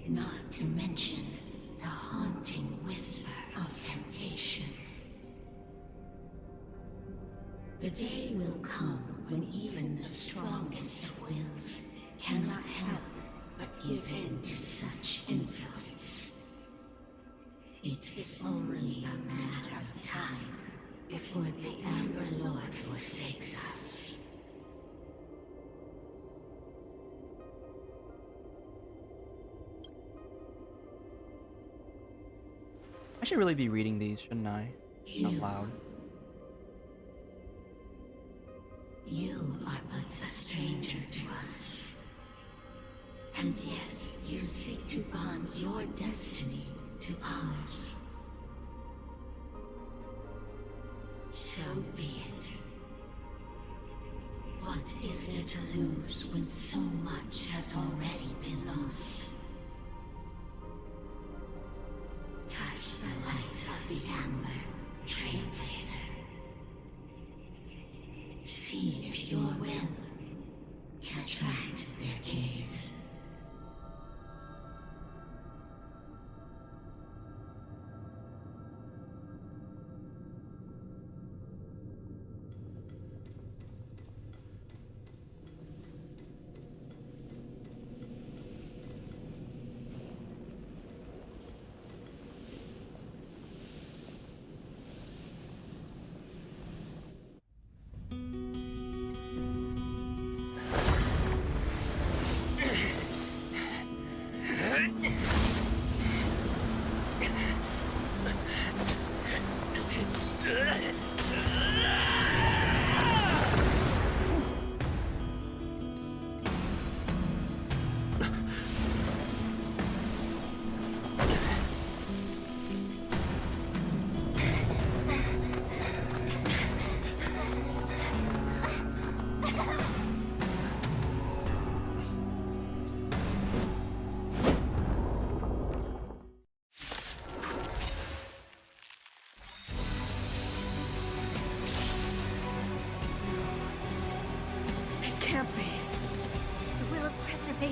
Not to mention the haunting whisper of temptation. The day will come when even the strongest of wills cannot help but give in to such influence. It is only a matter of time before the Amber Lord forsakes us. I should really be reading these, shouldn't I? Out loud. You are but a stranger to us. And yet you seek to bond your destiny to ours. So be it. What is there to lose when so much has already been lost? Touch the light of the Amber, Trailblazer. See if your will can attract their gaze.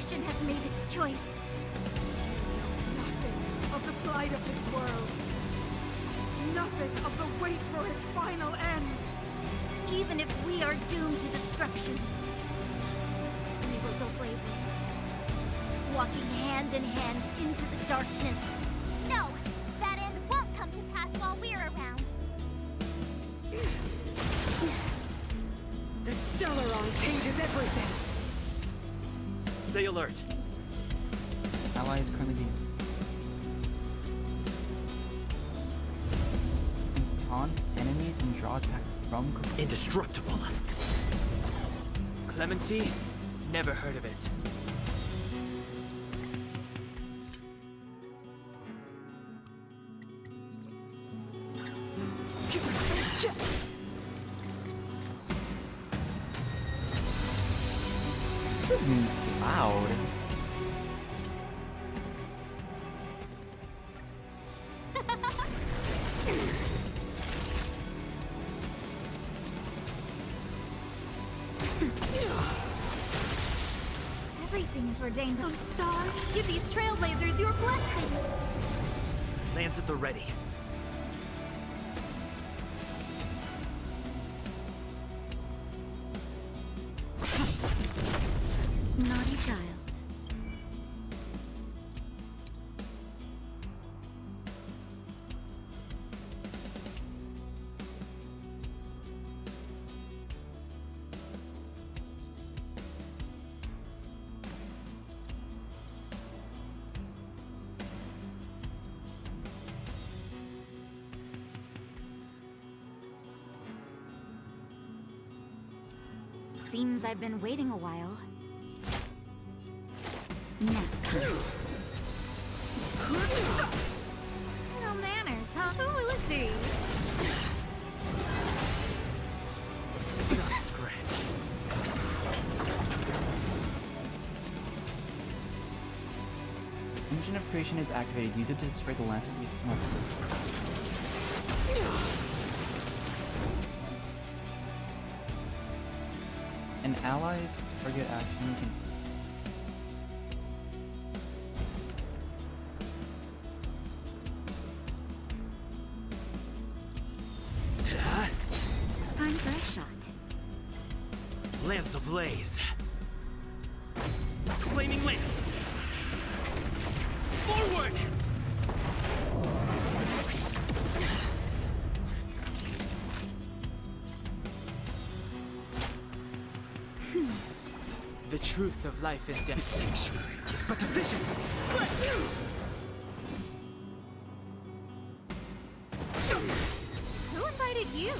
Has made its choice. Nothing of the plight of this world. Nothing of the wait for its final end. Even if we are doomed to destruction, we will go bravely, walking hand in hand into the darkness. No, that end won't come to pass while we're around. The Stellaron changes everything. Stay alert. Ally is currently being taunt enemies and draw attacks from Indestructible. Clemency? Never heard of it. This is loud. Everything is ordained. Oh, stars, give these trailblazers your blessing. Lands at the ready. Naughty child. Seems I've been waiting a while. Nap time. Engine of creation is activated. Use it to destroy the lance of the... An ally's target action can... Time for a shot. Lance ablaze. Flaming lance. Forward! The truth of life and death. The sanctuary is but a vision. Who invited you?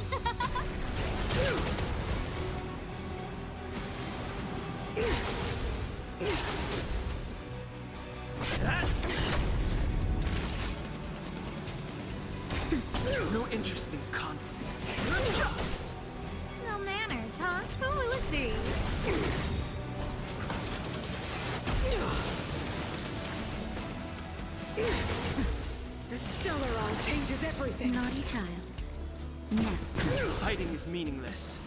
No interest in conflict. No manners, huh? Who will it be? The Stellaron changes everything. Naughty child. Fighting is meaningless.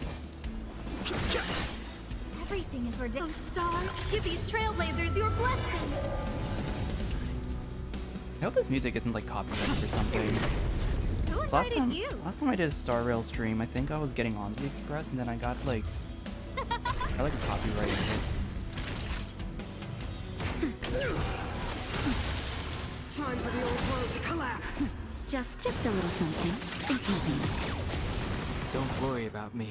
Everything is ridiculous. Stars, give these trailblazers your blessing. I hope this music isn't like copyrighted or something. Who Last invited you? time I did a Star Rail stream, I think I was getting on the Express and then I got like a copyright hit. Time for the old world to collapse. Just a little something. Think nothing of it. Don't worry about me.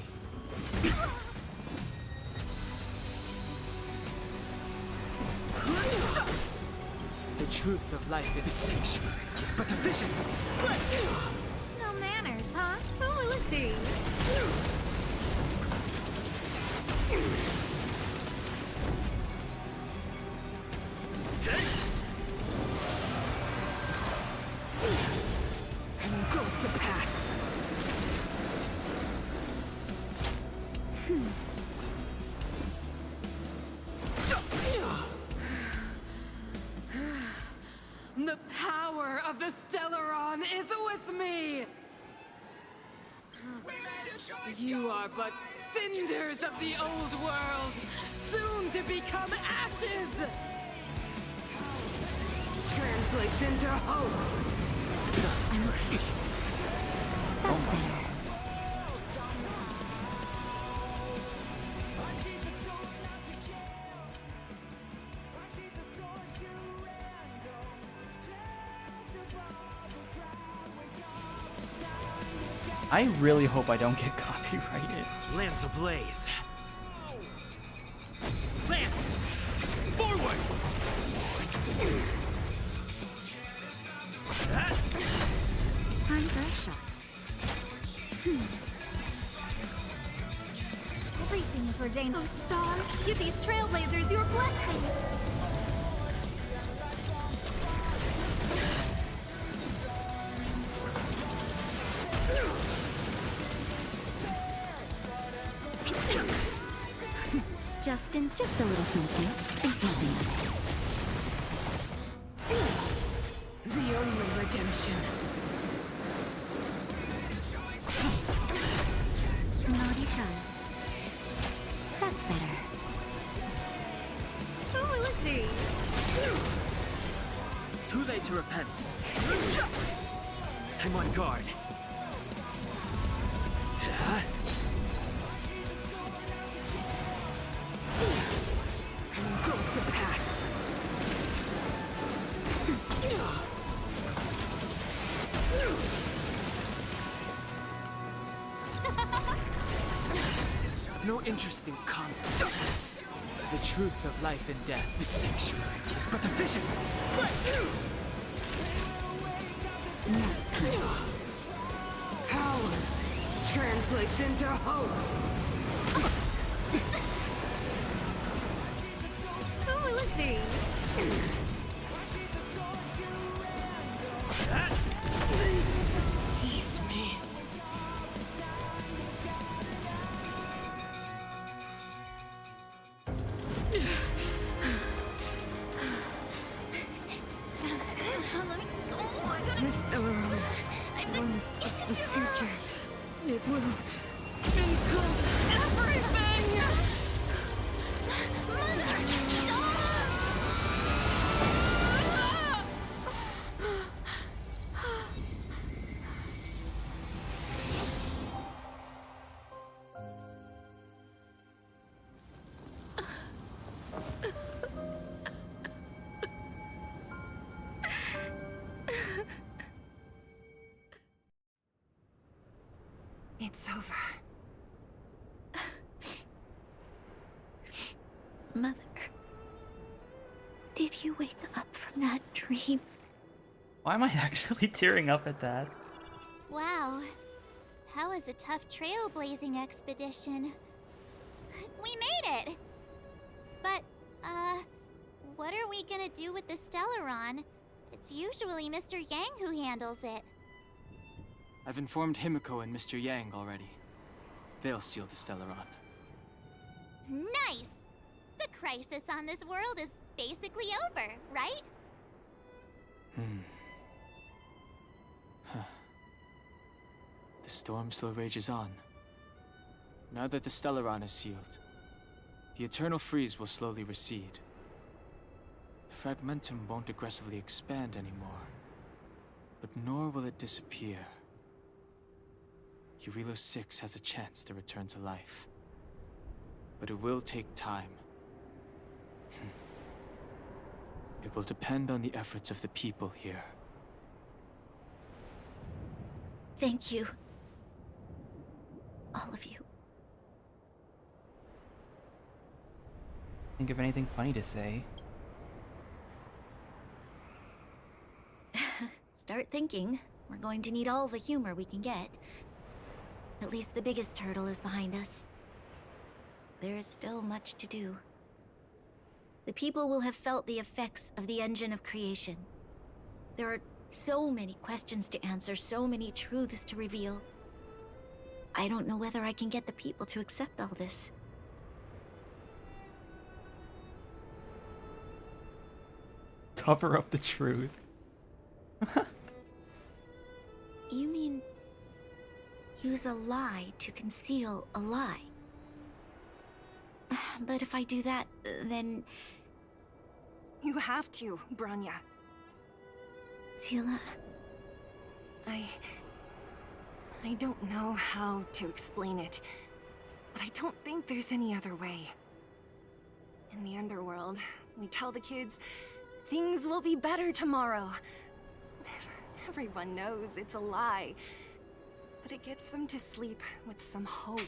The truth of life is sanctuary. It's but a vision. No manners, huh? Who will it be? Engulf the past. The power of the Stellaron is with me! You are but cinders of the old world, soon to become ashes! Translates into hope! That's better. I really hope I don't get copyrighted. Lance ablaze. Lance! Forward! Time for a shot. Everything is ordained. Oh, stars, give these trailblazers your blessing. Just a little something. Think nothing of it. The only redemption. Naughty child. That's better. Who will it be? Too late to repent. I'm on guard. Engulf the past. No interest in conflict. The truth of life and death. The sanctuary is but a vision. Power translates into hope. Who will it be? Deceived me. will include everything! Mother, It's over. Mother, did you wake up from that dream? Why am I actually tearing up at that? wow. That was a tough trailblazing expedition. We made it! But, what are we gonna do with the Stellaron? It's usually Mr. Yang who handles it. I've informed Himiko and Mr. Yang already. They'll seal the Stellaron. Nice! The crisis on this world is basically over, right? Huh. The storm still rages on. Now that the Stellaron is sealed, the eternal freeze will slowly recede. Fragmentum won't aggressively expand anymore, but nor will it disappear. Jarilo-VI has a chance to return to life, but it will take time. It will depend on the efforts of the people here. Thank you. All of you. Think of anything funny to say. Start thinking. We're going to need all the humor we can get. At least the biggest hurdle is behind us. There is still much to do. The people will have felt the effects of the engine of creation. There are so many questions to answer, so many truths to reveal. I don't know whether I can get the people to accept all this. Cover up the truth. You mean use a lie to conceal a lie? But if I do that, then... You have to, Bronya. Sila... I don't know how to explain it, but I don't think there's any other way. In the underworld, we tell the kids, things will be better tomorrow. Everyone knows it's a lie, but it gets them to sleep with some hope.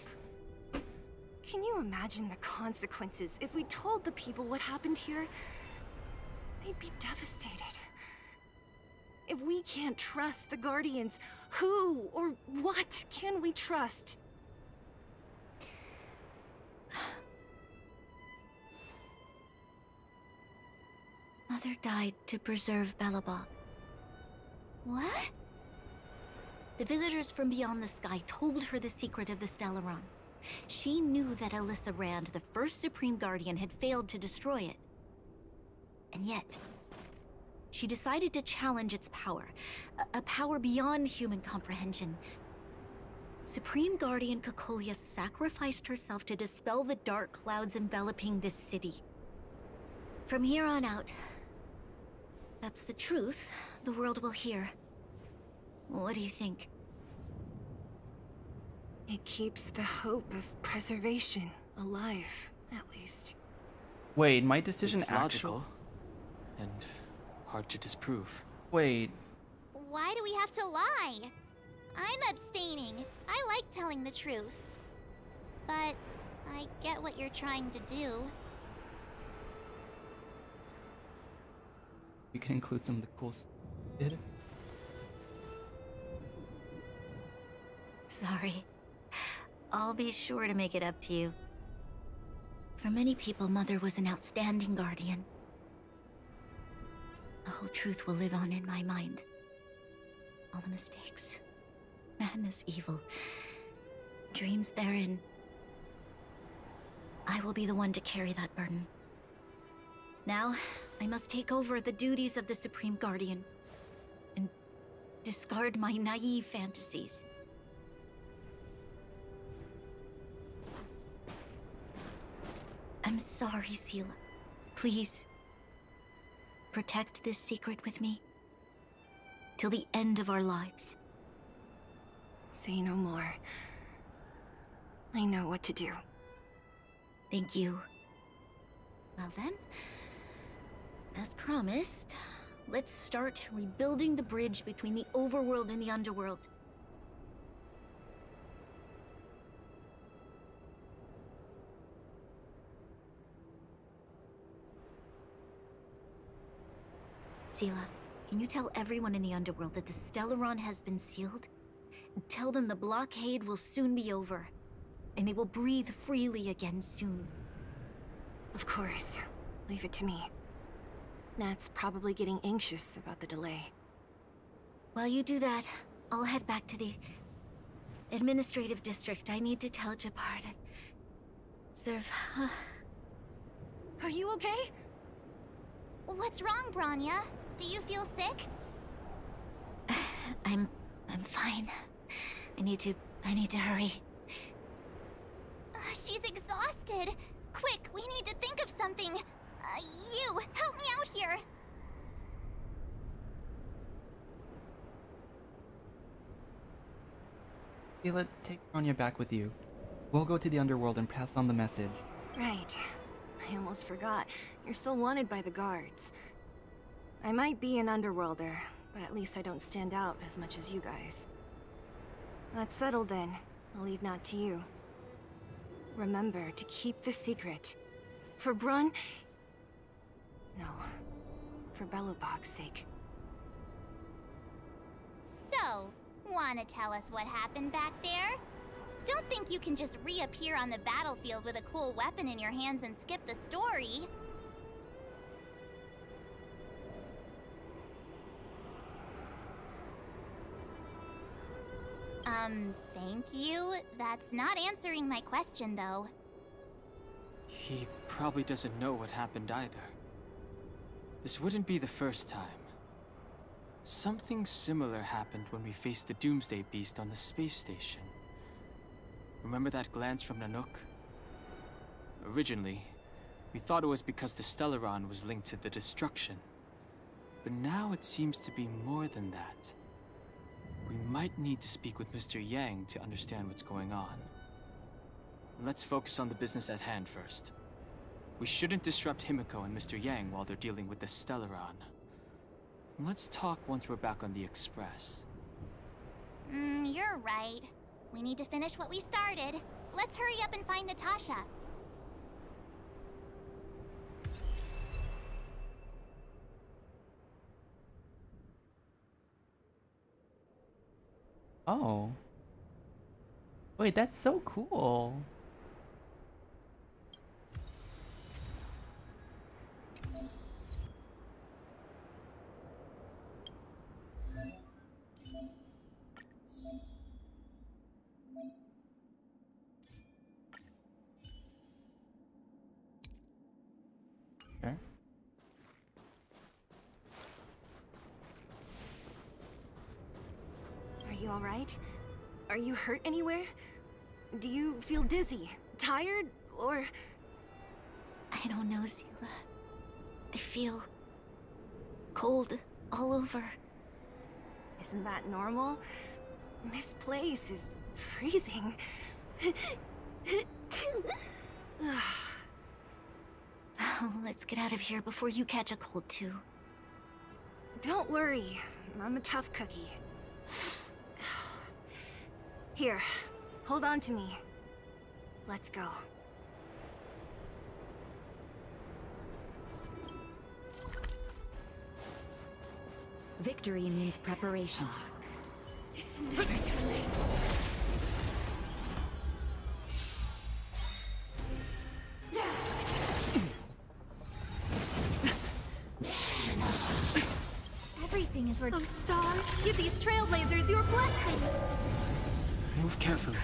Can you imagine the consequences if we told the people what happened here? They'd be devastated. If we can't trust the Guardians, who or what can we trust? Mother died to preserve Belobog. What? The visitors from beyond the sky told her the secret of the Stellaron. She knew that Alyssa Rand, the first Supreme Guardian, had failed to destroy it. And yet, she decided to challenge its power. A power beyond human comprehension. Supreme Guardian Cocolia sacrificed herself to dispel the dark clouds enveloping this city. From here on out, that's the truth the world will hear. What do you think? It keeps the hope of preservation alive, at least. Wait, my decision It's logical and hard to disprove. Wait. Why do we have to lie? I'm abstaining. I like telling the truth. But I get what you're trying to do. You can include some of the cool stuff. Sorry. I'll be sure to make it up to you. For many people, Mother was an outstanding guardian. The whole truth will live on in my mind. All the mistakes, madness, evil, dreams therein. I will be the one to carry that burden. Now, I must take over the duties of the Supreme Guardian and discard my naive fantasies. I'm sorry, Seela. Please, protect this secret with me. Till the end of our lives. Say no more. I know what to do. Thank you. Well then, as promised, let's start rebuilding the bridge between the overworld and the underworld. Seela, can you tell everyone in the underworld that the Stellaron has been sealed? And tell them the blockade will soon be over, and they will breathe freely again soon. Of course. Leave it to me. Nat's probably getting anxious about the delay. While you do that, I'll head back to the administrative district. I need to tell Japar that... Serve... Are you okay? What's wrong, Bronya? Do you feel sick? I'm fine. I need to hurry. She's exhausted. Quick, we need to think of something. You, help me out here. Seela, take Bronya back with you. We'll go to the underworld and pass on the message. Right. I almost forgot. You're still wanted by the guards. I might be an underworlder, but at least I don't stand out as much as you guys. That's settled then. I'll leave Nat to you. Remember to keep the secret. For Brun... No. For Belobog's sake. So, wanna tell us what happened back there? Don't think you can just reappear on the battlefield with a cool weapon in your hands and skip the story. Thank you. That's not answering my question, though. He probably doesn't know what happened either. This wouldn't be the first time. Something similar happened when we faced the Doomsday Beast on the space station. Remember that glance from Nanook? Originally, we thought it was because the Stellaron was linked to the destruction. But now it seems to be more than that. We might need to speak with Mr. Yang to understand what's going on. Let's focus on the business at hand first. We shouldn't disrupt Himiko and Mr. Yang while they're dealing with the Stellaron. Let's talk once we're back on the Express. You're right. We need to finish what we started. Let's hurry up and find Natasha. Oh. Wait, that's so cool. Okay. Are you alright? Are you hurt anywhere? Do you feel dizzy, tired, or... I don't know, Seela. I feel... cold all over. Isn't that normal? This place is freezing. Oh, let's get out of here before you catch a cold too. Don't worry, I'm a tough cookie. Here, hold on to me. Let's go. Victory means preparation. It's never too late. Everything is Oh, stars, give these trailblazers your blessing. Move carefully.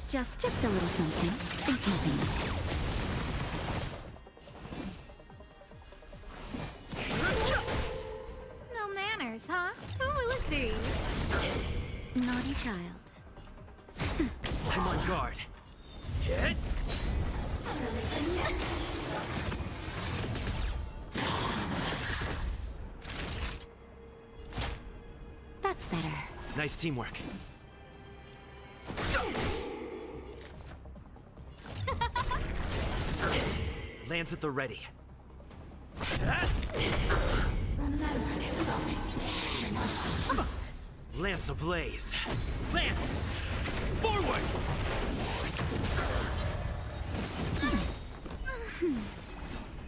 Just a little something. Think nothing of it. No manners, huh? Who will it be? Naughty child. I'm on guard. Hit! That's better. Nice teamwork. Lance at the ready. Lance ablaze. Lance! Forward!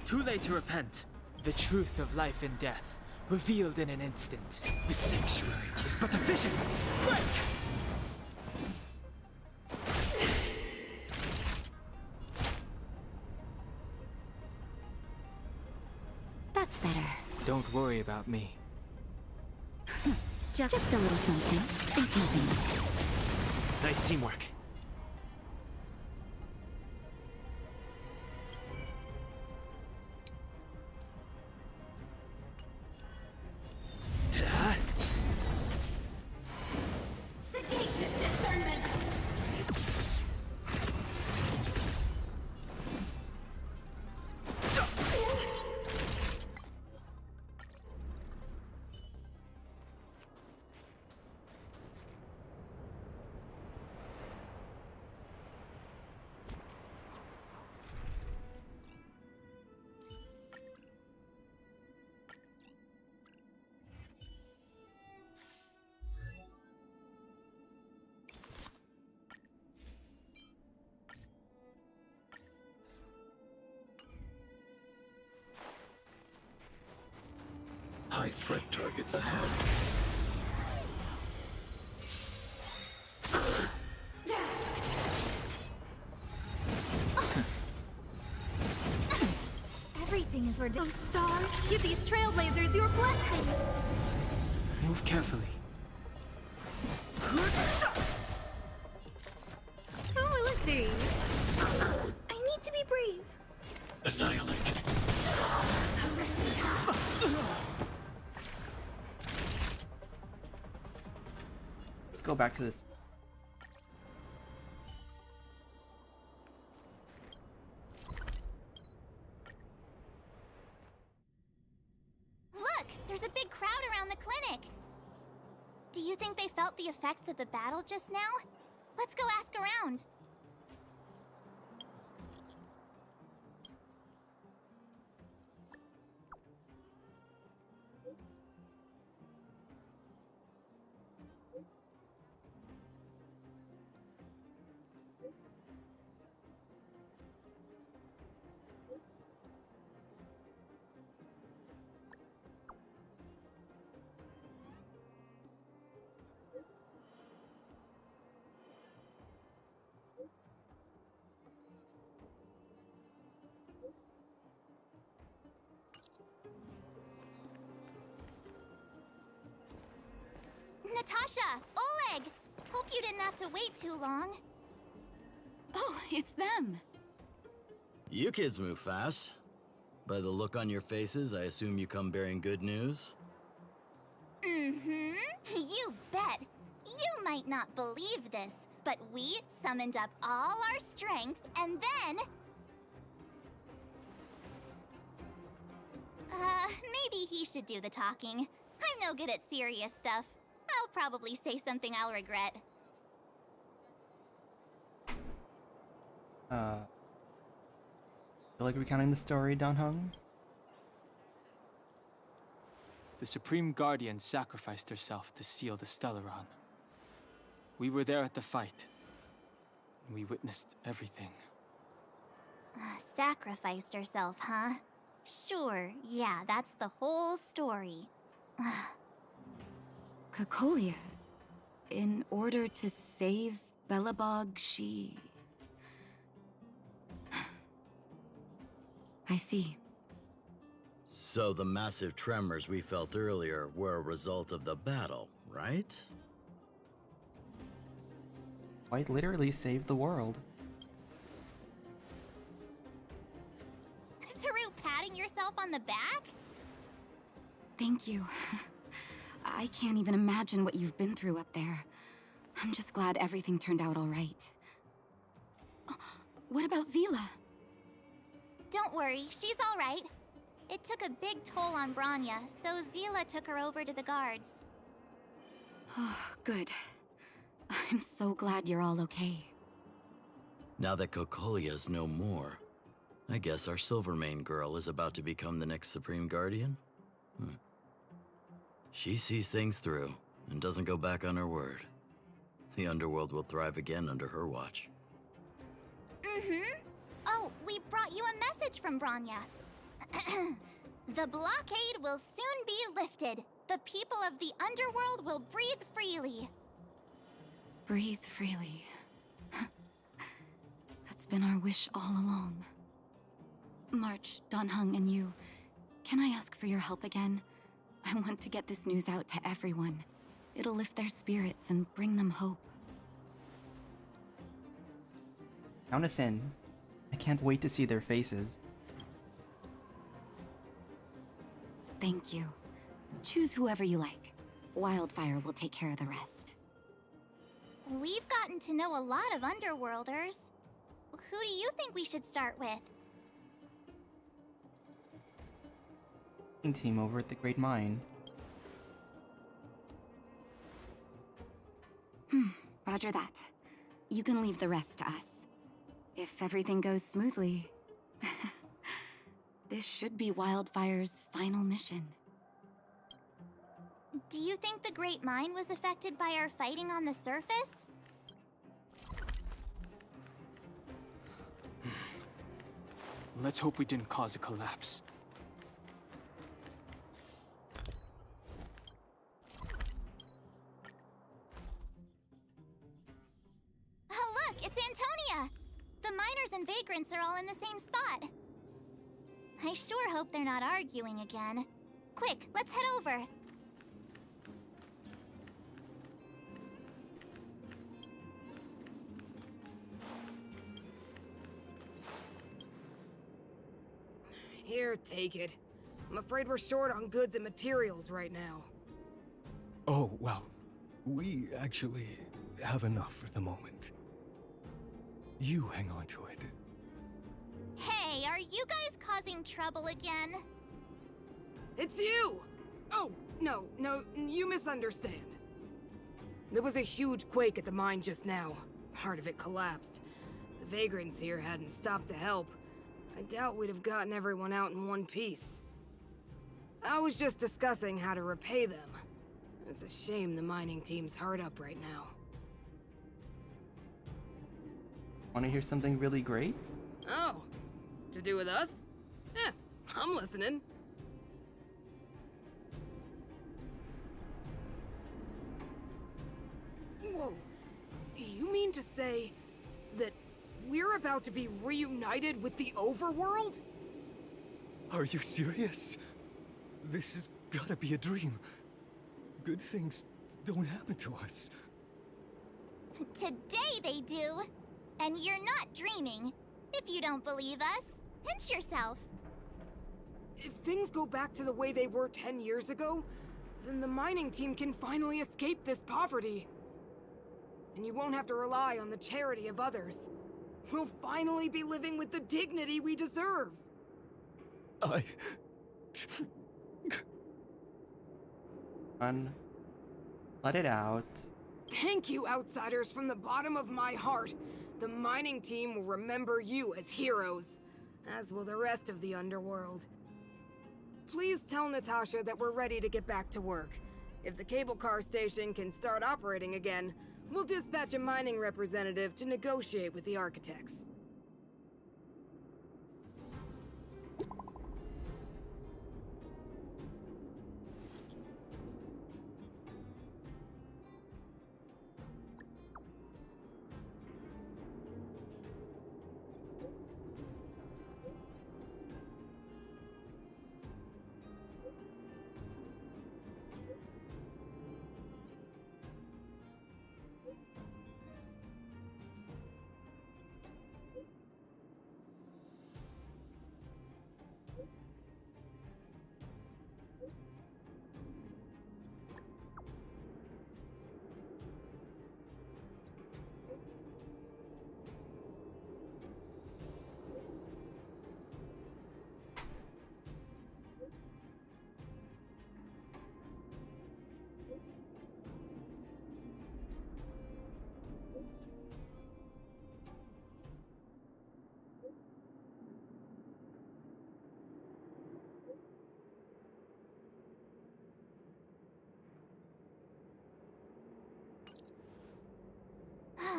Too late to repent. The truth of life and death, revealed in an instant. The sanctuary is but a vision. Break! That's better. Don't worry about me. Just a little something. Think nothing of it. Nice teamwork. Sagacious discernment. High threat targets ahead. Everything is ridiculous. Oh, stars, give these trailblazers your blessing. Move carefully. Who will it be? I need to be brave. Annihilate. Let's go back to this. Look, there's a big crowd around the clinic. Do you think they felt the effects of the battle just now? Let's go ask around. Natasha! Oleg! Hope you didn't have to wait too long. Oh, it's them. You kids move fast. By the look on your faces, I assume you come bearing good news? Mm-hmm. You bet. You might not believe this, but we summoned up all our strength and then... maybe he should do the talking. I'm no good at serious stuff. I'll probably say something I'll regret. Feel like recounting the story, Donhung? The Supreme Guardian sacrificed herself to seal the Stellaron. We were there at the fight. And we witnessed everything. Sacrificed herself, huh? Sure, yeah, that's the whole story. Cocolia, in order to save Belobog, she... I see. So the massive tremors we felt earlier were a result of the battle, right? Quite literally saved the world. Through patting yourself on the back? Thank you. I can't even imagine what you've been through up there. I'm just glad everything turned out all right. Oh, what about Zila? Don't worry, she's all right. It took a big toll on Branya, so Zila took her over to the guards. Oh, good. I'm so glad you're all okay. Now that Cocolia's no more, I guess our Silvermane girl is about to become the next Supreme Guardian? She sees things through and doesn't go back on her word. The underworld will thrive again under her watch. Mm-hmm. Oh, we brought you a message from Bronya. The blockade will soon be lifted. The people of the underworld will breathe freely. Breathe freely. That's been our wish all along. March, Donhung, and you, can I ask for your help again? I want to get this news out to everyone. It'll lift their spirits and bring them hope. Count us in. I can't wait to see their faces. Thank you. Choose whoever you like. Wildfire will take care of the rest. We've gotten to know a lot of underworlders. Who do you think we should start with? Team over at the Great Mine. Roger that. You can leave the rest to us. If everything goes smoothly, this should be Wildfire's final mission. Do you think the Great Mine was affected by our fighting on the surface? Let's hope we didn't cause a collapse. Oh, look, it's Antonia! The miners and vagrants are all in the same spot. I sure hope they're not arguing again. Quick, let's head over. Here, take it. I'm afraid we're short on goods and materials right now. Oh, well, we actually have enough for the moment. You hang on to it. Hey, are you guys causing trouble again? It's you! Oh, no, you misunderstand. There was a huge quake at the mine just now. Part of it collapsed. The vagrants here hadn't stopped to help. I doubt we'd have gotten everyone out in one piece. I was just discussing how to repay them. It's a shame the mining team's hard up right now. Want to hear something really great? Oh, to do with us? Eh, I'm listening. Whoa, you mean to say that we're about to be reunited with the overworld? Are you serious? This has gotta be a dream. Good things don't happen to us. Today they do. And you're not dreaming. If you don't believe us, pinch yourself. If things go back to the way they were 10 years ago, then the mining team can finally escape this poverty. And you won't have to rely on the charity of others. We'll finally be living with the dignity we deserve. Let it out. Thank you, outsiders, from the bottom of my heart. The mining team will remember you as heroes, as will the rest of the underworld. Please tell Natasha that we're ready to get back to work. If the cable car station can start operating again, we'll dispatch a mining representative to negotiate with the architects.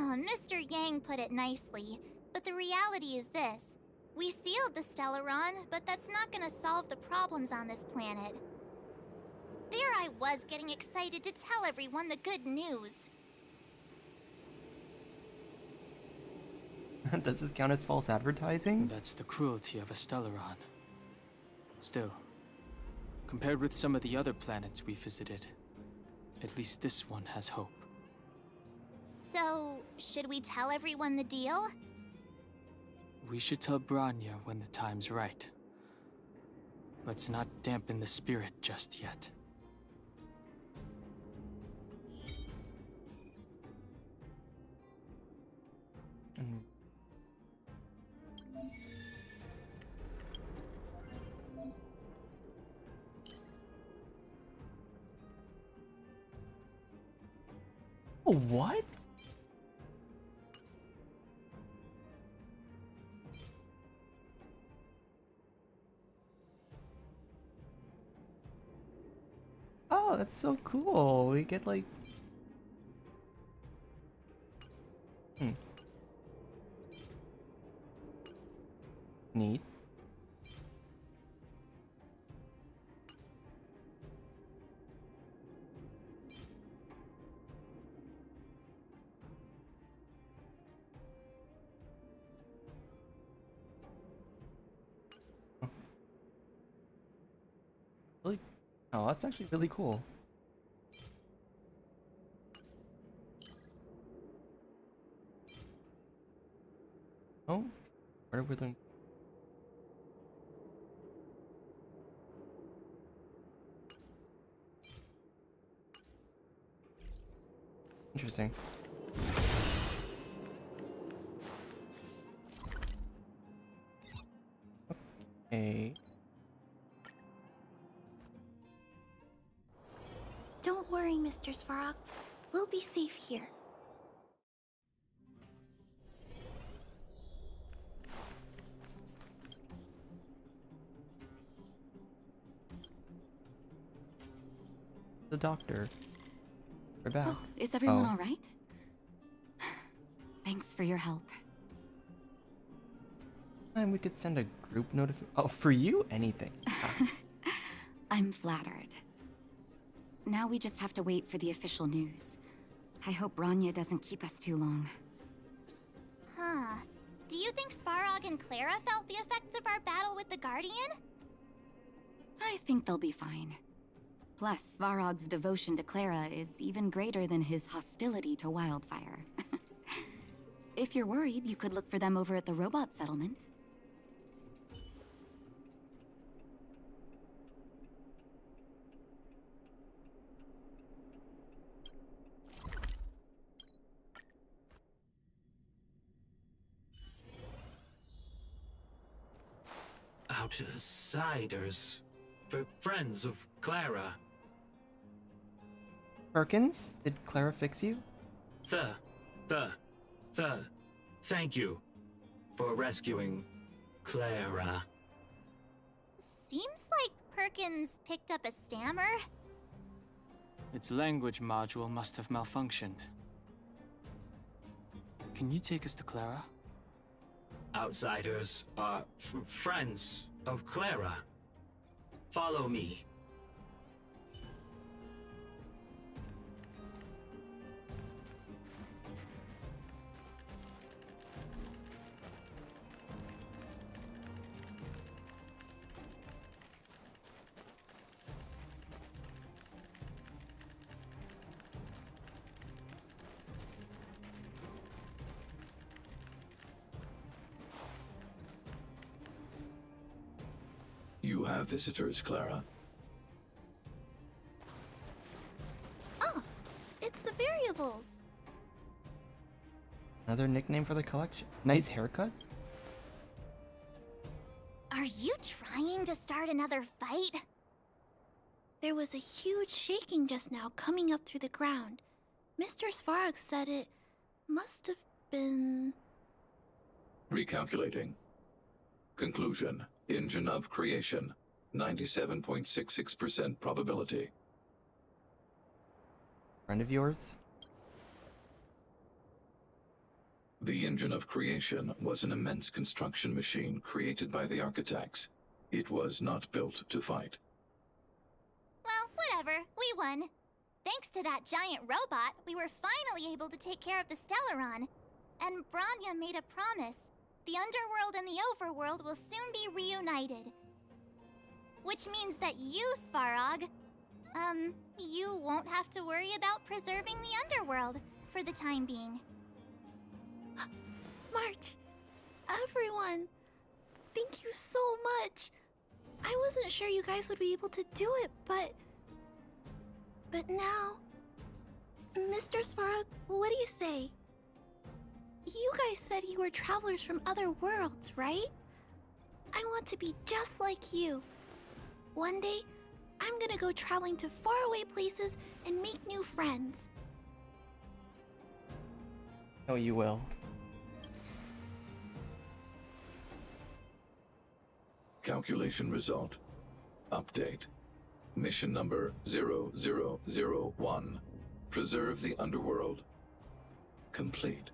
Mr. Yang put it nicely, but the reality is this. We sealed the Stellaron, but that's not gonna solve the problems on this planet. There I was getting excited to tell everyone the good news. Does this count as false advertising? That's the cruelty of a Stellaron. Still, compared with some of the other planets we visited, at least this one has hope. So, should we tell everyone the deal? We should tell Bronya when the time's right. Let's not dampen the spirit just yet. What? Oh, that's so cool. We get like... Neat. Really? Oh, that's actually really cool. Oh, where are we doing? Interesting. Okay. Don't worry, Mr. Svarog. We'll be safe here. The doctor. We're back. Oh, is everyone Oh. all right? Thanks for your help. And we could send a group notification. Oh, for you? Anything. I'm flattered. Now we just have to wait for the official news. I hope Bronya doesn't keep us too long. Huh. Do you think Svarog and Clara felt the effects of our battle with the Guardian? I think they'll be fine. Plus, Svarog's devotion to Clara is even greater than his hostility to Wildfire. If you're worried, you could look for them over at the robot settlement. Outsiders. For friends of Clara. Perkins, did Clara fix you? Thank you for rescuing Clara. Seems like Perkins picked up a stammer. Its language module must have malfunctioned. Can you take us to Clara? Outsiders are friends of Clara. Follow me. You have visitors, Clara. Oh, it's the variables. Another nickname for the collection? Nice haircut? Are you trying to start another fight? There was a huge shaking just now coming up through the ground. Mr. Svarog said it must have been... Recalculating. Conclusion. Engine of creation. 97.66% probability. Friend of yours? The engine of creation was an immense construction machine created by the architects. It was not built to fight. Well, whatever. We won. Thanks to that giant robot, we were finally able to take care of the Stellaron. And Bronya made a promise. The underworld and the overworld will soon be reunited. Which means that you, Svarog, you won't have to worry about preserving the underworld for the time being. March, everyone, thank you so much. I wasn't sure you guys would be able to do it, but now, Mr. Svarog, what do you say? You guys said you were travelers from other worlds, right? I want to be just like you. One day, I'm gonna go traveling to faraway places and make new friends. Oh, you will. Calculation result. Update. Mission number 0001. Preserve the underworld. Complete.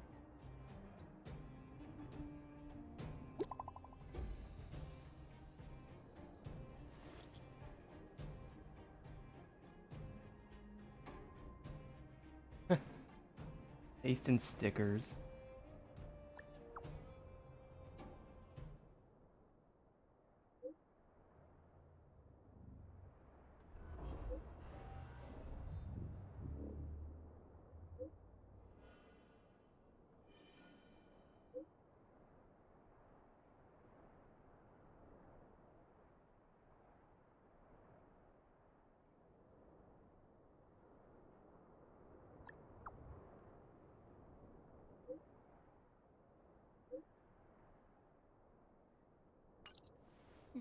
Paste in stickers.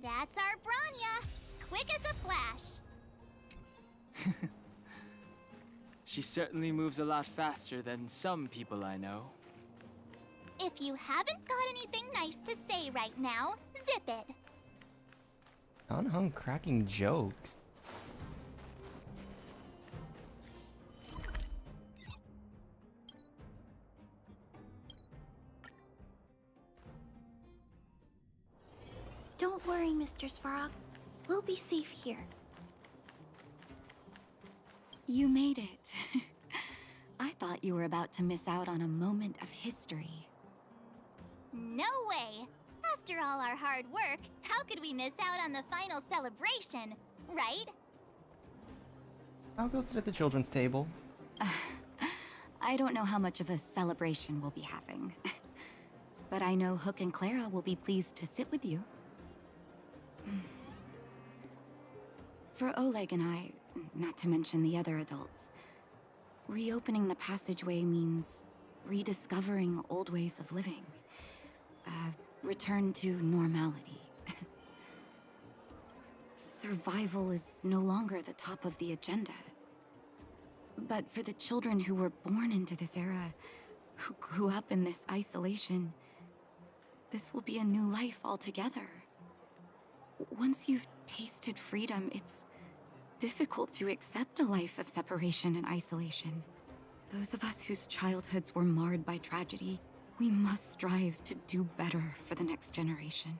That's our Bronya! Quick as a flash! She certainly moves a lot faster than some people I know. If you haven't got anything nice to say right now, zip it! Hung cracking jokes. Don't worry, Mr. Svarog. We'll be safe here. You made it. I thought you were about to miss out on a moment of history. No way! After all our hard work, how could we miss out on the final celebration, right? I'll go sit at the children's table. I don't know how much of a celebration we'll be having. But I know Hook and Clara will be pleased to sit with you. For Oleg and I, not to mention the other adults, reopening the passageway means rediscovering old ways of living. Return to normality. Survival is no longer the top of the agenda. But for the children who were born into this era, who grew up in this isolation, this will be a new life altogether. Once you've tasted freedom, it's difficult to accept a life of separation and isolation. Those of us whose childhoods were marred by tragedy, we must strive to do better for the next generation.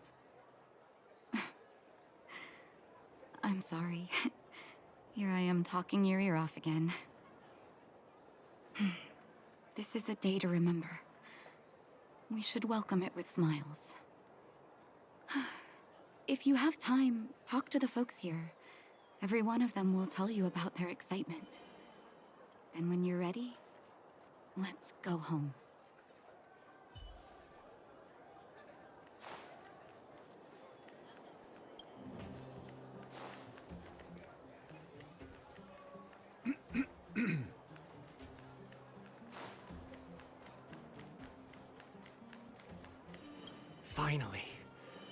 I'm sorry. Here I am talking your ear off again. This is a day to remember. We should welcome it with smiles. If you have time, talk to the folks here. Every one of them will tell you about their excitement. Then when you're ready, let's go home.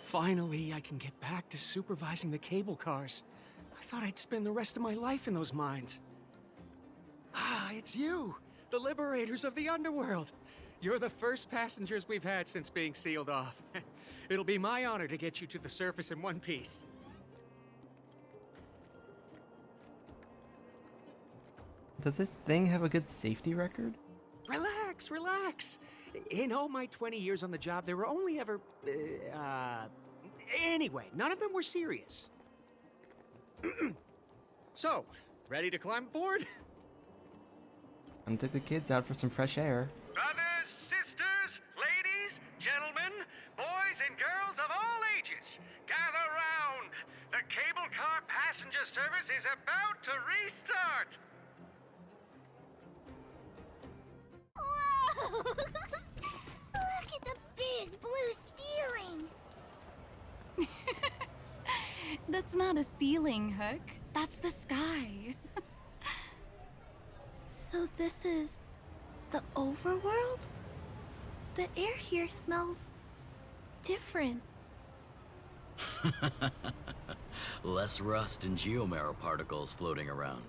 Finally, I can get back to supervising the cable cars. I thought I'd spend the rest of my life in those mines. Ah, it's you, the liberators of the underworld. You're the first passengers we've had since being sealed off. It'll be my honor to get you to the surface in one piece. Does this thing have a good safety record? Relax, relax. In all my 20 years on the job, there were only ever, anyway, none of them were serious. So, ready to climb aboard? I'm take the kids out for some fresh air. Brothers, sisters, ladies, gentlemen, boys and girls of all ages, gather round. The cable car passenger service is about to restart. Whoa! Look at the big blue ceiling! That's not a ceiling, Hook. That's the sky. So this is the overworld? The air here smells different. Less rust and geomarrow particles floating around.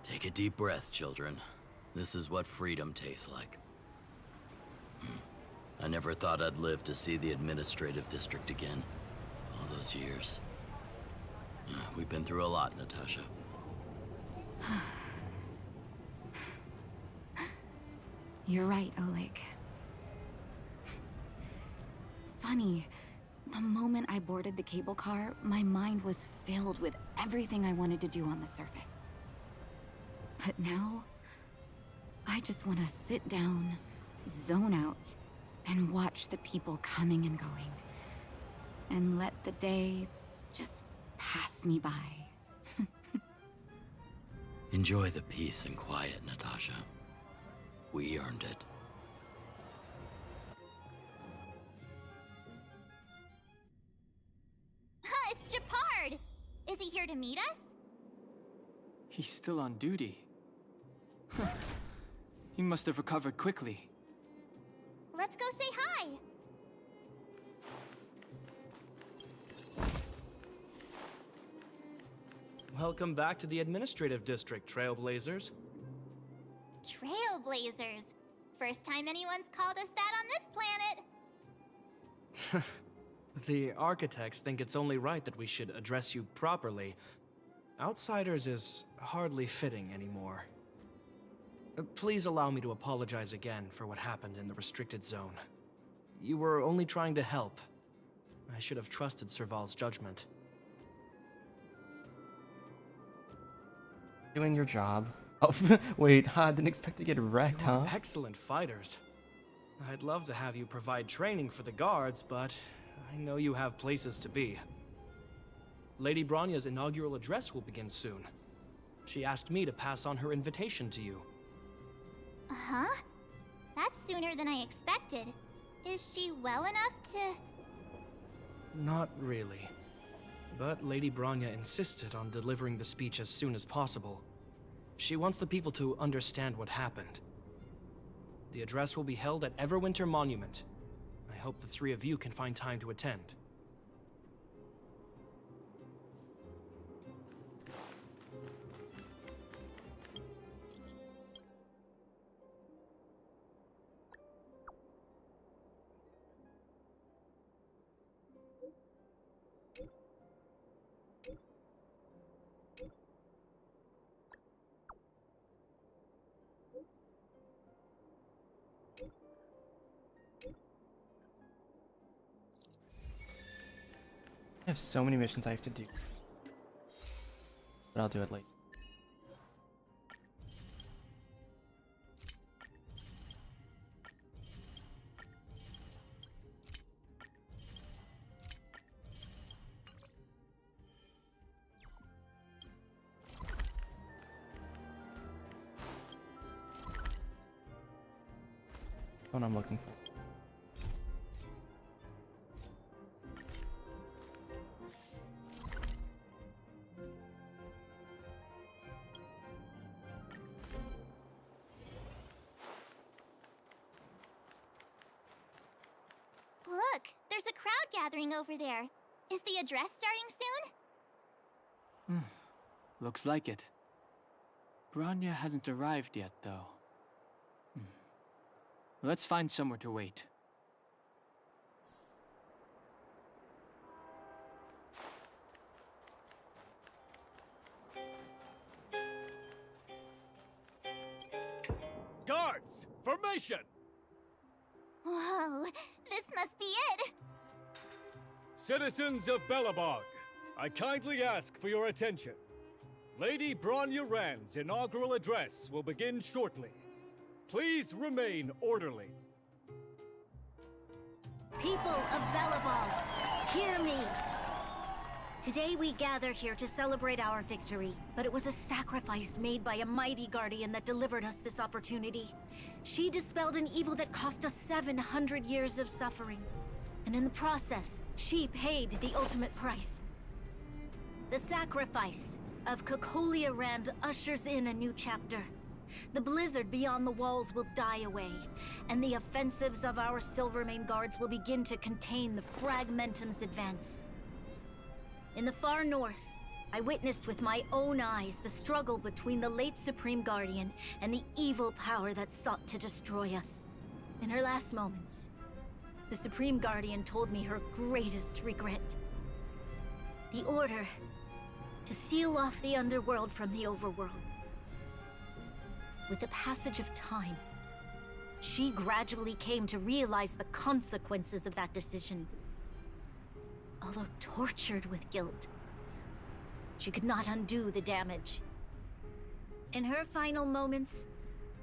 Take a deep breath, children. This is what freedom tastes like. I never thought I'd live to see the administrative district again. All those years. We've been through a lot, Natasha. You're right, Oleg. It's funny. The moment I boarded the cable car, my mind was filled with everything I wanted to do on the surface. But now, I just want to sit down, zone out, and watch the people coming and going. And let the day just pass me by. Enjoy the peace and quiet, Natasha. We earned it. It's Japard! Is he here to meet us? He's still on duty. He must have recovered quickly. Let's go say hi! Welcome back to the administrative district, Trailblazers. Trailblazers. First time anyone's called us that on this planet. The architects think it's only right that we should address you properly. Outsiders is hardly fitting anymore. Please allow me to apologize again for what happened in the restricted zone. You were only trying to help. I should have trusted Serval's judgment. Doing your job. Oh, wait, I didn't expect to get wrecked, You are huh? excellent fighters. I'd love to have you provide training for the guards, but I know you have places to be. Lady Bronya's inaugural address will begin soon. She asked me to pass on her invitation to you. Huh? That's sooner than I expected. Is she well enough to... Not really. But Lady Bronya insisted on delivering the speech as soon as possible. She wants the people to understand what happened. The address will be held at Everwinter Monument. I hope the three of you can find time to attend. I have so many missions I have to do. But I'll do it later. What I'm looking for. Look, there's a crowd gathering over there. Is the address starting soon? Looks like it. Bronya hasn't arrived yet, though. Let's find somewhere to wait. Guards, formation! Whoa, this must be it! Citizens of Belobog, I kindly ask for your attention. Lady Bronya Rand's inaugural address will begin shortly. Please remain orderly. People of Belobog, hear me! Today we gather here to celebrate our victory, but it was a sacrifice made by a mighty guardian that delivered us this opportunity. She dispelled an evil that cost us 700 years of suffering. And in the process, she paid the ultimate price. The sacrifice of Cocolia Rand ushers in a new chapter. The blizzard beyond the walls will die away, and the offensives of our Silvermane guards will begin to contain the Fragmentum's advance. In the far north, I witnessed with my own eyes the struggle between the late Supreme Guardian and the evil power that sought to destroy us. In her last moments, the Supreme Guardian told me her greatest regret. The order to seal off the underworld from the overworld. With the passage of time, she gradually came to realize the consequences of that decision. Although tortured with guilt, she could not undo the damage. In her final moments,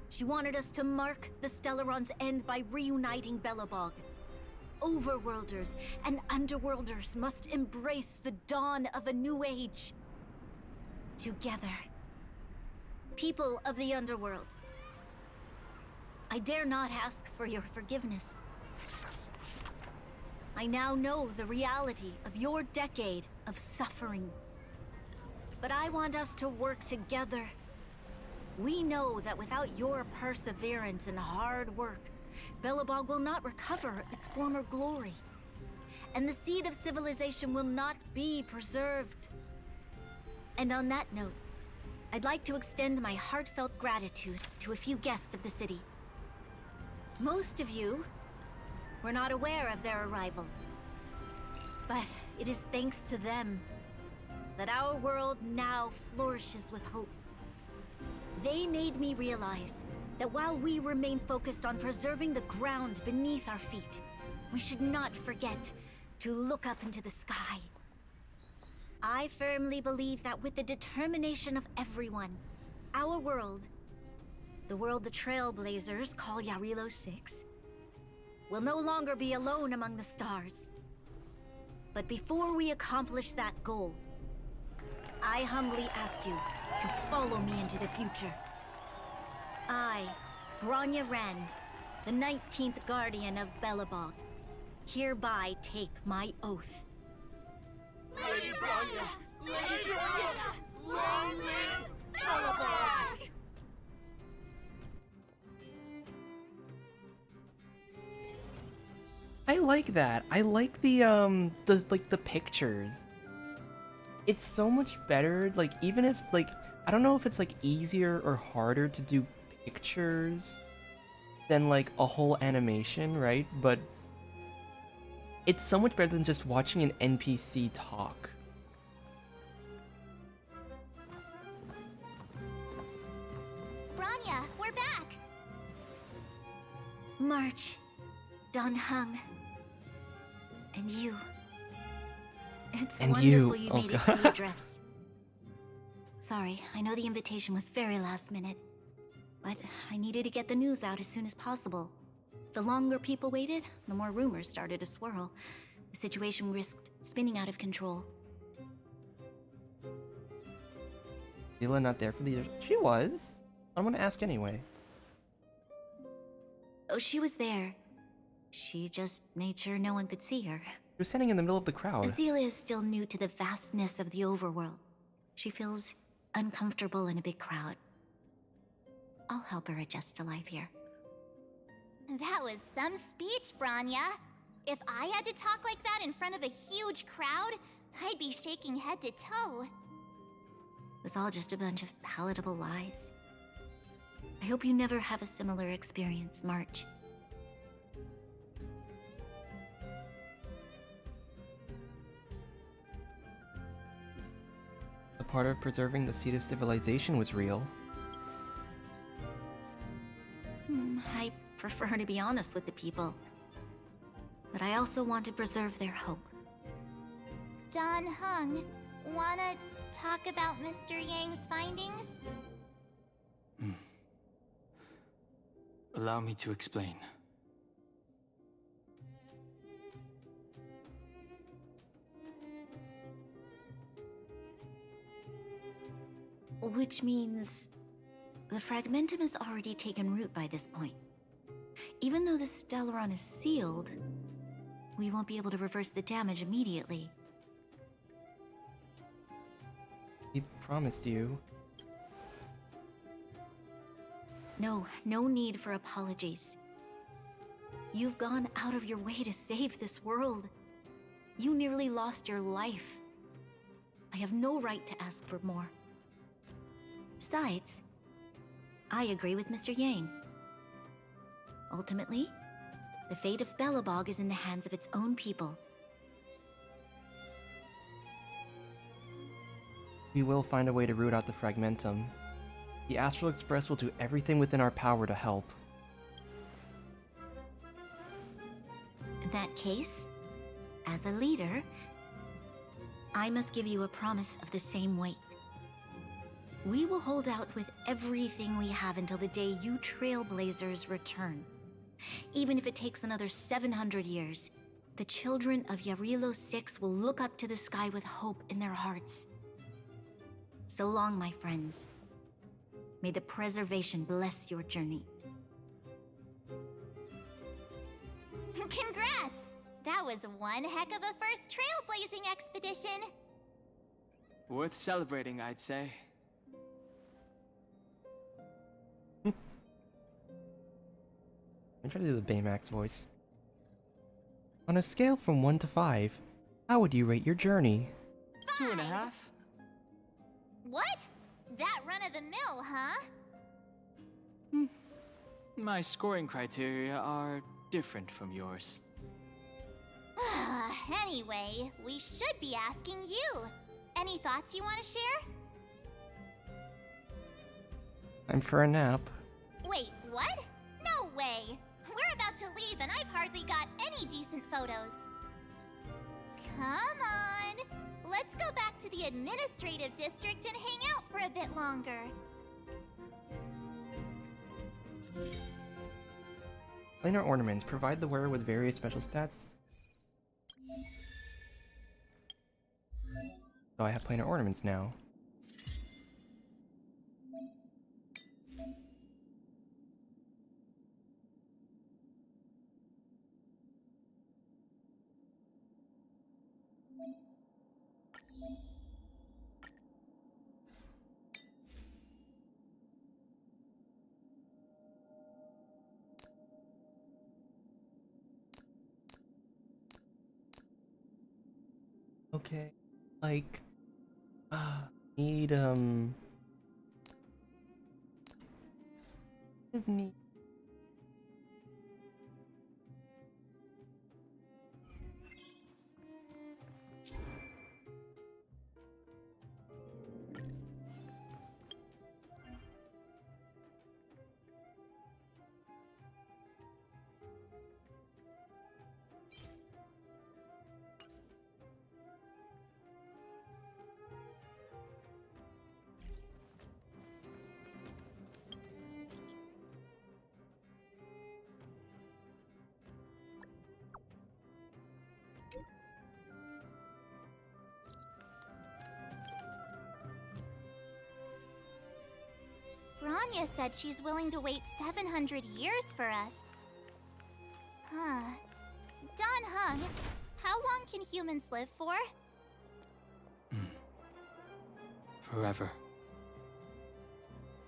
she wanted us to mark the Stellaron's end by reuniting Belobog. Overworlders and Underworlders must embrace the dawn of a new age. Together. People of the Underworld, I dare not ask for your forgiveness. I now know the reality of your decade of suffering. But I want us to work together. We know that without your perseverance and hard work, Belobog will not recover its former glory. And the seed of civilization will not be preserved. And on that note, I'd like to extend my heartfelt gratitude to a few guests of the city. Most of you were not aware of their arrival. But it is thanks to them that our world now flourishes with hope. They made me realize that while we remain focused on preserving the ground beneath our feet, we should not forget to look up into the sky. I firmly believe that with the determination of everyone, our world, the world the Trailblazers call Jarilo-VI, will no longer be alone among the stars. But before we accomplish that goal, I humbly ask you to follow me into the future. I, Bronya Rand, the 19th Guardian of Belobog, hereby take my oath. Lady Bronya! Lady Bronya! Long live Belobog! I like that. I like the pictures. It's so much better, like, even if, like, I don't know if it's, like, easier or harder to do pictures than, like, a whole animation, right? But it's so much better than just watching an NPC talk. Bronya, we're back! March, Don Hung, and you. It's And wonderful you. you Oh, made it to the address. Sorry, I know the invitation was very last minute, but I needed to get the news out as soon as possible. The longer people waited, the more rumors started to swirl. The situation risked spinning out of control. Zila not there for the... She was. I'm gonna ask anyway. Oh, she was there. She just made sure no one could see her. She was standing in the middle of the crowd. Azila is still new to the vastness of the overworld. She feels uncomfortable in a big crowd. I'll help her adjust to life here. That was some speech, Bronya. If I had to talk like that in front of a huge crowd, I'd be shaking head to toe. It was all just a bunch of palatable lies. I hope you never have a similar experience, March. The part of preserving the seed of civilization was real. I prefer to be honest with the people. but I also want to preserve their hope. Don Hung, wanna talk about Mr. Yang's findings? Allow me to explain. Which means the fragmentum has already taken root by this point. Even though the Stellaron is sealed, we won't be able to reverse the damage immediately. He promised you. No need for apologies. You've gone out of your way to save this world. You nearly lost your life. I have no right to ask for more. Besides, I agree with Mr. Yang. Ultimately, the fate of Belobog is in the hands of its own people. We will find a way to root out the fragmentum. The Astral Express will do everything within our power to help. In that case, as a leader, I must give you a promise of the same weight. We will hold out with everything we have until the day you Trailblazers return. Even if it takes another 700 years, the children of Jarilo-VI will look up to the sky with hope in their hearts. So long, my friends. May the preservation bless your journey. Congrats! That was one heck of a first trailblazing expedition! Worth celebrating, I'd say. I'm trying to do the Baymax voice. On a scale from 1 to 5, how would you rate your journey? 2.5. What? That run-of-the-mill, huh? My scoring criteria are different from yours. Anyway, we should be asking you. Any thoughts you want to share? I'm for a nap. Wait, what? No way! We're about to leave and I've hardly got any decent photos. Come on! Let's go back to the administrative district and hang out for a bit longer. Planar ornaments provide the wearer with various special stats. So I have planar ornaments now. Okay, like, need, need. Bronya said she's willing to wait 700 years for us. Huh. Don Hung, how long can humans live for? Forever.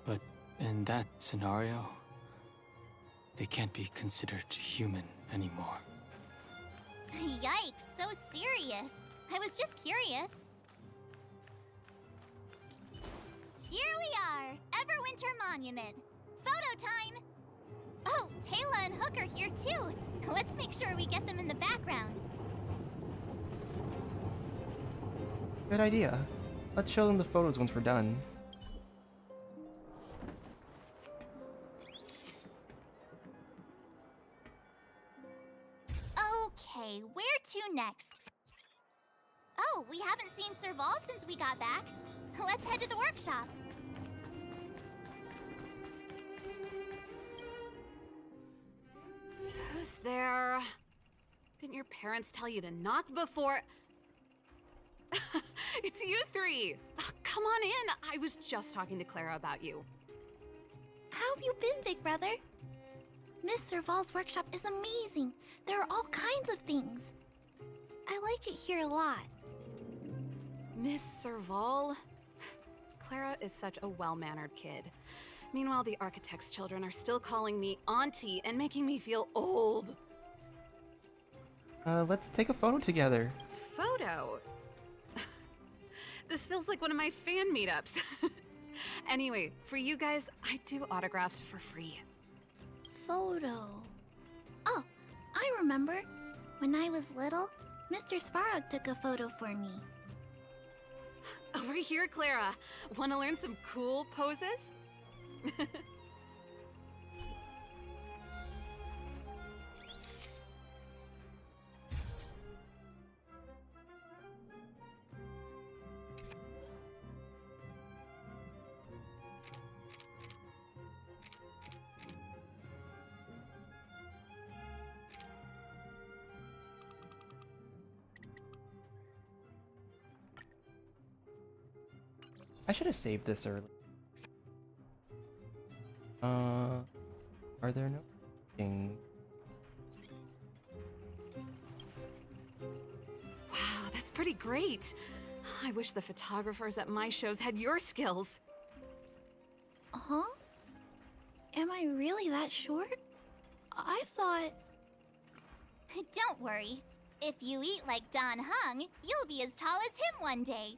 But in that scenario, they can't be considered human anymore. Yikes, so serious. I was just curious. Here we are, Everwinter Monument. Photo time! Oh, Pela and Hook are here too. Let's make sure we get them in the background. Good idea. Let's show them the photos once we're done. Okay, where to next? Oh, we haven't seen Serval since we got back. Let's head to the workshop. Who's there? Didn't your parents tell you to knock before? It's you three! Come on in! I was just talking to Clara about you. How have you been, big brother? Miss Serval's workshop is amazing. There are all kinds of things. I like it here a lot. Miss Serval? Clara is such a well-mannered kid. Meanwhile, the architect's children are still calling me auntie and making me feel old. Let's take a photo together. Photo? This feels like one of my fan meetups. Anyway, for you guys, I do autographs for free. Photo. Oh, I remember. When I was little, Mr. Svarog took a photo for me. Over here, Clara. Want to learn some cool poses? I should have saved this early. Are there no things? Wow, that's pretty great. I wish the photographers at my shows had your skills. Huh? Am I really that short? I thought... Don't worry. If you eat like Don Hung, you'll be as tall as him one day.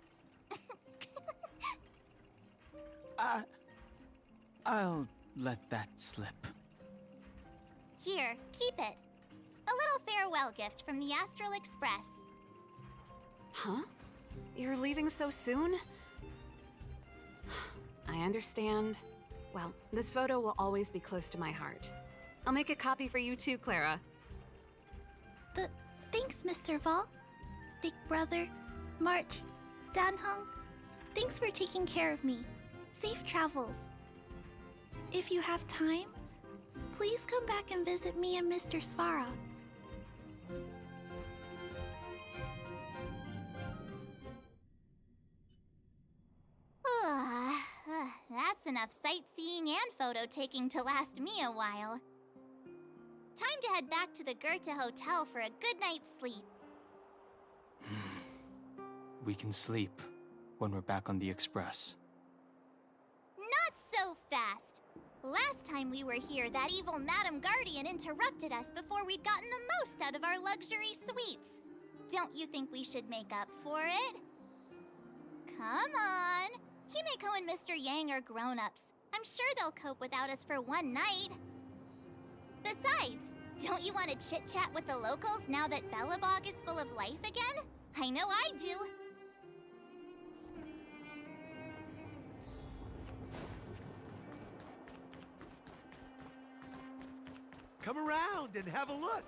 I'll let that slip. Here, keep it. A little farewell gift from the Astral Express. Huh? You're leaving so soon? I understand. Well, this photo will always be close to my heart. I'll make a copy for you too, Clara. Thanks, Mr. Val. Big brother, March, Danhung, thanks for taking care of me. Safe travels. If you have time, please come back and visit me and Mr. Svarog. That's enough sightseeing and photo taking to last me a while. Time to head back to the Goethe Hotel for a good night's sleep. We can sleep when we're back on the Express. Not so fast. Last time we were here, that evil Madam Guardian interrupted us before we'd gotten the most out of our luxury suites. Don't you think we should make up for it? Come on. Himeko and Mr. Yang are grown-ups. I'm sure they'll cope without us for one night. Besides, don't you want to chit-chat with the locals now that Belobog is full of life again? I know I do. Come around and have a look.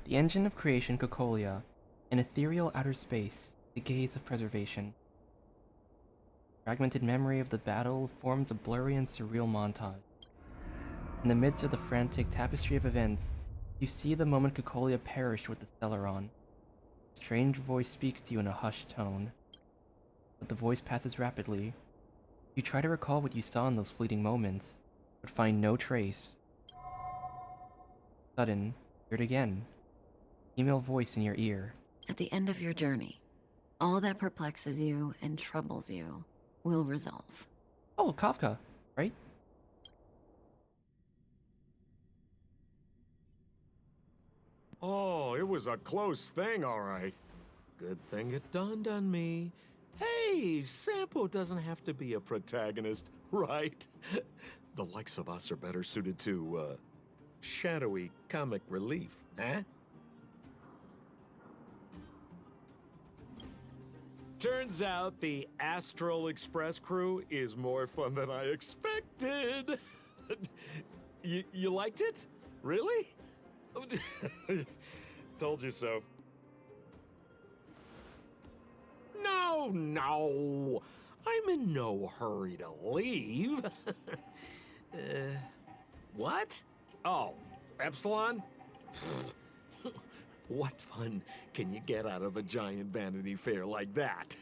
The engine of creation, Cocolia, an ethereal outer space, the gaze of preservation. Fragmented memory of the battle forms a blurry and surreal montage. In the midst of the frantic tapestry of events, you see the moment Cocolia perished with the Stellaron. A strange voice speaks to you in a hushed tone, but the voice passes rapidly. You try to recall what you saw in those fleeting moments, but find no trace. Sudden, heard again. Female voice in your ear. At the end of your journey, all that perplexes you and troubles you will resolve. Oh, Kafka, right? Oh, it was a close thing, all right. Good thing it dawned on me. Hey, Sampo doesn't have to be a protagonist, right? The likes of us are better suited to, shadowy comic relief, huh? Turns out the Astral Express crew is more fun than I expected. You liked it? Really? Told you so. No. I'm in no hurry to leave. What? Oh, Epsilon? What fun can you get out of a giant Vanity Fair like that?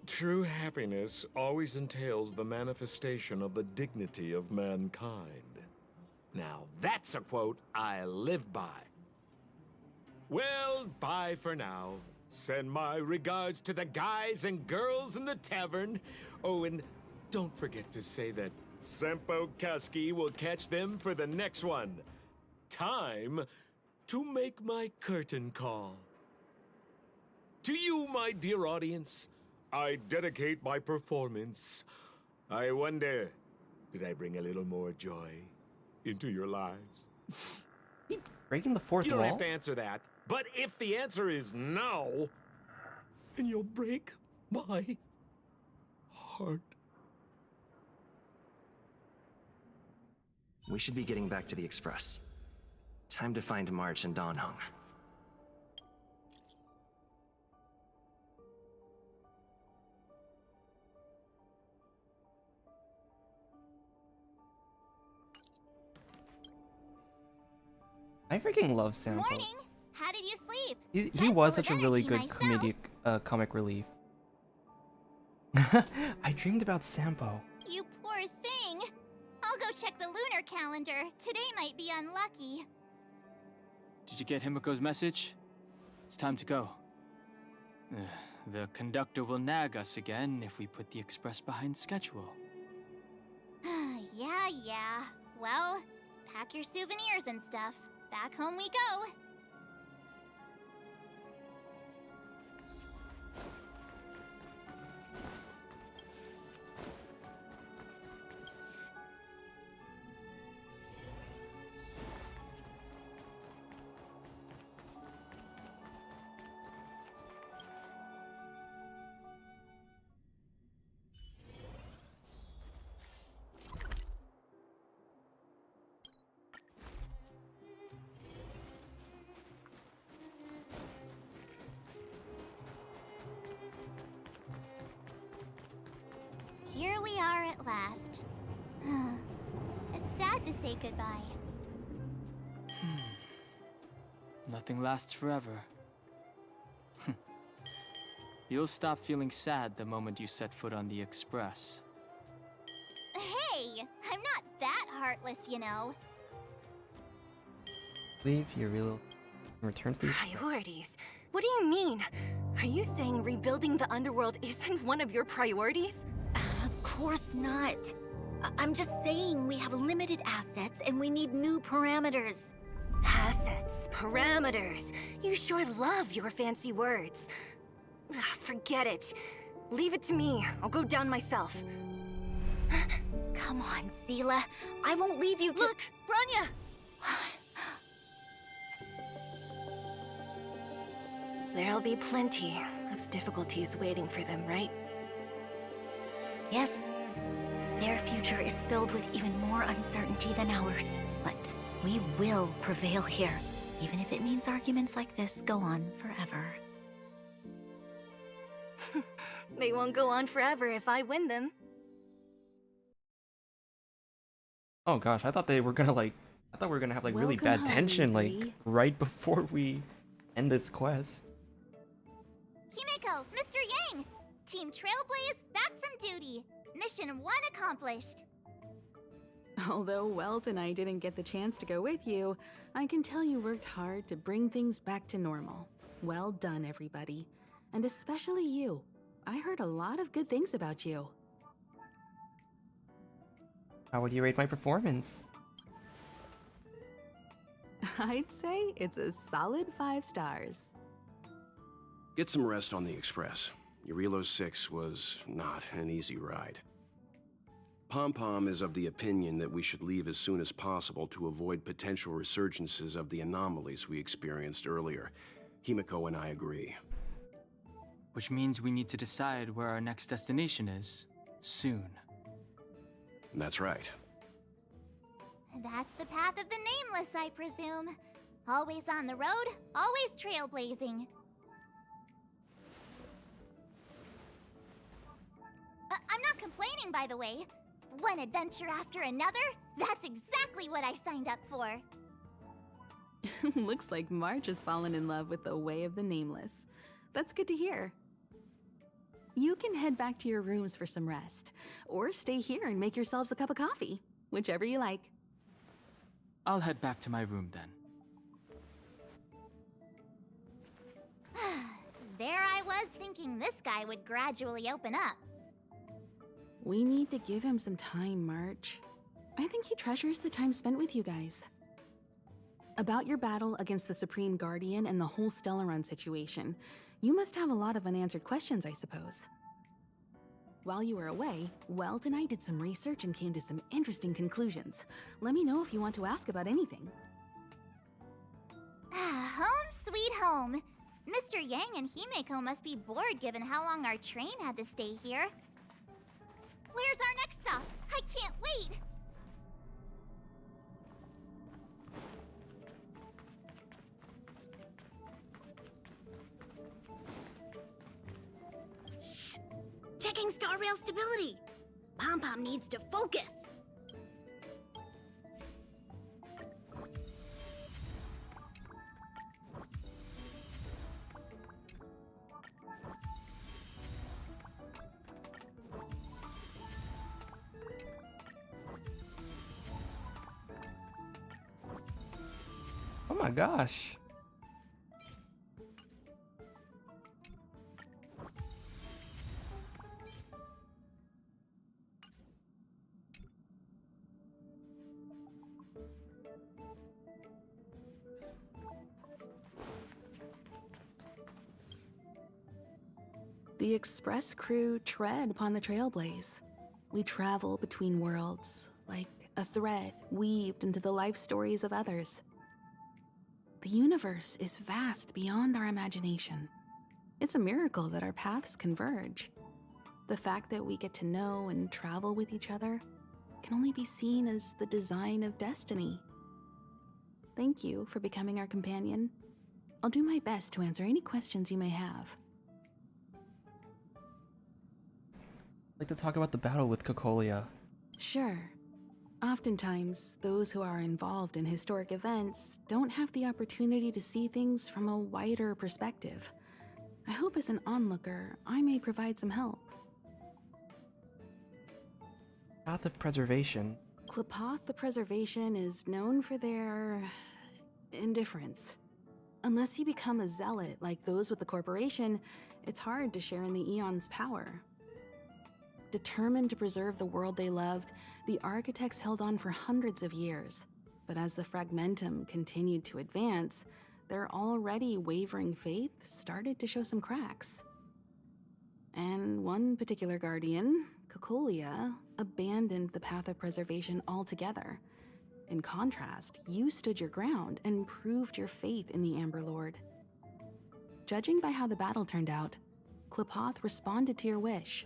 True happiness always entails the manifestation of the dignity of mankind. Now, that's a quote I live by. Well, bye for now. Send my regards to the guys and girls in the tavern. Oh, and don't forget to say that Sempo Kaski will catch them for the next one. Time to make my curtain call. To you, my dear audience, I dedicate my performance. I wonder, did I bring a little more joy into your lives? Breaking the fourth You don't wall? have to answer that. But if the answer is no, then you'll break my heart. We should be getting back to the Express. Time to find March and Donhong. I freaking love Sampo. Morning. How did you sleep? He was such a really good comedic comic relief. I dreamed about Sampo. You poor thing. I'll go check the lunar calendar. Today might be unlucky. Did you get Himiko's message? It's time to go. The conductor will nag us again if we put the express behind schedule. Yeah. Well, pack your souvenirs and stuff. Back home we go. Here we are at last. It's sad to say goodbye. Nothing lasts forever. You'll stop feeling sad the moment you set foot on the express. Hey, I'm not that heartless, you know. Leave Jarilo returns to the Express. Priorities? What do you mean? Are you saying rebuilding the underworld isn't one of your priorities? Of course not. I'm just saying we have limited assets and we need new parameters. Assets, parameters. You sure love your fancy words. Forget it. Leave it to me. I'll go down myself. Come on, Seela. I won't leave you to— Look, Branya! There'll be plenty of difficulties waiting for them, right? Yes. Their future is filled with even more uncertainty than ours. But we will prevail here, even if it means arguments like this go on forever. They won't go on forever if I win them. Oh gosh, I thought they were gonna I thought we were gonna have really bad tension right before we end this quest. Himiko, Mr. Yang! Team Trailblaze back from duty. Mission 1 accomplished. Although Welt and I didn't get the chance to go with you, I can tell you worked hard to bring things back to normal. Well done, everybody. And especially you. I heard a lot of good things about you. How would you rate my performance? I'd say it's a solid 5 stars. Get some rest on the Express. Jarilo-VI was not an easy ride. Pom-Pom is of the opinion that we should leave as soon as possible to avoid potential resurgences of the anomalies we experienced earlier. Himiko and I agree. Which means we need to decide where our next destination is, soon. That's right. That's the path of the Nameless, I presume. Always on the road, always trailblazing. I'm not complaining, by the way. One adventure after another, that's exactly what I signed up for. Looks like March has fallen in love with the way of the Nameless. That's good to hear. You can head back to your rooms for some rest, or stay here and make yourselves a cup of coffee, whichever you like. I'll head back to my room then. There I was thinking this guy would gradually open up. We need to give him some time, March. I think he treasures the time spent with you guys. About your battle against the Supreme Guardian and the whole Stellaron situation, you must have a lot of unanswered questions, I suppose. While you were away, Welt and I did some research and came to some interesting conclusions. Let me know if you want to ask about anything. Home sweet home. Mr. Yang and Himeko must be bored given how long our train had to stay here. Where's our next stop? I can't wait! Shh! Checking star rail stability! Pom-Pom needs to focus! Oh my gosh. The Express crew tread upon the trailblaze. We travel between worlds, like a thread weaved into the life stories of others. The universe is vast beyond our imagination. It's a miracle that our paths converge. The fact that we get to know and travel with each other can only be seen as the design of destiny. Thank you for becoming our companion. I'll do my best to answer any questions you may have. I'd like to talk about the battle with Cocolia. Sure. Oftentimes, those who are involved in historic events don't have the opportunity to see things from a wider perspective. I hope as an onlooker, I may provide some help. Path of Preservation. Klapoth the Preservation is known for their indifference. Unless you become a zealot like those with the corporation, it's hard to share in the Eon's power. Determined to preserve the world they loved, the architects held on for hundreds of years. But as the Fragmentum continued to advance, their already wavering faith started to show some cracks. And one particular guardian, Cocolia, abandoned the path of preservation altogether. In contrast, you stood your ground and proved your faith in the Amber Lord. Judging by how the battle turned out, Klapoth responded to your wish.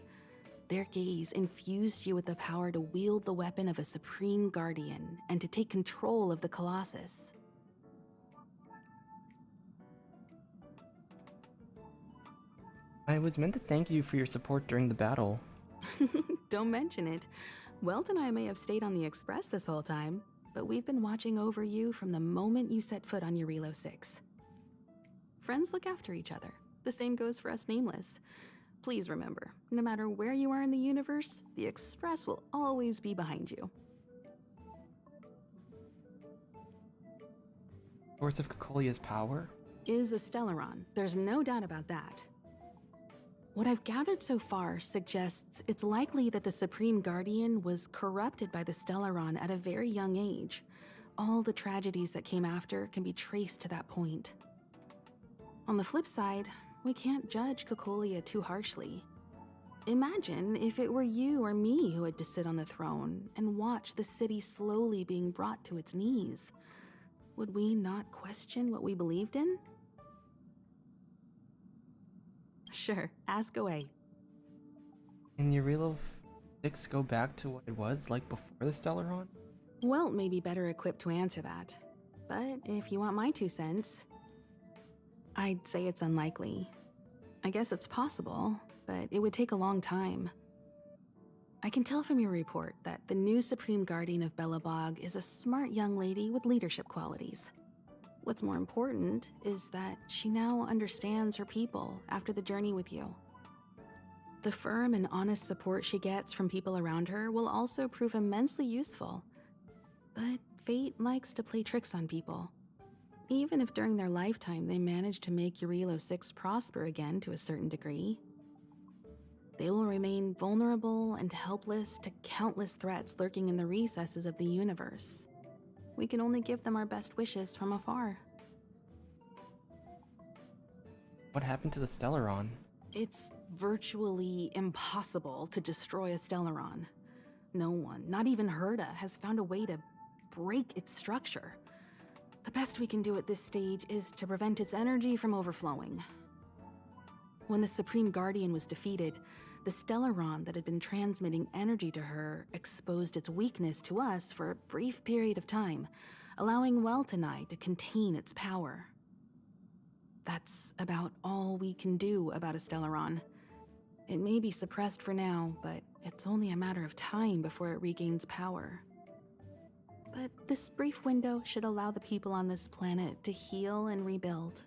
Their gaze infused you with the power to wield the weapon of a supreme guardian and to take control of the Colossus. I was meant to thank you for your support during the battle. Don't mention it. Welt and I may have stayed on the Express this whole time, but we've been watching over you from the moment you set foot on Jarilo-VI. Friends look after each other. The same goes for us Nameless. Please remember, no matter where you are in the universe, the Express will always be behind you. Source of Cocolia's power? Is a Stellaron. There's no doubt about that. What I've gathered so far suggests it's likely that the Supreme Guardian was corrupted by the Stellaron at a very young age. All the tragedies that came after can be traced to that point. On the flip side, we can't judge Cocolia too harshly. Imagine if it were you or me who had to sit on the throne and watch the city slowly being brought to its knees. Would we not question what we believed in? Sure, ask away. Can Jarilo-VI go back to what it was like before the Stellaron? Welt may be better equipped to answer that. But if you want my 2 cents, I'd say it's unlikely. I guess it's possible, but it would take a long time. I can tell from your report that the new Supreme Guardian of Belobog is a smart young lady with leadership qualities. What's more important is that she now understands her people after the journey with you. The firm and honest support she gets from people around her will also prove immensely useful. But fate likes to play tricks on people. Even if during their lifetime they manage to make Jarilo-VI prosper again to a certain degree, they will remain vulnerable and helpless to countless threats lurking in the recesses of the universe. We can only give them our best wishes from afar. What happened to the Stellaron? It's virtually impossible to destroy a Stellaron. No one, not even Herda, has found a way to break its structure. The best we can do at this stage is to prevent its energy from overflowing. When the Supreme Guardian was defeated, the Stellaron that had been transmitting energy to her exposed its weakness to us for a brief period of time, allowing Welt and I to contain its power. That's about all we can do about a Stellaron. It may be suppressed for now, but it's only a matter of time before it regains power. But this brief window should allow the people on this planet to heal and rebuild.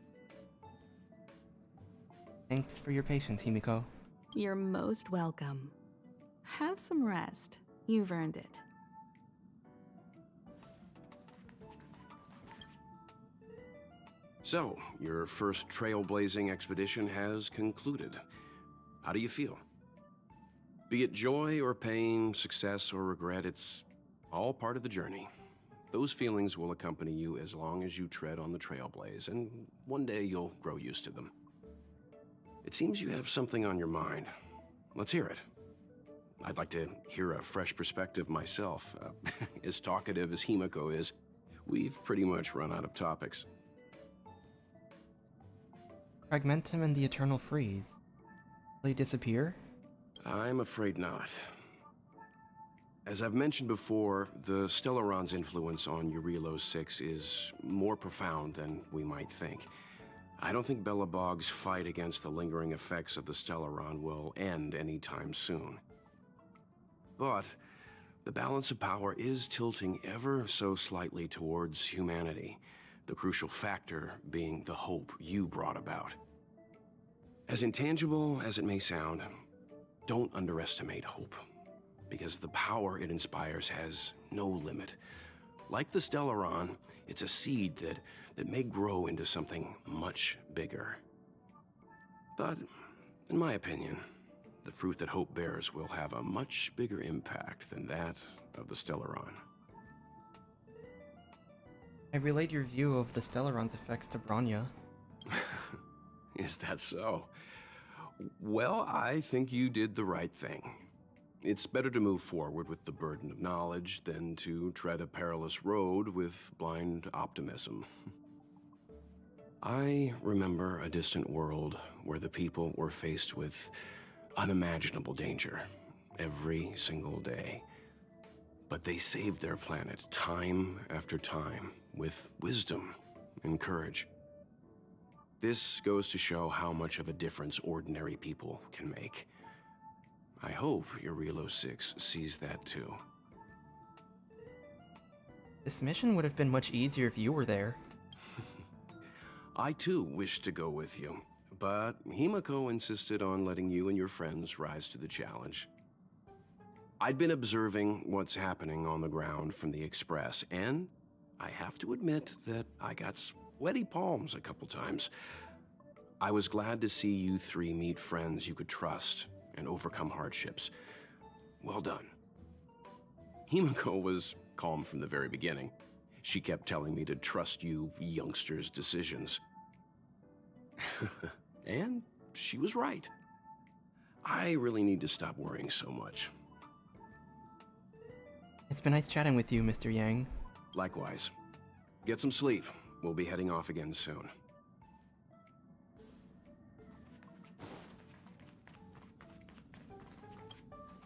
Thanks for your patience, Himiko. You're most welcome. Have some rest. You've earned it. So, your first trailblazing expedition has concluded. How do you feel? Be it joy or pain, success or regret, it's all part of the journey. Those feelings will accompany you as long as you tread on the trailblaze, and one day you'll grow used to them. It seems you have something on your mind. Let's hear it. I'd like to hear a fresh perspective myself. As talkative as Himiko is, we've pretty much run out of topics. Fragmentum and the Eternal Freeze. Will they disappear? I'm afraid not. As I've mentioned before, the Stellaron's influence on Jarilo-VI is more profound than we might think. I don't think Belobog's fight against the lingering effects of the Stellaron will end anytime soon. But the balance of power is tilting ever so slightly towards humanity, the crucial factor being the hope you brought about. As intangible as it may sound, don't underestimate hope, because the power it inspires has no limit. Like the Stellaron, it's a seed that may grow into something much bigger. But, in my opinion, the fruit that hope bears will have a much bigger impact than that of the Stellaron. I relayed your view of the Stellaron's effects to Bronya. Is that so? Well, I think you did the right thing. It's better to move forward with the burden of knowledge than to tread a perilous road with blind optimism. I remember a distant world where the people were faced with unimaginable danger every single day. But they saved their planet time after time with wisdom and courage. This goes to show how much of a difference ordinary people can make. I hope Jarilo-VI sees that too. This mission would have been much easier if you were there. I too wish to go with you, but Himiko insisted on letting you and your friends rise to the challenge. I'd been observing what's happening on the ground from the Express, and I have to admit that I got sweaty palms a couple times. I was glad to see you three meet friends you could trust and overcome hardships. Well done. Himiko was calm from the very beginning. She kept telling me to trust you youngsters' decisions. And she was right. I really need to stop worrying so much. It's been nice chatting with you, Mr. Yang. Likewise. Get some sleep. We'll be heading off again soon.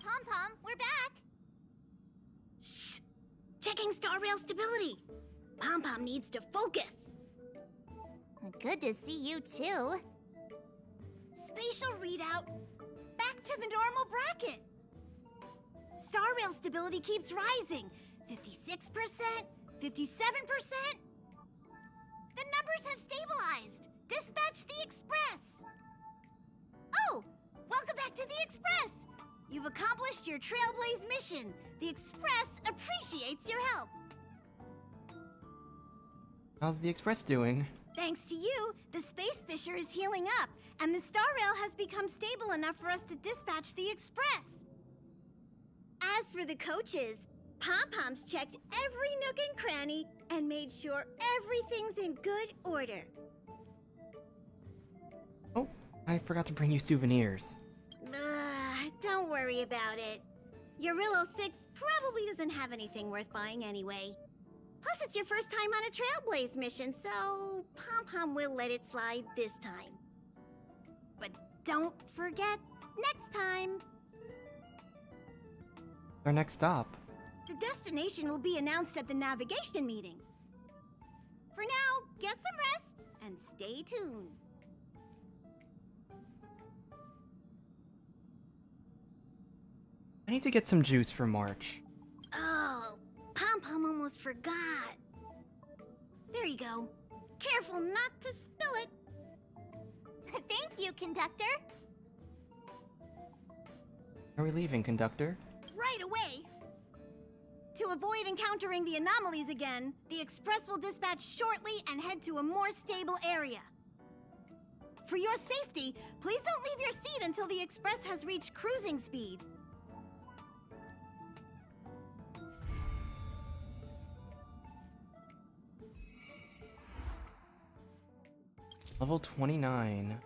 Pom-Pom, we're back! Shh! Checking star rail stability. Pom-Pom needs to focus. Good to see you too. Spatial readout. Back to the normal bracket. Star rail stability keeps rising. 56%, 57%. The numbers have stabilized. Dispatch the Express. Oh, welcome back to the Express. You've accomplished your Trailblaze mission. The Express appreciates your help. How's the Express doing? Thanks to you, the space fissure is healing up, and the star rail has become stable enough for us to dispatch the Express. As for the coaches, Pom-Pom's checked every nook and cranny and made sure everything's in good order. Oh, I forgot to bring you souvenirs. Don't worry about it. Jarilo-VI probably doesn't have anything worth buying anyway. Plus, it's your first time on a Trailblaze mission, so Pom-Pom will let it slide this time. But don't forget, next time. Our next stop. The destination will be announced at the navigation meeting. For now, get some rest and stay tuned. I need to get some juice for March. Oh, Pom-Pom almost forgot. There you go. Careful not to spill it. Thank you, conductor. Are we leaving, conductor? Right away. To avoid encountering the anomalies again, the Express will dispatch shortly and head to a more stable area. For your safety, please don't leave your seat until the Express has reached cruising speed. Level 29.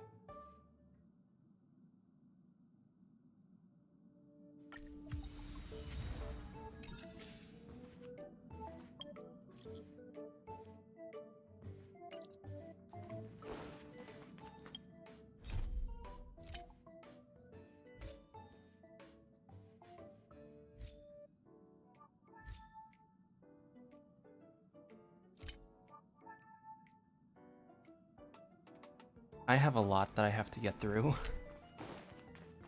I have a lot that I have to get through.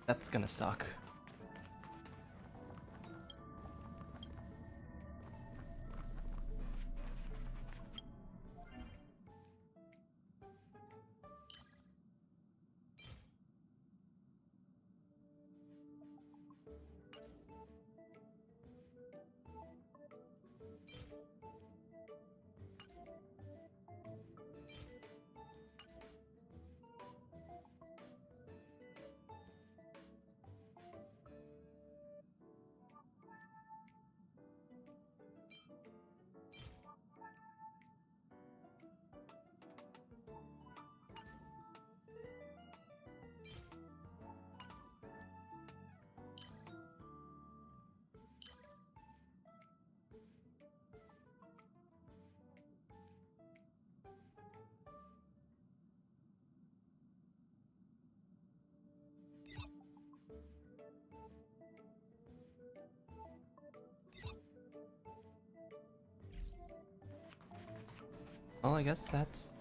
That's gonna suck. Well, I guess that's...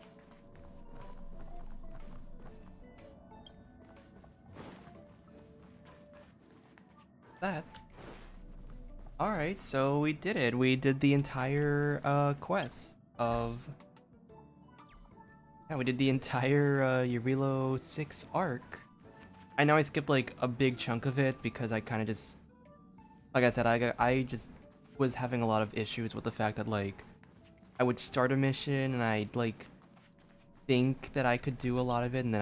that. Alright, so we did it. We did the entire quest of... yeah, we did the entire Jarilo-VI arc. I know I skipped like a big chunk of it because I kind of just... like I said, I just was having a lot of issues with the fact that like I would start a mission and I'd like think that I could do a lot of it, and then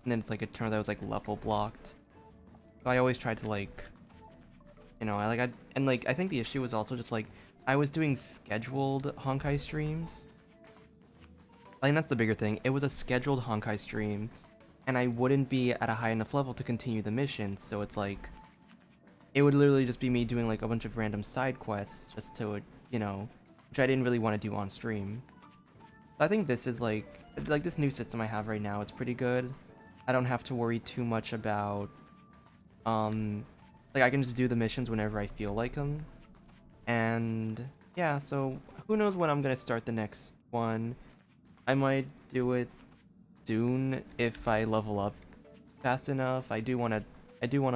it's like it turns out I was like level blocked. So I always tried to like, you know, I think the issue was also just like I was doing scheduled Honkai streams. I think that's the bigger thing. It was a scheduled Honkai stream, and I wouldn't be at a high enough level to continue the mission, so it's like it would literally just be me doing like a bunch of random side quests just to, you know, which I didn't really want to do on stream. So I think this is like this new system I have right now, it's pretty good. I don't have to worry too much about like I can just do the missions whenever I feel like them. And yeah, so who knows when I'm gonna start the next one. I might do it soon if I level up fast enough. I do wanna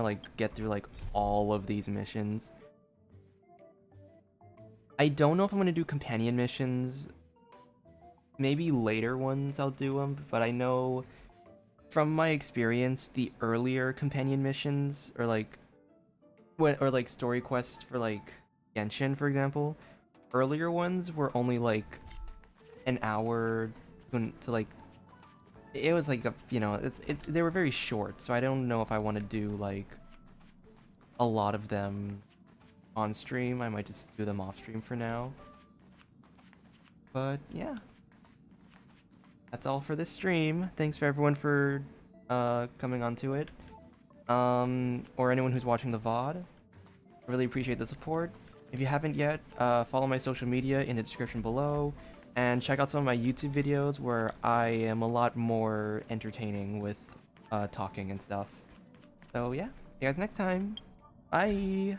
like get through like all of these missions. I don't know if I'm gonna do companion missions. Maybe later ones I'll do them, but I know from my experience the earlier companion missions or like story quests for like Genshin, for example, earlier ones were only like an hour to like, it was like a, you know, they were very short, so I don't know if I want to do like a lot of them on stream. I might just do them off stream for now. But yeah, that's all for this stream. Thanks for everyone for coming onto it, or anyone who's watching the VOD. I really appreciate the support. If you haven't yet, follow my social media in the description below, and check out some of my YouTube videos where I am a lot more entertaining with talking and stuff. So yeah, see you guys next time. Bye!